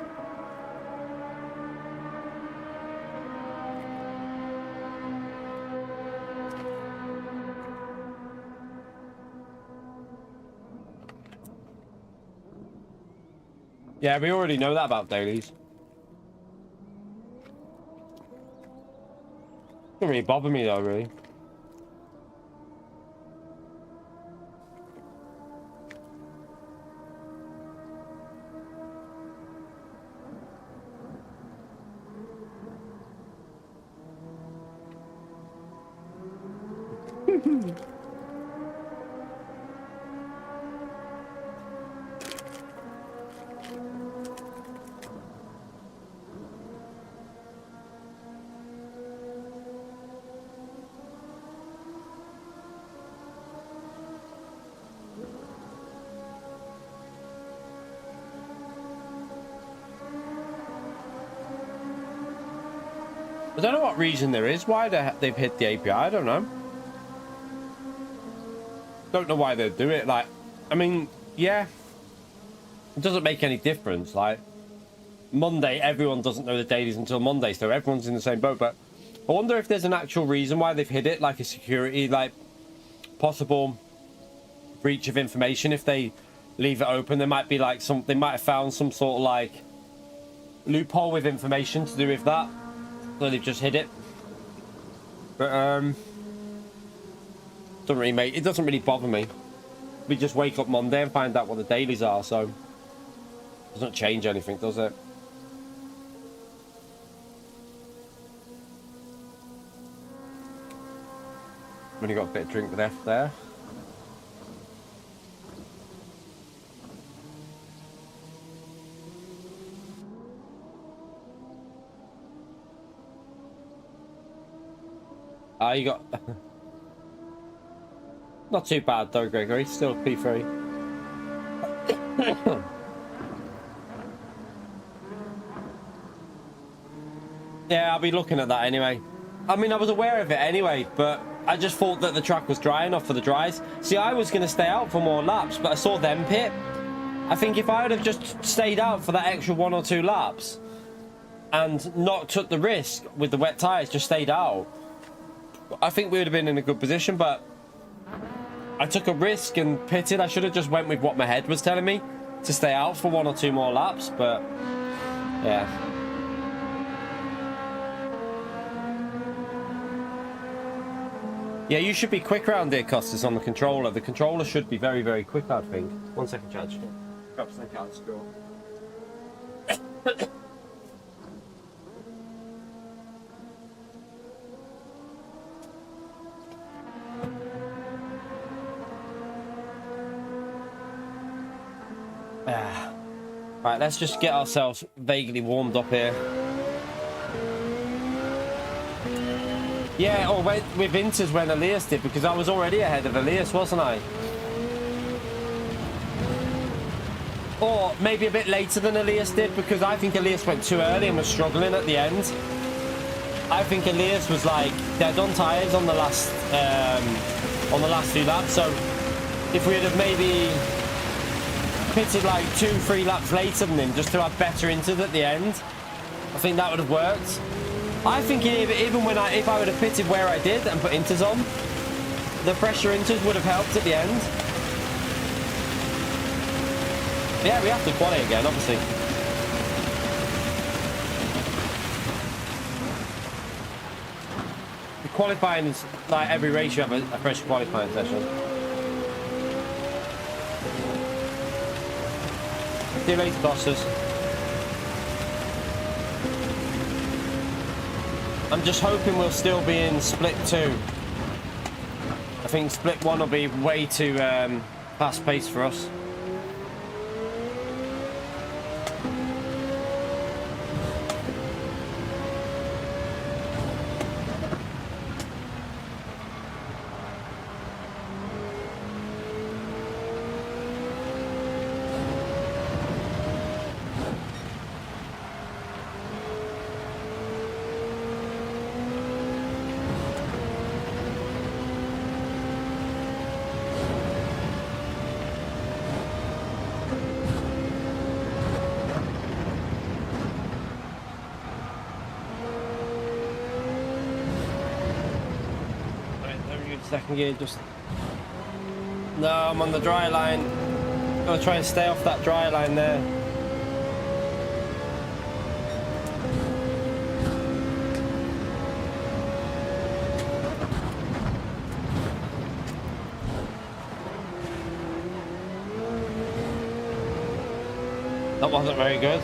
Yeah, we already know that about dailies. Doesn't really bother me though, really. I don't know what reason there is why they've hit the API. I don't know. Don't know why they do it. Like, I mean, yeah, it doesn't make any difference. Like, Monday, everyone doesn't know the dailies until Monday, so everyone's in the same boat. But I wonder if there's an actual reason why they've hit it, like a security, like possible breach of information. If they leave it open, there might be like they might have found some sort of like loophole with information to do with that. So they've just hid it. But it doesn't really bother me. We just wake up Monday and find out what the dailies are, so it doesn't change anything, does it? Only got a bit of drink left there. You got... Not too bad though, Gregory. Still P3. Yeah, I'll be looking at that anyway. I mean, I was aware of it anyway, but I just thought that the track was dry enough for the dries. See, I was going to stay out for more laps, but I saw them pit. I think if I would have just stayed out for that extra 1 or 2 laps and not took the risk with the wet tyres, just stayed out, I think we would have been in a good position. But I took a risk and pitted. I should have just went with what my head was telling me to stay out for 1 or 2 more laps, but yeah. Yeah, you should be quick around here, Costas, on the controller. The controller should be very, very quick, I think. 1 second, Chad. Grab something out of the straw. Right, let's just get ourselves vaguely warmed up here. Yeah, or with Inters when Elias did, because I was already ahead of Elias, wasn't I? Or maybe a bit later than Elias did, because I think Elias went too early and was struggling at the end. I think Elias was like dead on tyres on the last few laps. So if we'd have maybe pitted like 2-3 laps later than him, just to have better Inters at the end, I think that would have worked. I think even if I would have pitted where I did and put Inters on, the pressure Inters would have helped at the end. Yeah, we have to quali again, obviously. The qualifying is like every race you have a fresh qualifying session. See you later, bosses. I'm just hoping we'll still be in split 2. I think split 1 will be way too fast paced for us. Second gear, just... No, I'm on the dry line. Gotta try and stay off that dry line there. That wasn't very good.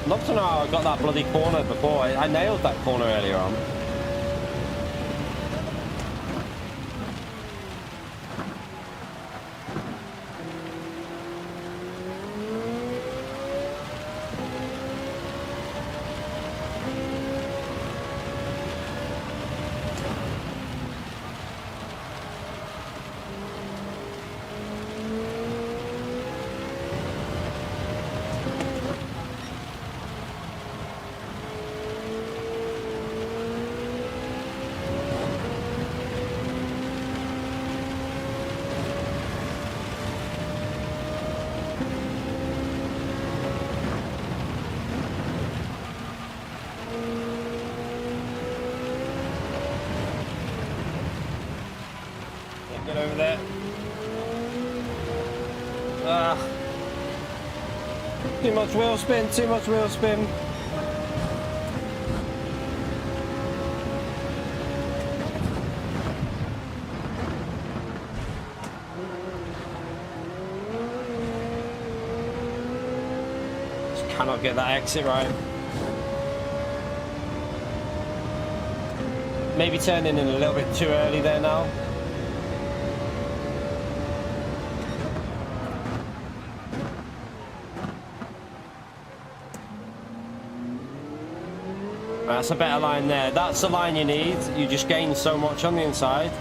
Not to know how I got that bloody corner before. I nailed that corner earlier on. Get over there. Too much wheel spin, too much wheel spin. Just cannot get that exit right. Maybe turning in a little bit too early there now. That's a better line there. That's the line you need. You just gain so much on the inside.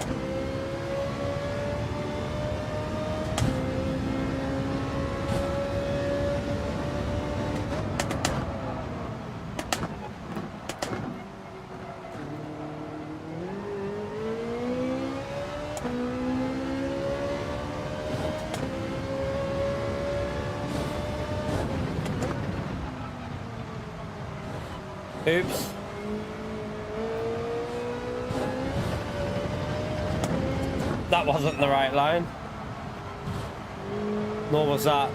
Oops. That wasn't the right line. Nor was that.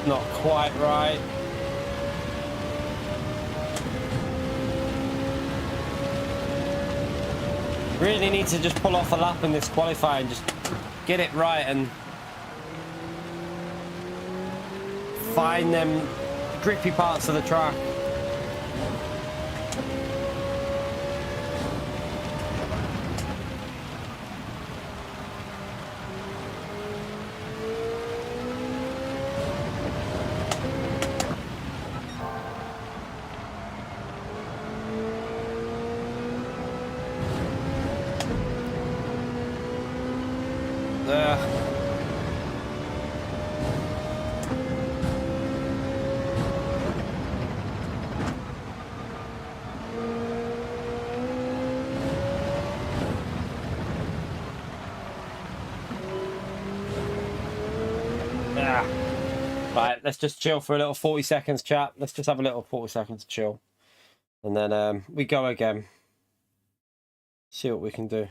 Not quite right. Really need to just pull off a lap in this qualifying and just get it right and find them grippy parts of the track. Right, let's just chill for a little 40 seconds, chat. Let's just have a little 40 seconds to chill. And then we go again. See what we can do.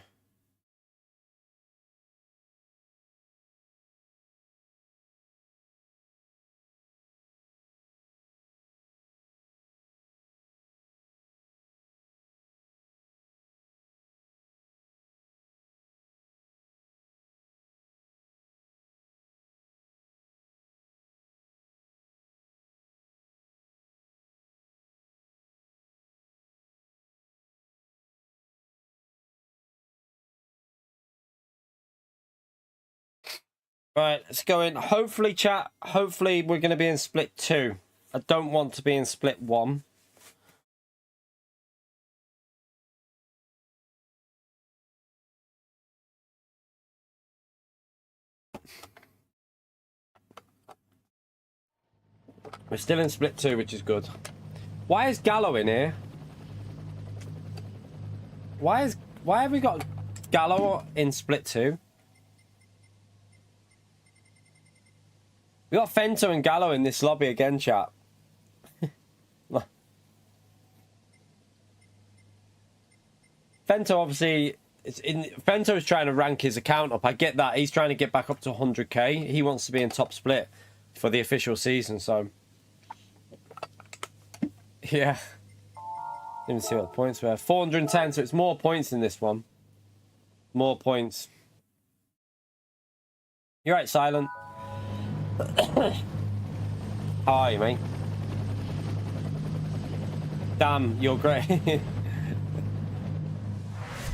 Right, let's go in. Hopefully, chat, hopefully we're going to be in split 2. I don't want to be in split 1. We're still in split 2, which is good. Why is Gallo in here? Why have we got Gallo in split 2? We got Fento and Gallo in this lobby again, chat. Fento obviously Fento is trying to rank his account up. I get that. He's trying to get back up to 100k. He wants to be in top split for the official season, so yeah. Let me see what the points were. 410, so it's more points in this one. More points. You're right, Silent. How are you, mate? Damn, you're great.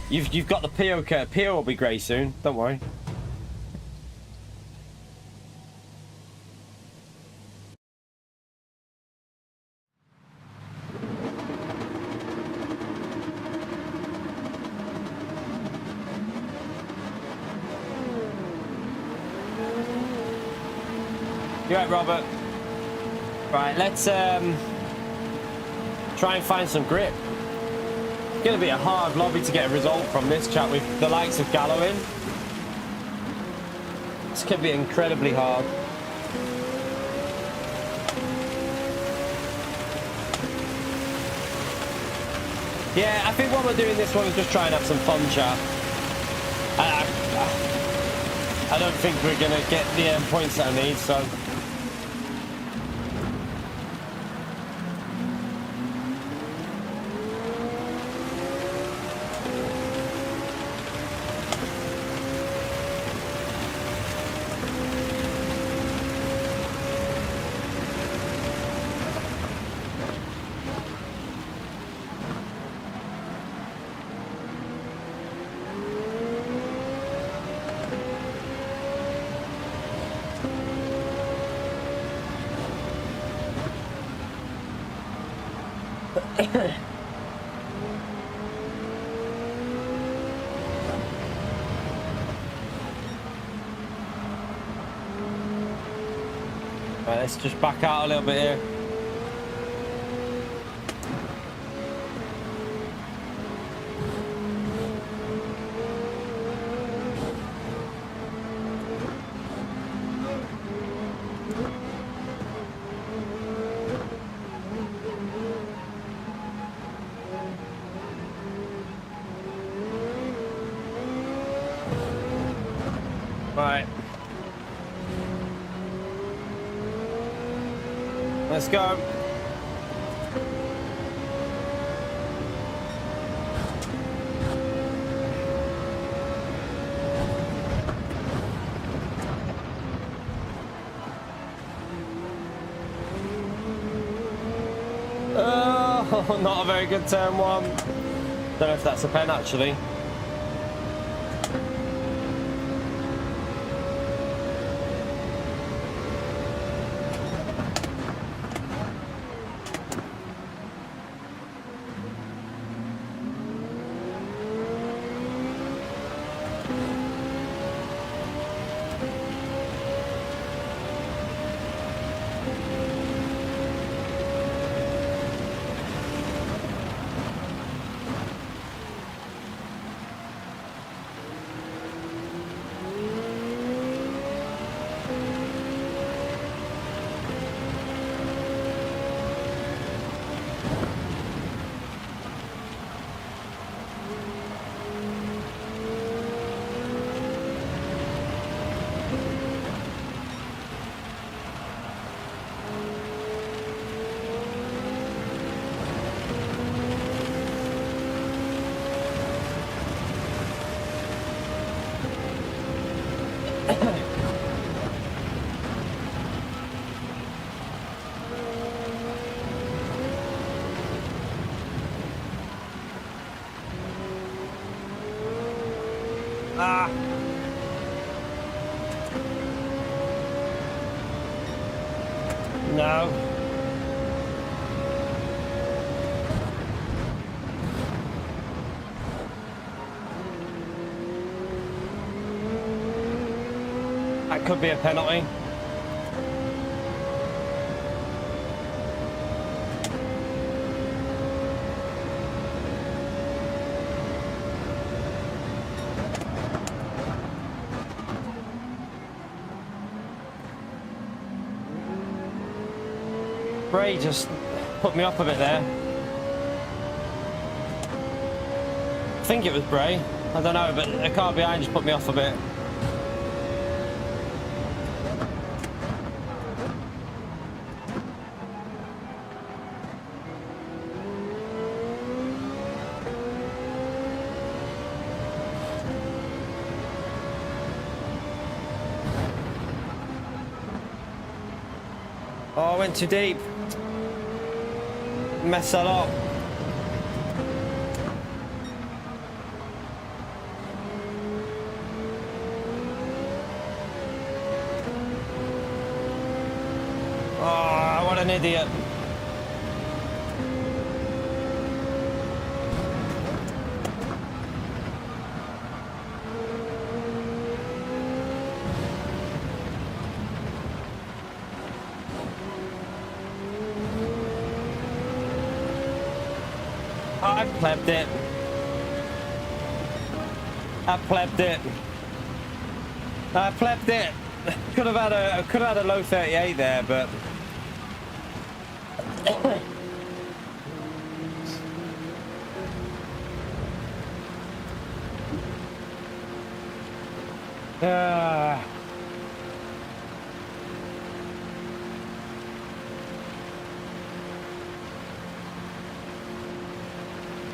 You've got the PO curve. PO will be grey soon. Don't worry. You right, Robert? Right, let's try and find some grip. It's going to be a hard lobby to get a result from this, chat, with the likes of Gallo in. This could be incredibly hard. Yeah, I think what we're doing this one is just try and have some fun, chat. I don't think we're going to get the points that I need, so... Right, let's just back out a little bit here. Right. Let's go. Oh, not a very good turn one. Don't know if that's a pen actually. No. That could be a penalty. Bray just put me off a bit there. I think it was Bray. I don't know, but a car behind just put me off a bit. Oh, I went too deep. Messed that up. Oh, what an idiot. I plebbed it. I plebbed it. I plebbed it. Could have had a low 38 there, but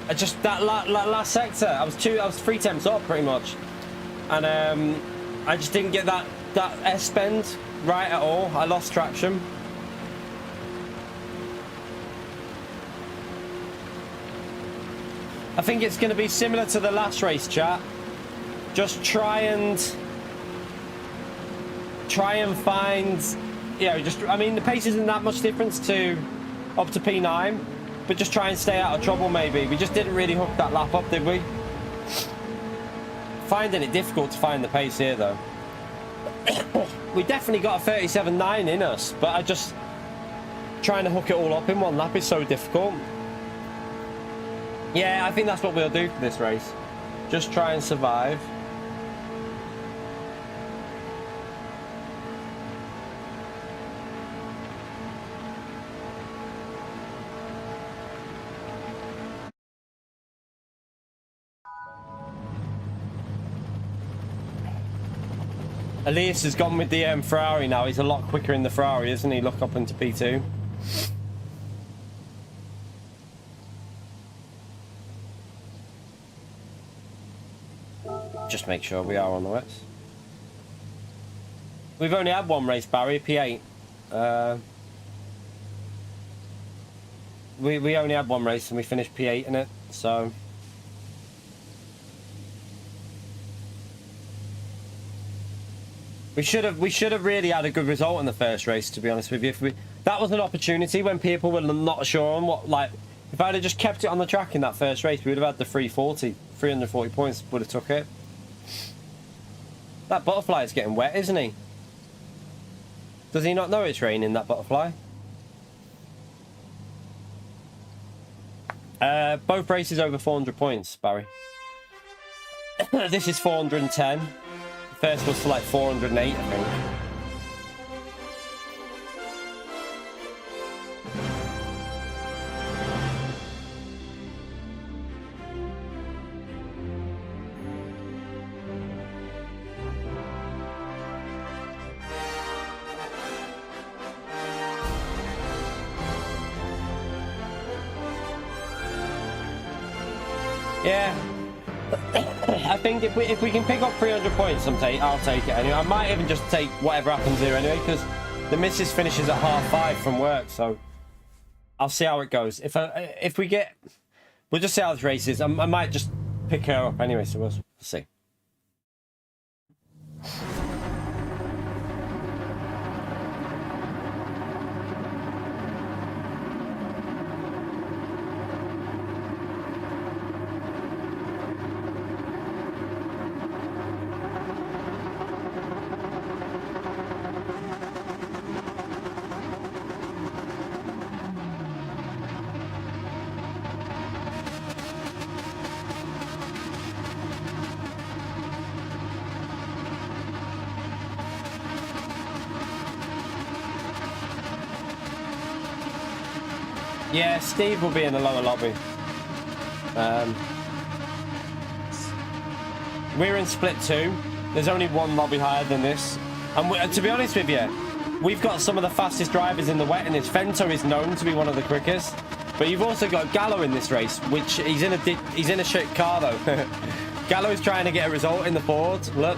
I just that last sector, I was 3 temps up pretty much, and I just didn't get that S bend right at all. I lost traction. I think it's going to be similar to the last race, chat. Just try and find, you know, just, I mean, the pace isn't that much difference to up to P9, but just try and stay out of trouble maybe. We just didn't really hook that lap up, did we? Finding it difficult to find the pace here though. We definitely got a 37.9 in us, but I just trying to hook it all up in one lap is so difficult. Yeah, I think that's what we'll do for this race. Just try and survive. Elias has gone with the Ferrari now. He's a lot quicker in the Ferrari, isn't he? Look up into P2. Just make sure we are on the wets. We've only had one race, Barry, P8. We only had one race and we finished P8 in it, so... We should have really had a good result in the first race, to be honest with you. That was an opportunity when people were not sure on what, like, if I'd have just kept it on the track in that first race, we would have had the 340 points, would have took it. That butterfly is getting wet, isn't he? Does he not know it's raining, that butterfly? Both races over 400 points, Barry. This is 410. First was for like 408, I think. Yeah. I think if we can pick up 300 points, I'll take it anyway. I might even just take whatever happens here anyway, because the missus finishes at 5:30 from work, so I'll see how it goes. If we get, we'll just see how this race is. I might just pick her up anyway, so we'll see. Yeah, Steve will be in the lower lobby. We're in split 2. There's only one lobby higher than this. And to be honest with you, we've got some of the fastest drivers in the wet in this. Fento is known to be one of the quickest. But you've also got Gallo in this race, which he's in a shit car though. Gallo is trying to get a result in the Ford. Look.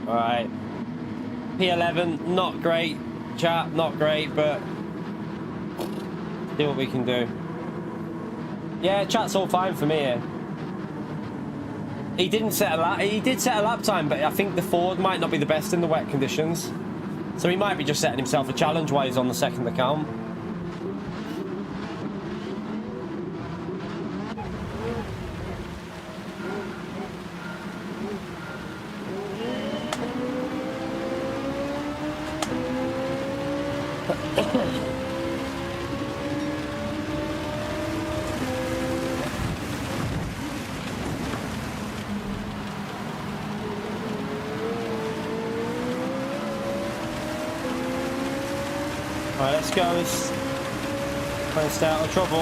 All right. P11, not great, chat, not great, but see what we can do. Yeah, chat's all fine for me here. He didn't set a lap. He did set a lap time, but I think the Ford might not be the best in the wet conditions. So he might be just setting himself a challenge while he's on the second account. Alright, let's go. Let's try and stay out of trouble.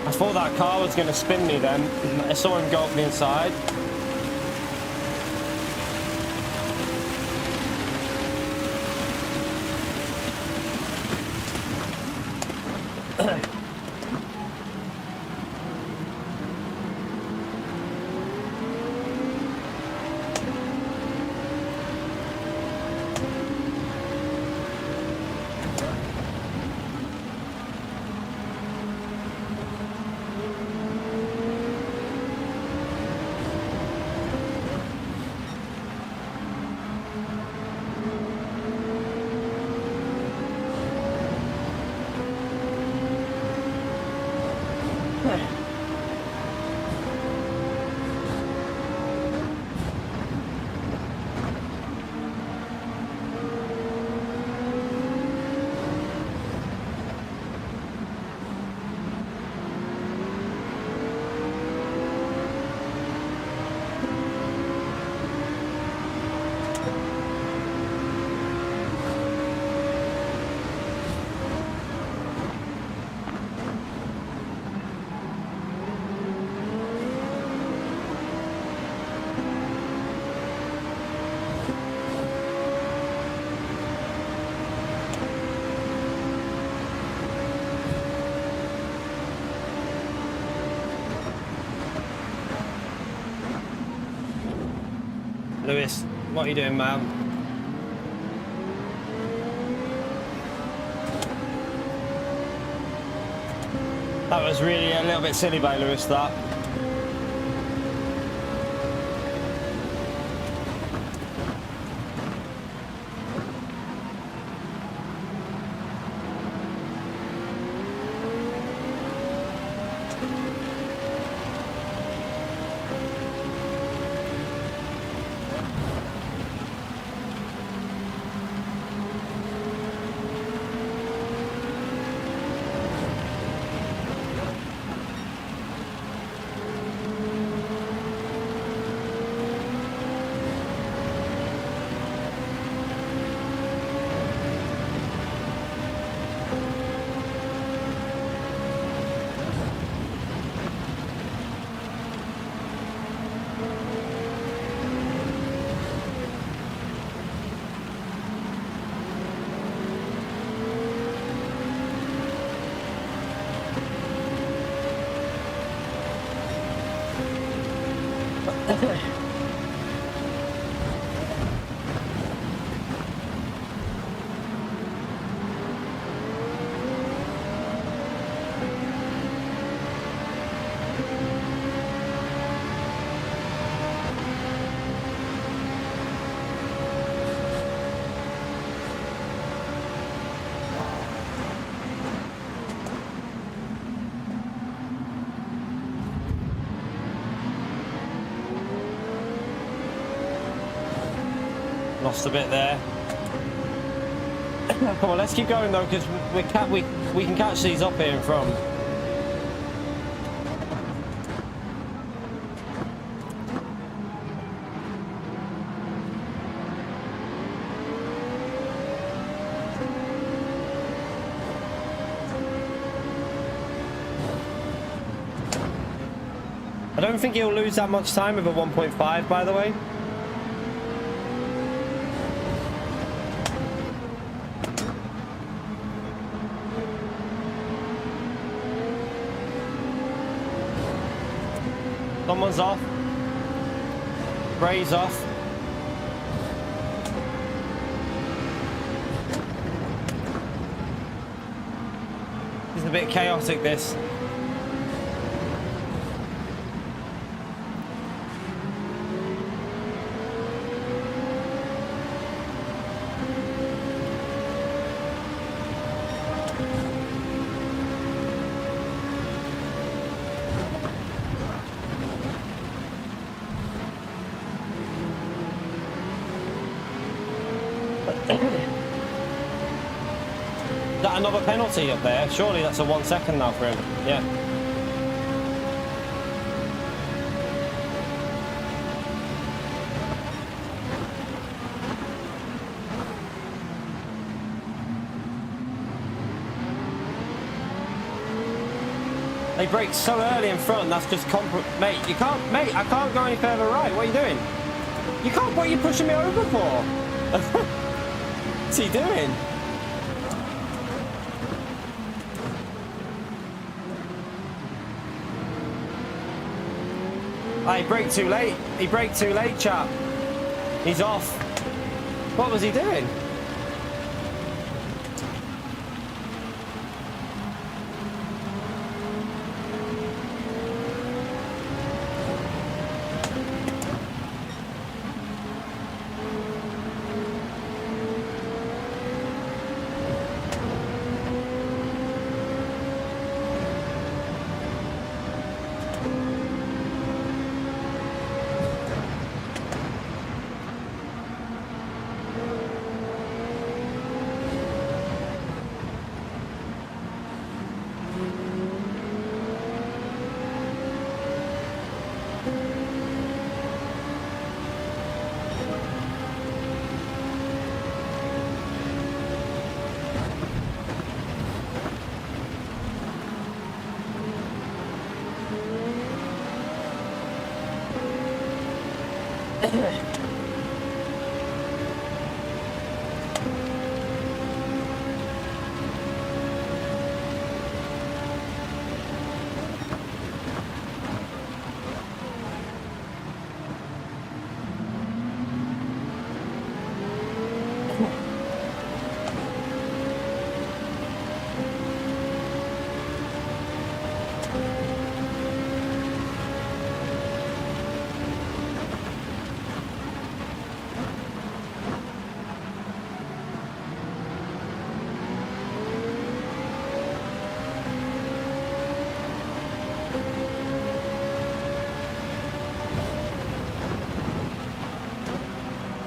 I thought that car was going to spin me then. I saw him go up the inside. Lewis, what are you doing, man? That was really a little bit silly by Lewis, that. Lost a bit there. Come on, let's keep going though, because we can catch these up here in front. I don't think he'll lose that much time with a 1.5, by the way. Someone's off. Bray's off. This is a bit chaotic, this. Is that another penalty up there? Surely that's a 1 second now for him. Yeah. They brake so early in front. That's just mate. You can't, mate. I can't go any further right. What are you doing? You can't. What are you pushing me over for? What's he doing? Oh, he braked too late. He braked too late, chap. He's off. What was he doing?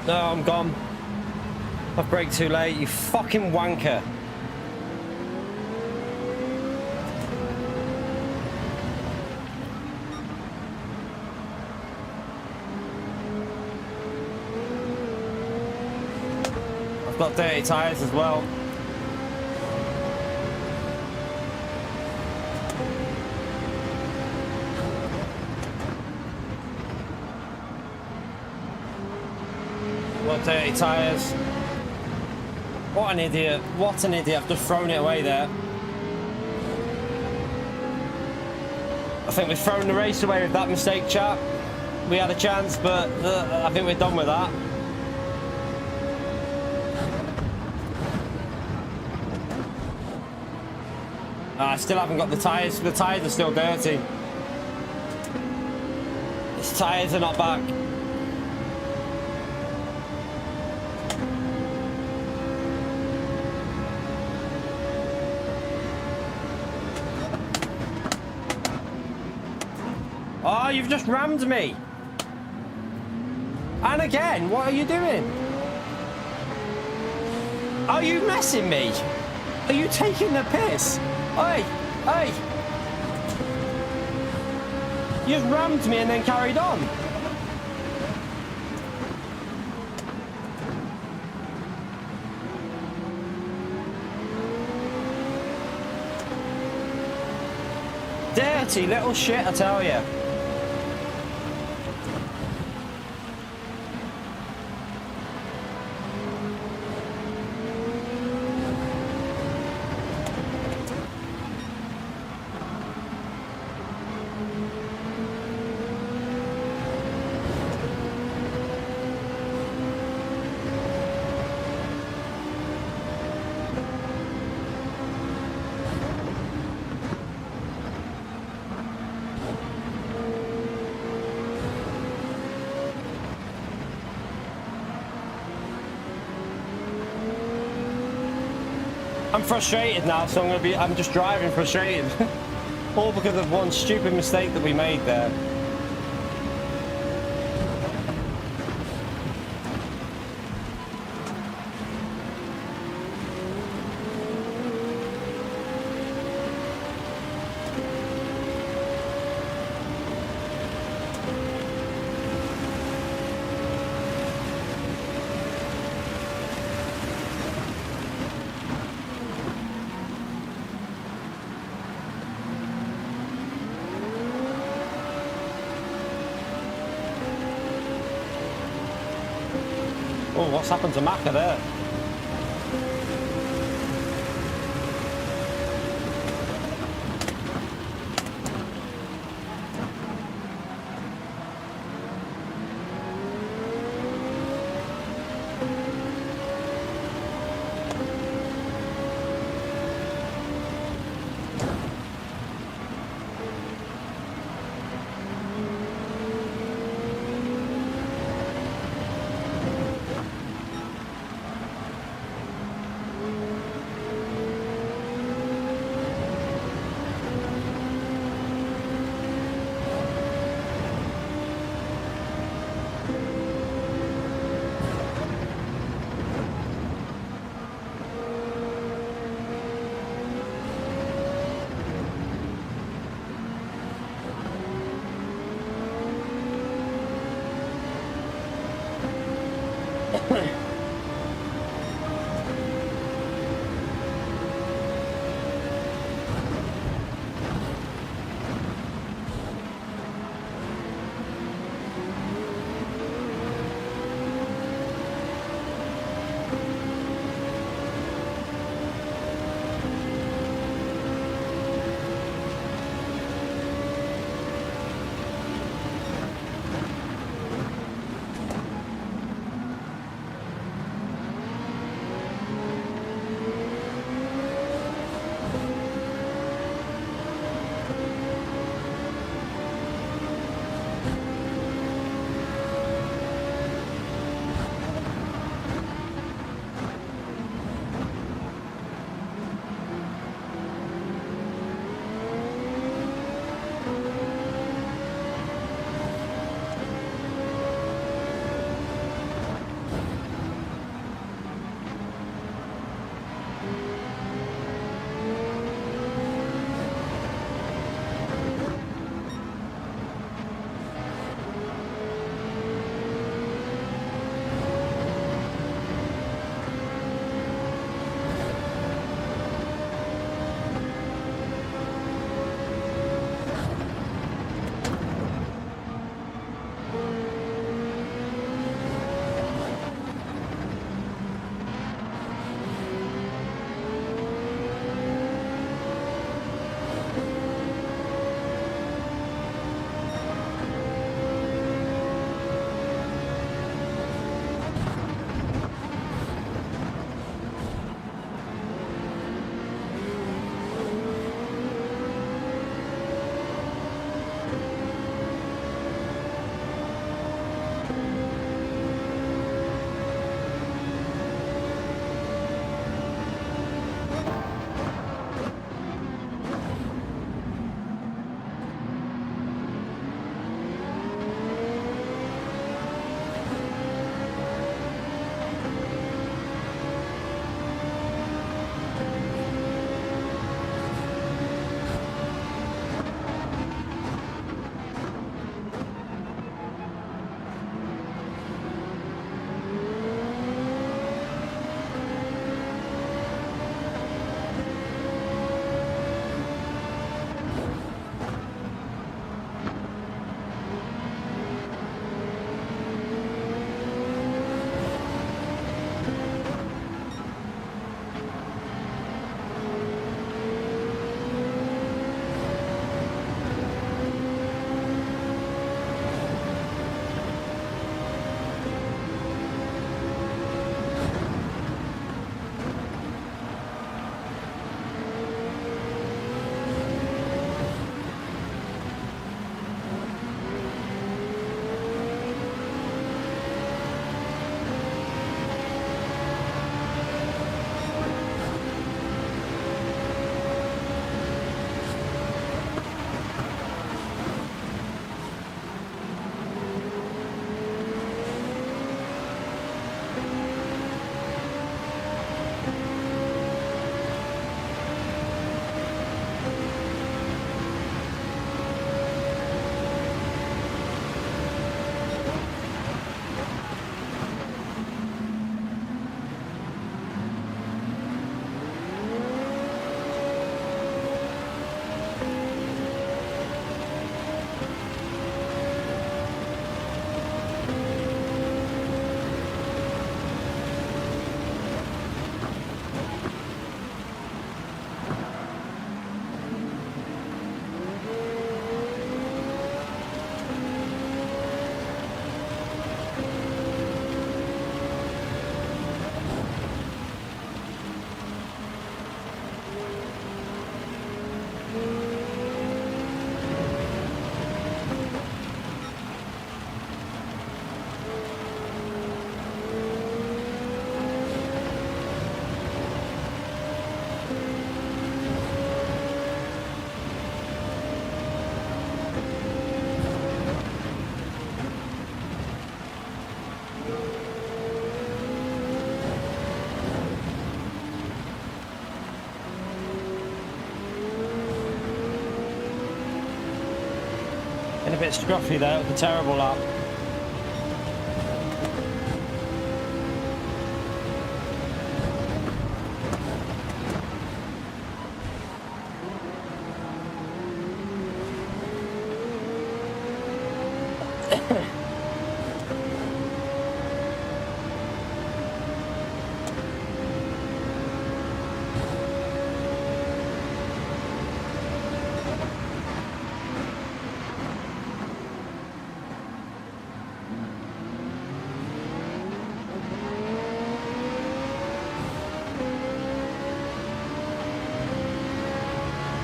No, I'm gone. I've braked too late, you fucking wanker. I've got dirty tyres as well. Dirty tyres. What an idiot. What an idiot. I've just thrown it away there. I think we've thrown the race away with that mistake, chap. We had a chance, but I think we're done with that. I still haven't got the tyres. The tyres are still dirty. His tyres are not back. Oh, you've just rammed me. And again, what are you doing? Are you messing me? Are you taking the piss? Hey, hey! You just rammed me and then carried on. Dirty little shit, I tell you. I'm frustrated now, so I'm just driving frustrated. All because of one stupid mistake that we made there. Oh, what's happened to Macca there? Getting a bit scruffy there with the terrible lap.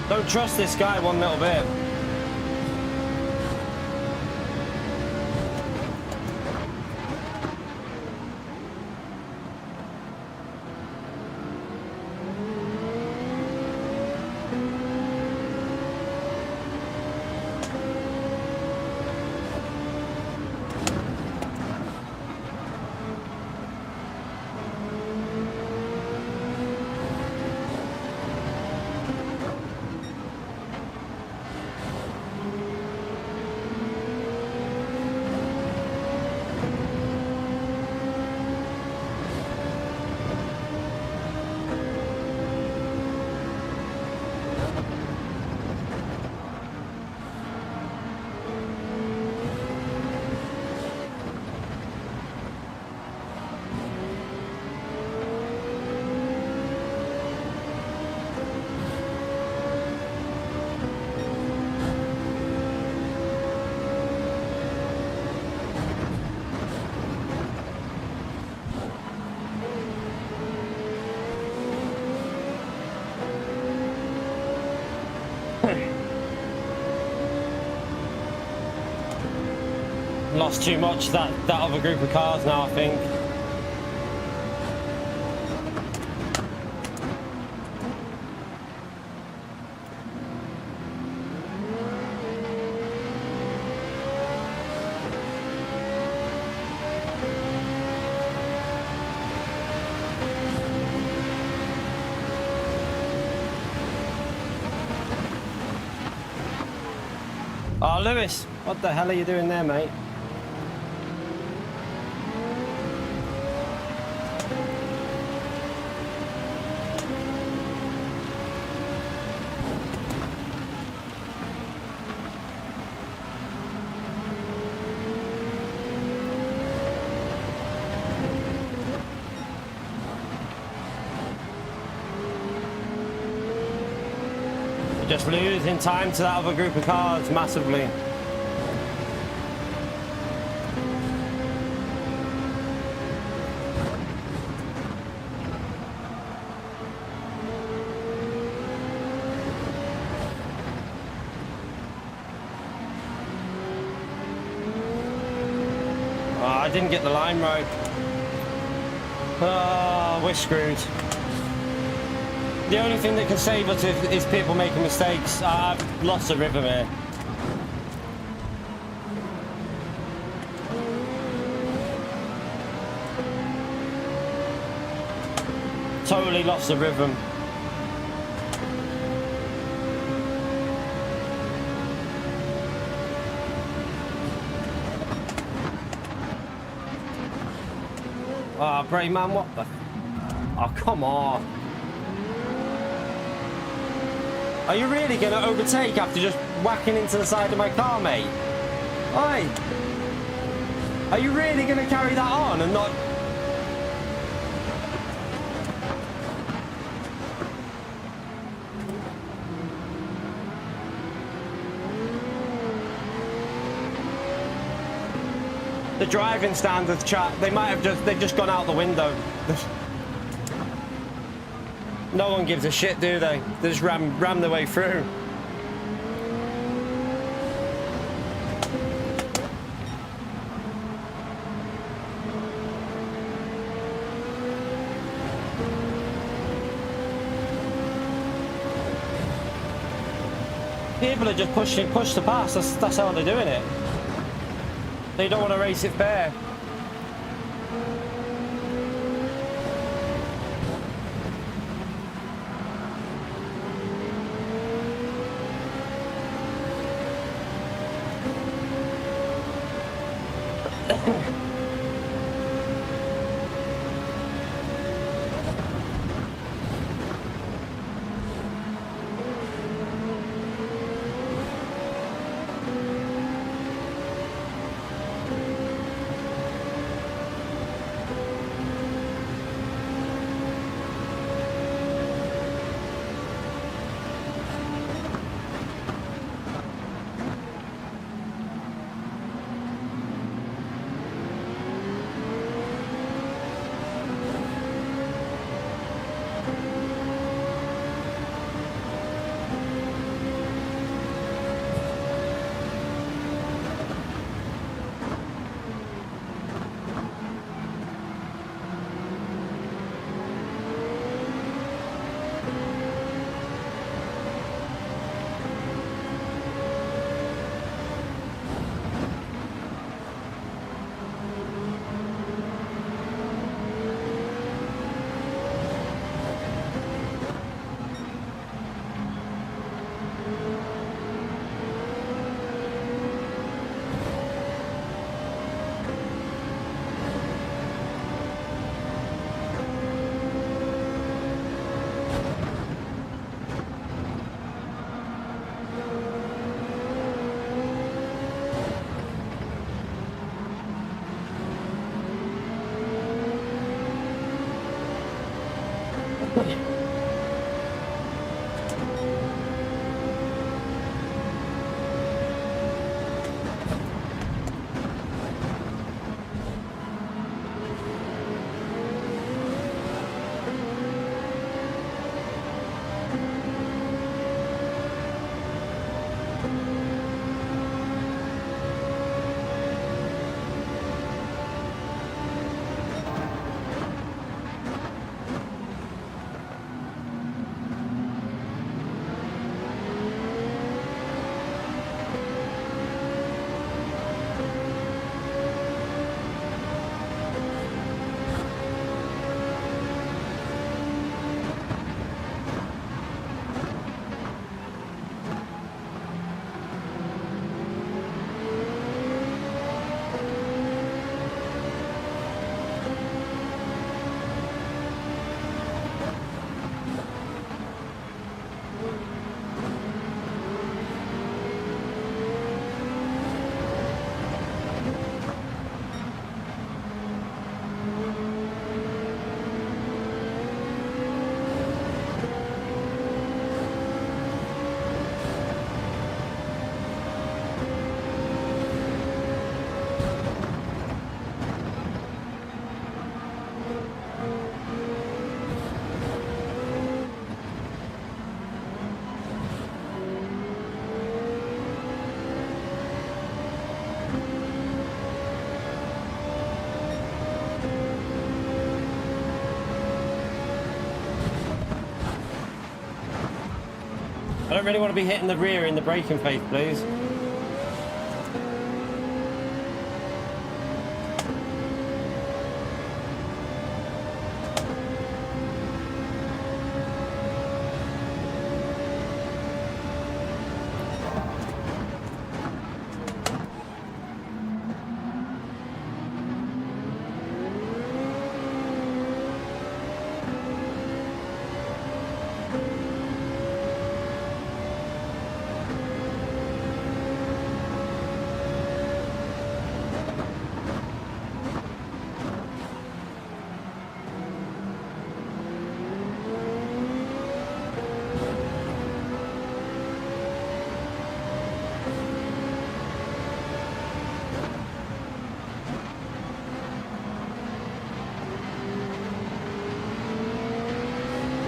Don't trust this guy one little bit. Lost too much that other group of cars now, I think. Oh, Lewis, what the hell are you doing there, mate? Just losing time to that other group of cars massively. Oh, I didn't get the line right. Oh, we're screwed. The only thing that can save us is people making mistakes. I've lost the rhythm here. Totally lost the rhythm. Oh, Bray man, what the? Oh, come on. Are you really going to overtake after just whacking into the side of my car, mate? Oi! Are you really going to carry that on and not... The driving standards, chat, they've just gone out the window. No one gives a shit, do they? They just ram their way through. People are just push to pass. That's how they're doing it. They don't want to race it fair. I don't really want to be hitting the rear in the braking phase, please.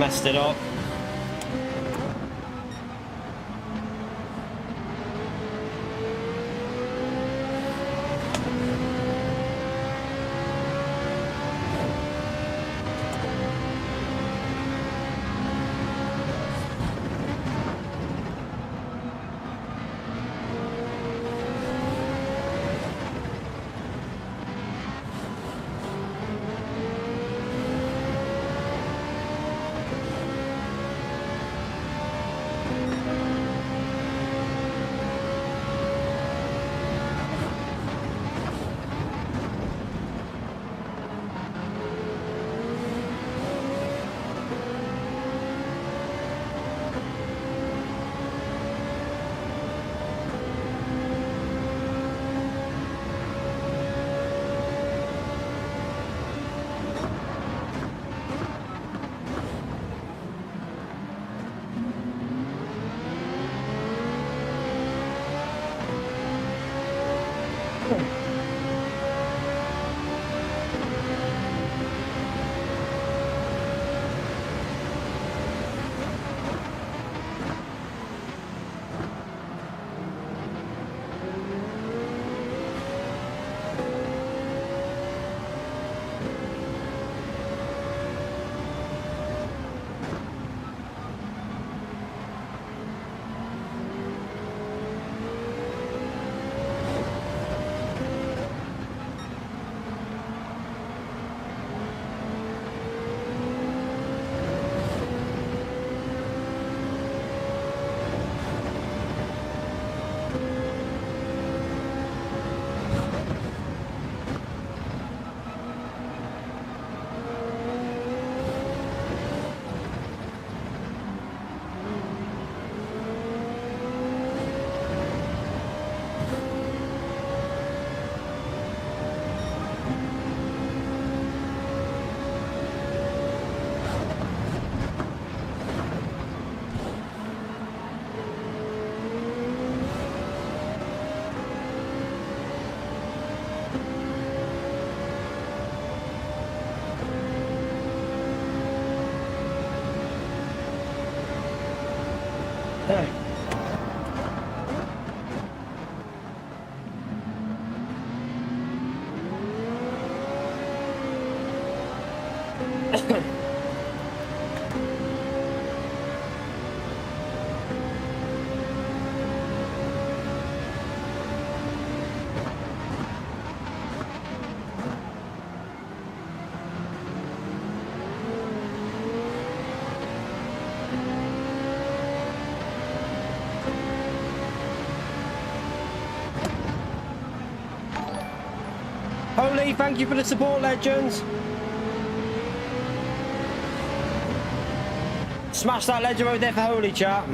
Messed it up. Holy, thank you for the support, legends. Smash that legend over there for Holy, chat.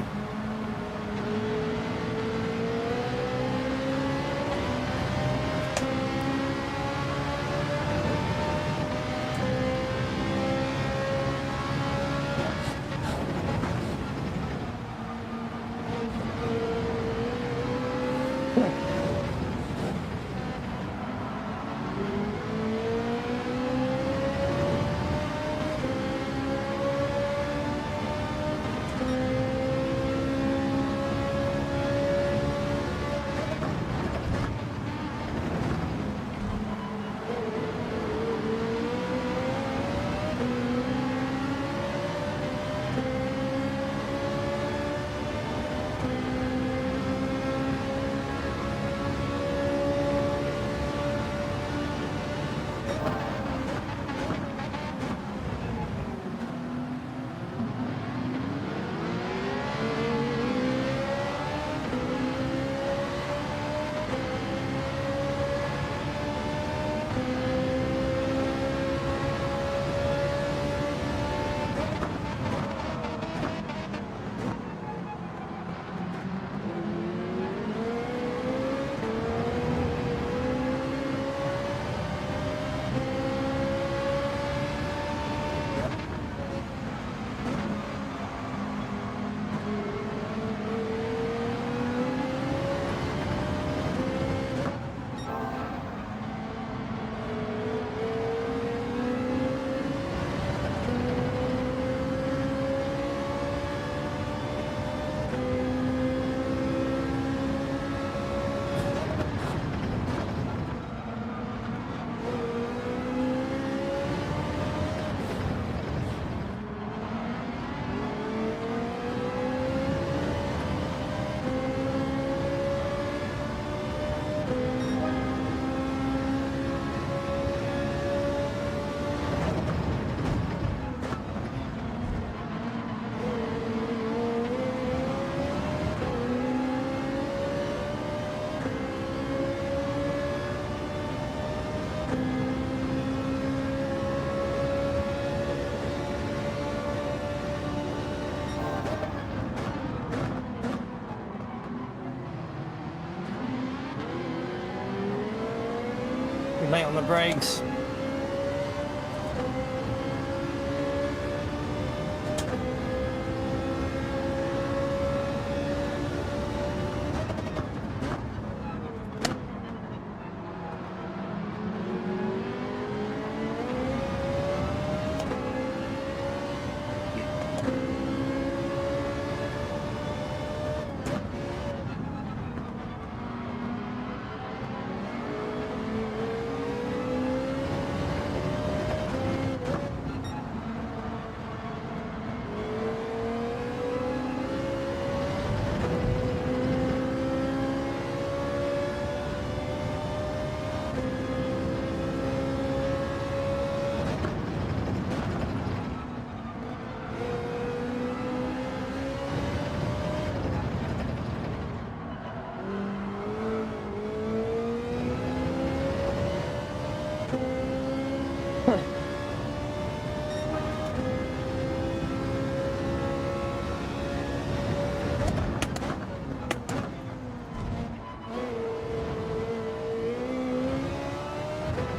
Late on the brakes.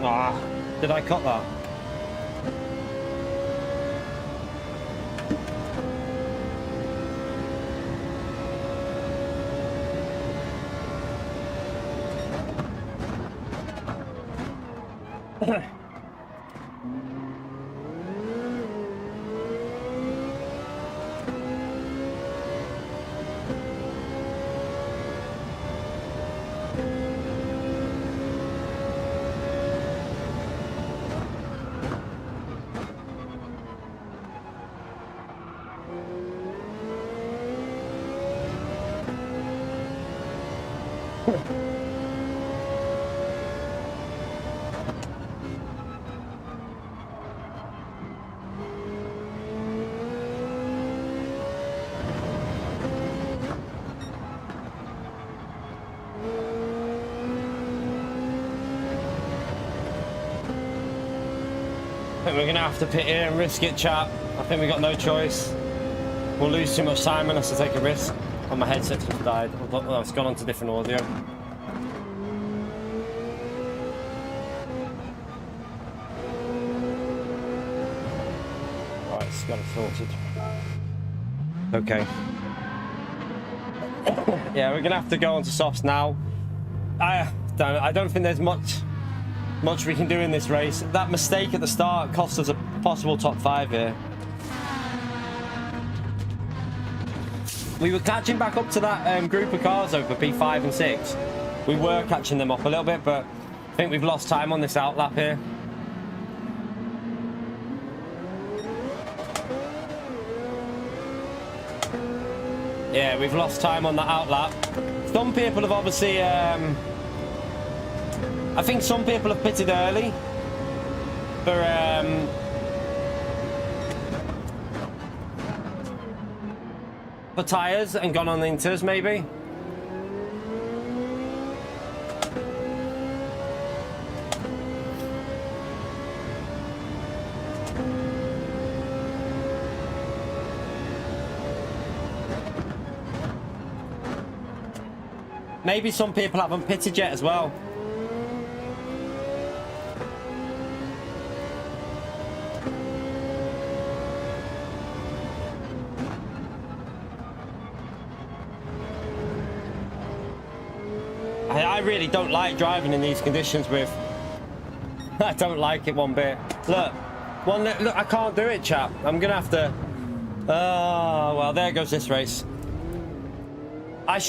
Ah, did I cut that? I think we're gonna have to pit here and risk it, chap. I think we got no choice. We'll lose too much time unless I take a risk. Oh, my headset just died. Oh, it's gone on to different audio. Right, it's got it sorted. Okay. Yeah, we're gonna have to go on to softs now. I don't think there's much we can do in this race. That mistake at the start cost us a possible top 5 here. We were catching back up to that group of cars over P5 and 6. We were catching them up a little bit, but I think we've lost time on this outlap here. Yeah, we've lost time on that outlap. Some people have obviously I think some people have pitted early for tyres and gone on the inters maybe. Maybe some people haven't pitted yet as well. I really don't like driving in these conditions with... I don't like it one bit. Look, look, I can't do it, chap. I'm gonna have to... Oh, well, there goes this race. I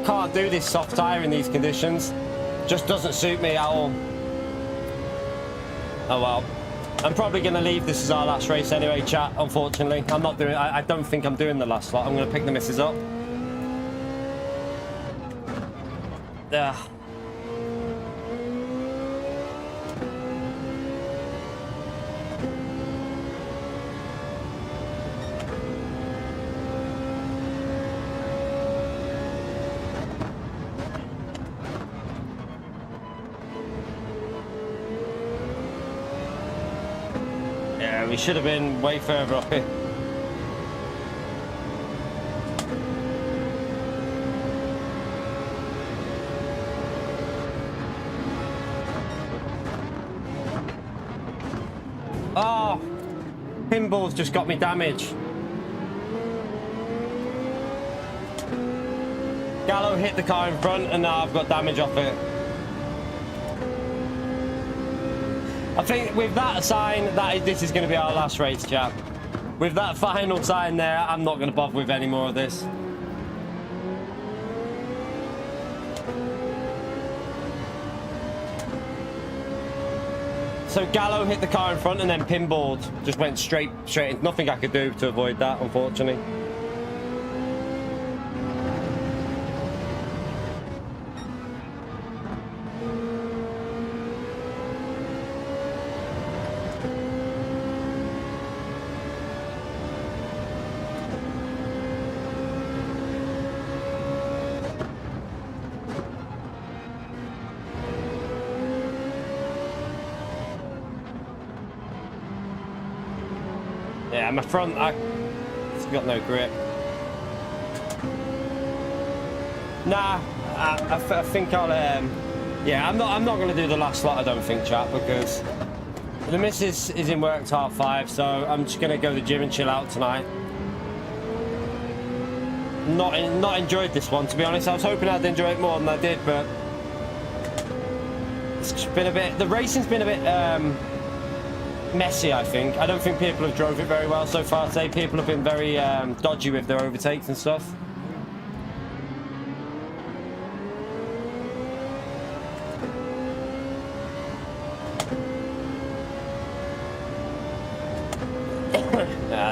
can't do this soft tyre in these conditions. Just doesn't suit me at all. Oh well. I'm probably gonna leave this as our last race anyway, chat, unfortunately. I'm not doing... I don't think I'm doing the last slot. I'm gonna pick the misses up. Yeah. Yeah, we should have been way further up here. Oh, pinball's just got me damage. Gallo hit the car in front and now I've got damage off it. I think with that sign, this is going to be our last race, chap. With that final sign there, I'm not going to bother with any more of this. So Gallo hit the car in front and then pinballed. Just went straight in. Nothing I could do to avoid that, unfortunately. Yeah, my front, it's got no grip. Nah, I think I'll, Yeah, I'm not going to do the last slot, I don't think, chat, because the missus is in work till 5, so I'm just going to go to the gym and chill out tonight. Not enjoyed this one, to be honest. I was hoping I'd enjoy it more than I did, but it's been a bit, the racing's been a bit messy, I think. I don't think people have drove it very well so far today. People have been very dodgy with their overtakes and stuff.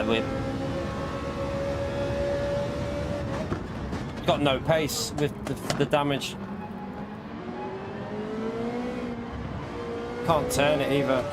We've got no pace with the damage. Can't turn it either.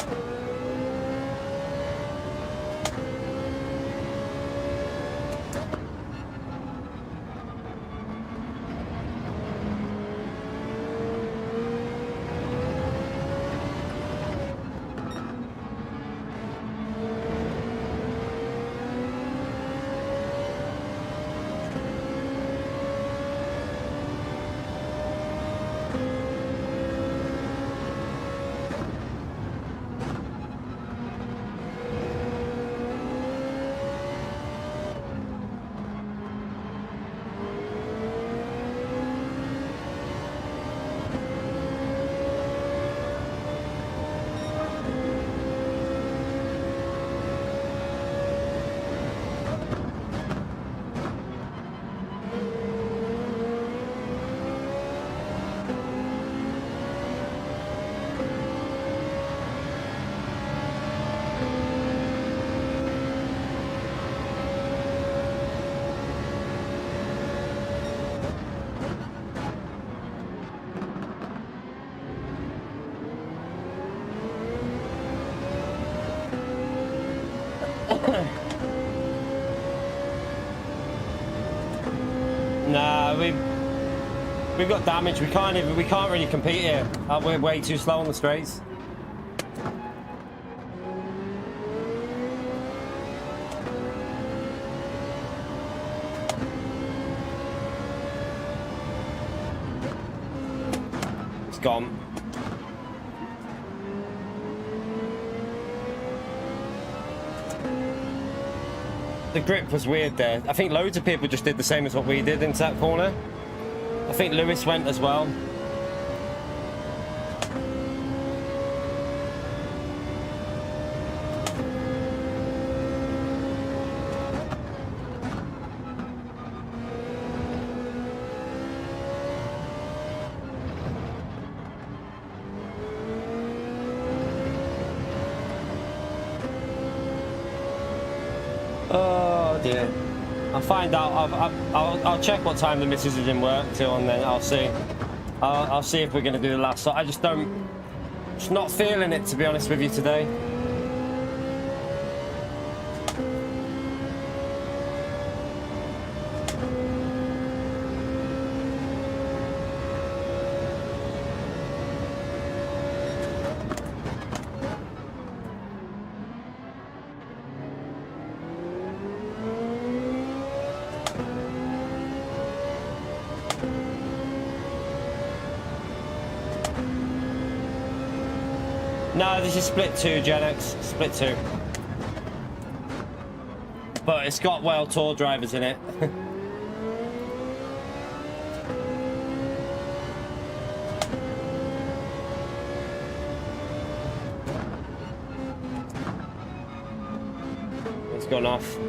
Nah, we've got damage. We can't really compete here. We're way too slow on the straights. It's gone. The grip was weird there. I think loads of people just did the same as what we did into that corner. I think Lewis went as well. Oh dear. I'll find out. I'll check what time the missus is in work till, and then I'll see. I'll see if we're going to do the last. So I just not feeling it, to be honest with you, today. No, this is split 2, Gen X. Split 2. But it's got well tour drivers in it. It's gone off.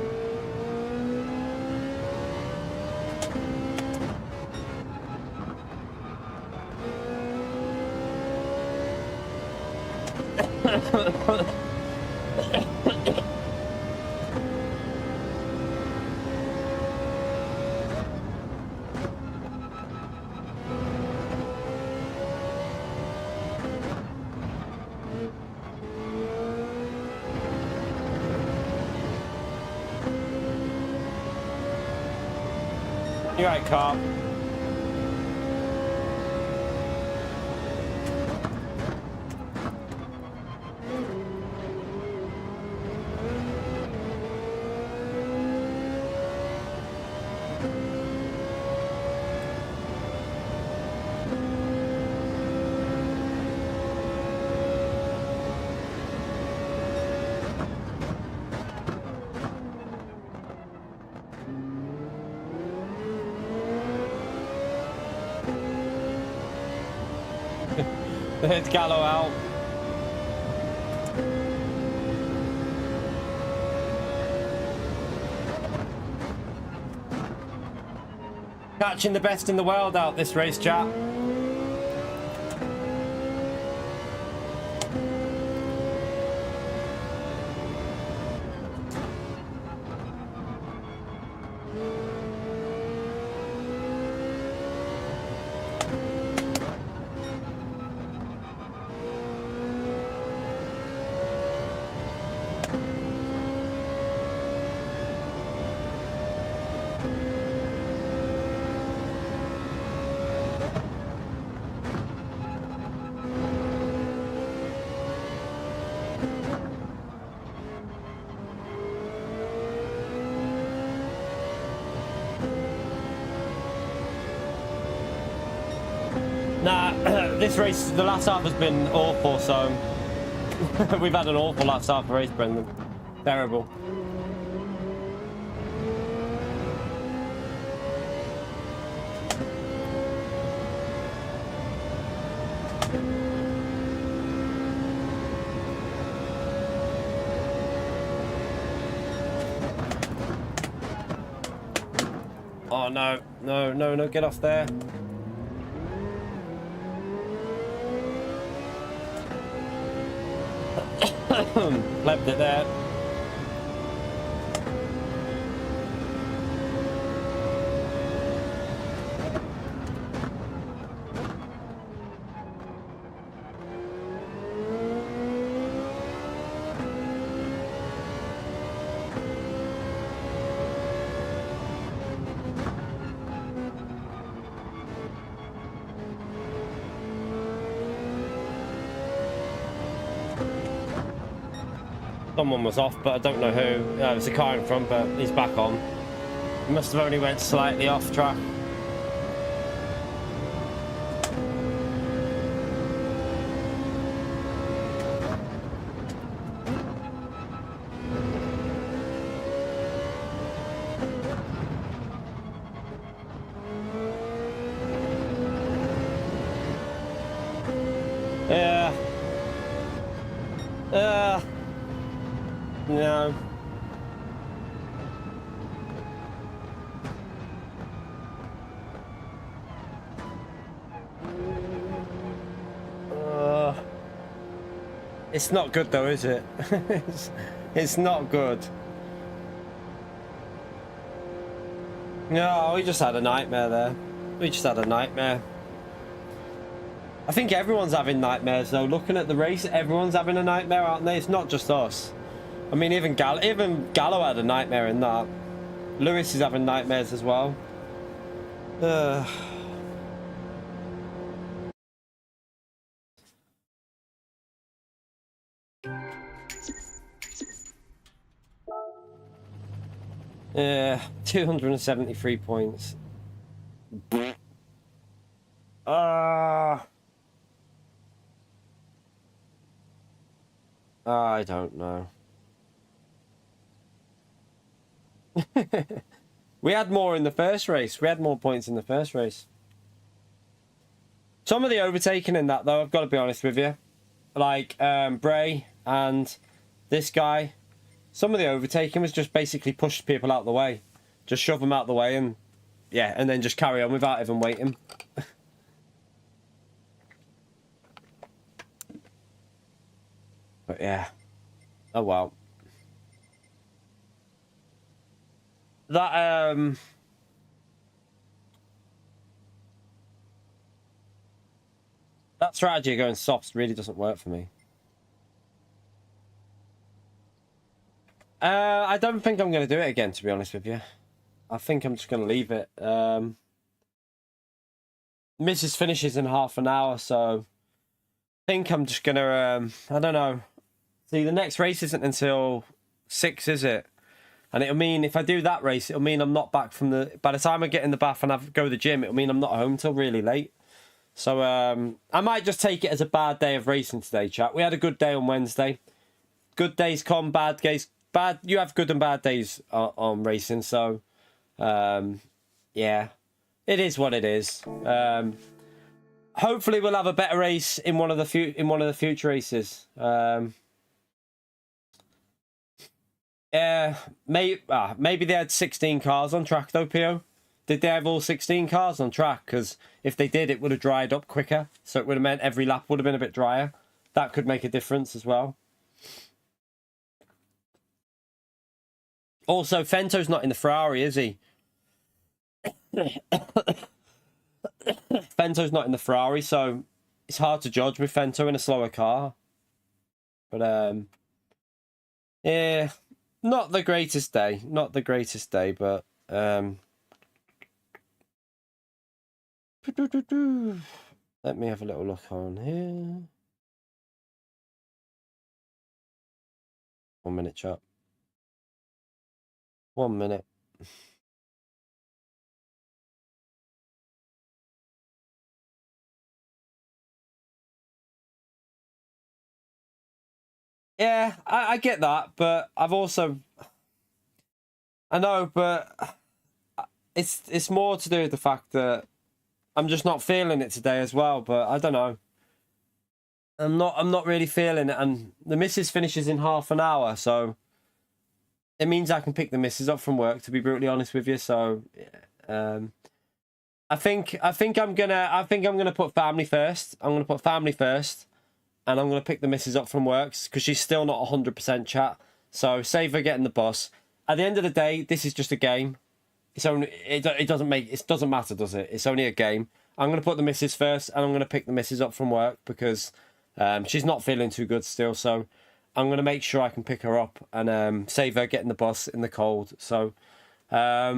You're right, car. It's Gallo out. Catching the best in the world out this race, chat. Nah, this race, the last half has been awful, so we've had an awful last half of race, Brendan. Terrible. Oh no, no, get off there. Left it there. Someone was off, but I don't know who. It was a car in front, but he's back on. He must have only went slightly off track. Yeah. No. It's not good though, is it? it's not good. No, we just had a nightmare there. We just had a nightmare. I think everyone's having nightmares though. Looking at the race, everyone's having a nightmare, aren't they? It's not just us. I mean, even Gallo had a nightmare in that. Lewis is having nightmares as well. Yeah, 273 points. I don't know. We had more in the first race. We had more points in the first race. Some of the overtaking in that, though, I've got to be honest with you. Like, Bray and this guy. Some of the overtaking was just basically push people out the way. Just shove them out the way and, yeah, and then just carry on without even waiting. But, yeah. Oh, well. That strategy of going softs really doesn't work for me. I don't think I'm going to do it again, to be honest with you. I think I'm just going to leave it. Mrs. finishes in half an hour, so I think I'm just going to, I don't know. See, the next race isn't until 6, is it? And it'll mean, if I do that race, it'll mean I'm not back from the... By the time I get in the bath and go to the gym, it'll mean I'm not home till really late. So I might just take it as a bad day of racing today, chat. We had a good day on Wednesday. Good days come, bad days... You have good and bad days on racing, so... yeah. It is what it is. hopefully we'll have a better race in one of the future races. Yeah, maybe they had 16 cars on track though, Pio. Did they have all 16 cars on track? Because if they did, it would have dried up quicker. So it would have meant every lap would have been a bit drier. That could make a difference as well. Also, Fento's not in the Ferrari, is he? Fento's not in the Ferrari, so it's hard to judge with Fento in a slower car. But, yeah, not the greatest day. Not the greatest day, but... Let me have a little look on here. 1 minute, chat. 1 minute. Yeah, I get that, but I've also... I know, but it's more to do with the fact that I'm just not feeling it today as well, but I don't know. I'm not really feeling it, and the missus finishes in half an hour, so it means I can pick the missus up from work, to be brutally honest with you. So I think I'm gonna put family first. I'm gonna put family first, and I'm gonna pick the missus up from work because she's still not 100% chat. So save her getting the bus. At the end of the day, this is just a game. It's only it doesn't matter, does it? It's only a game. I'm gonna put the missus first, and I'm gonna pick the missus up from work because she's not feeling too good still. So I'm gonna make sure I can pick her up and save her getting the bus in the cold. So I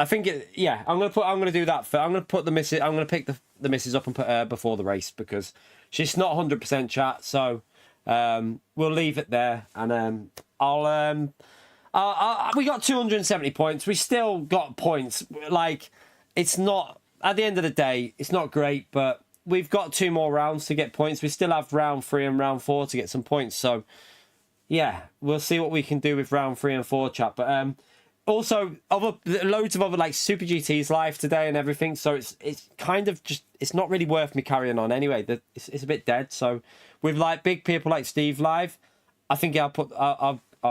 think I'm gonna do that. I'm gonna pick the missus up and put her before the race because she's not 100% chat. So we'll leave it there, and we got 270 points. We still got points. Like, it's not, at the end of the day, it's not great, but we've got 2 more rounds to get points. We still have round 3 and round 4 to get some points. So, yeah, we'll see what we can do with round 3 and 4, chat. But also, loads of other, like, Super GTs live today and everything. So it's kind of just, it's not really worth me carrying on anyway. It's a bit dead. So with, like, big people like Steve live, I think I'll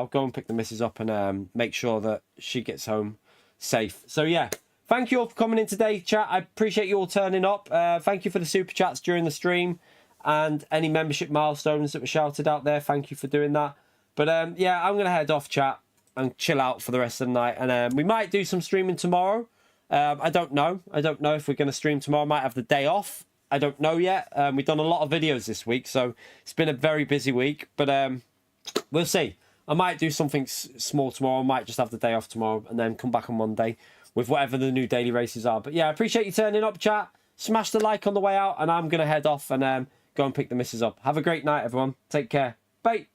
go and pick the missus up and make sure that she gets home safe. So, yeah, thank you all for coming in today, chat. I appreciate you all turning up. Thank you for the super chats during the stream and any membership milestones that were shouted out there. Thank you for doing that. But, yeah, I'm going to head off, chat, and chill out for the rest of the night. And we might do some streaming tomorrow. I don't know. I don't know if we're going to stream tomorrow. I might have the day off. I don't know yet. We've done a lot of videos this week, so it's been a very busy week. But we'll see. I might do something small tomorrow. I might just have the day off tomorrow and then come back on Monday with whatever the new daily races are. But yeah, I appreciate you turning up, chat. Smash the like on the way out, and I'm going to head off and go and pick the missus up. Have a great night, everyone. Take care. Bye.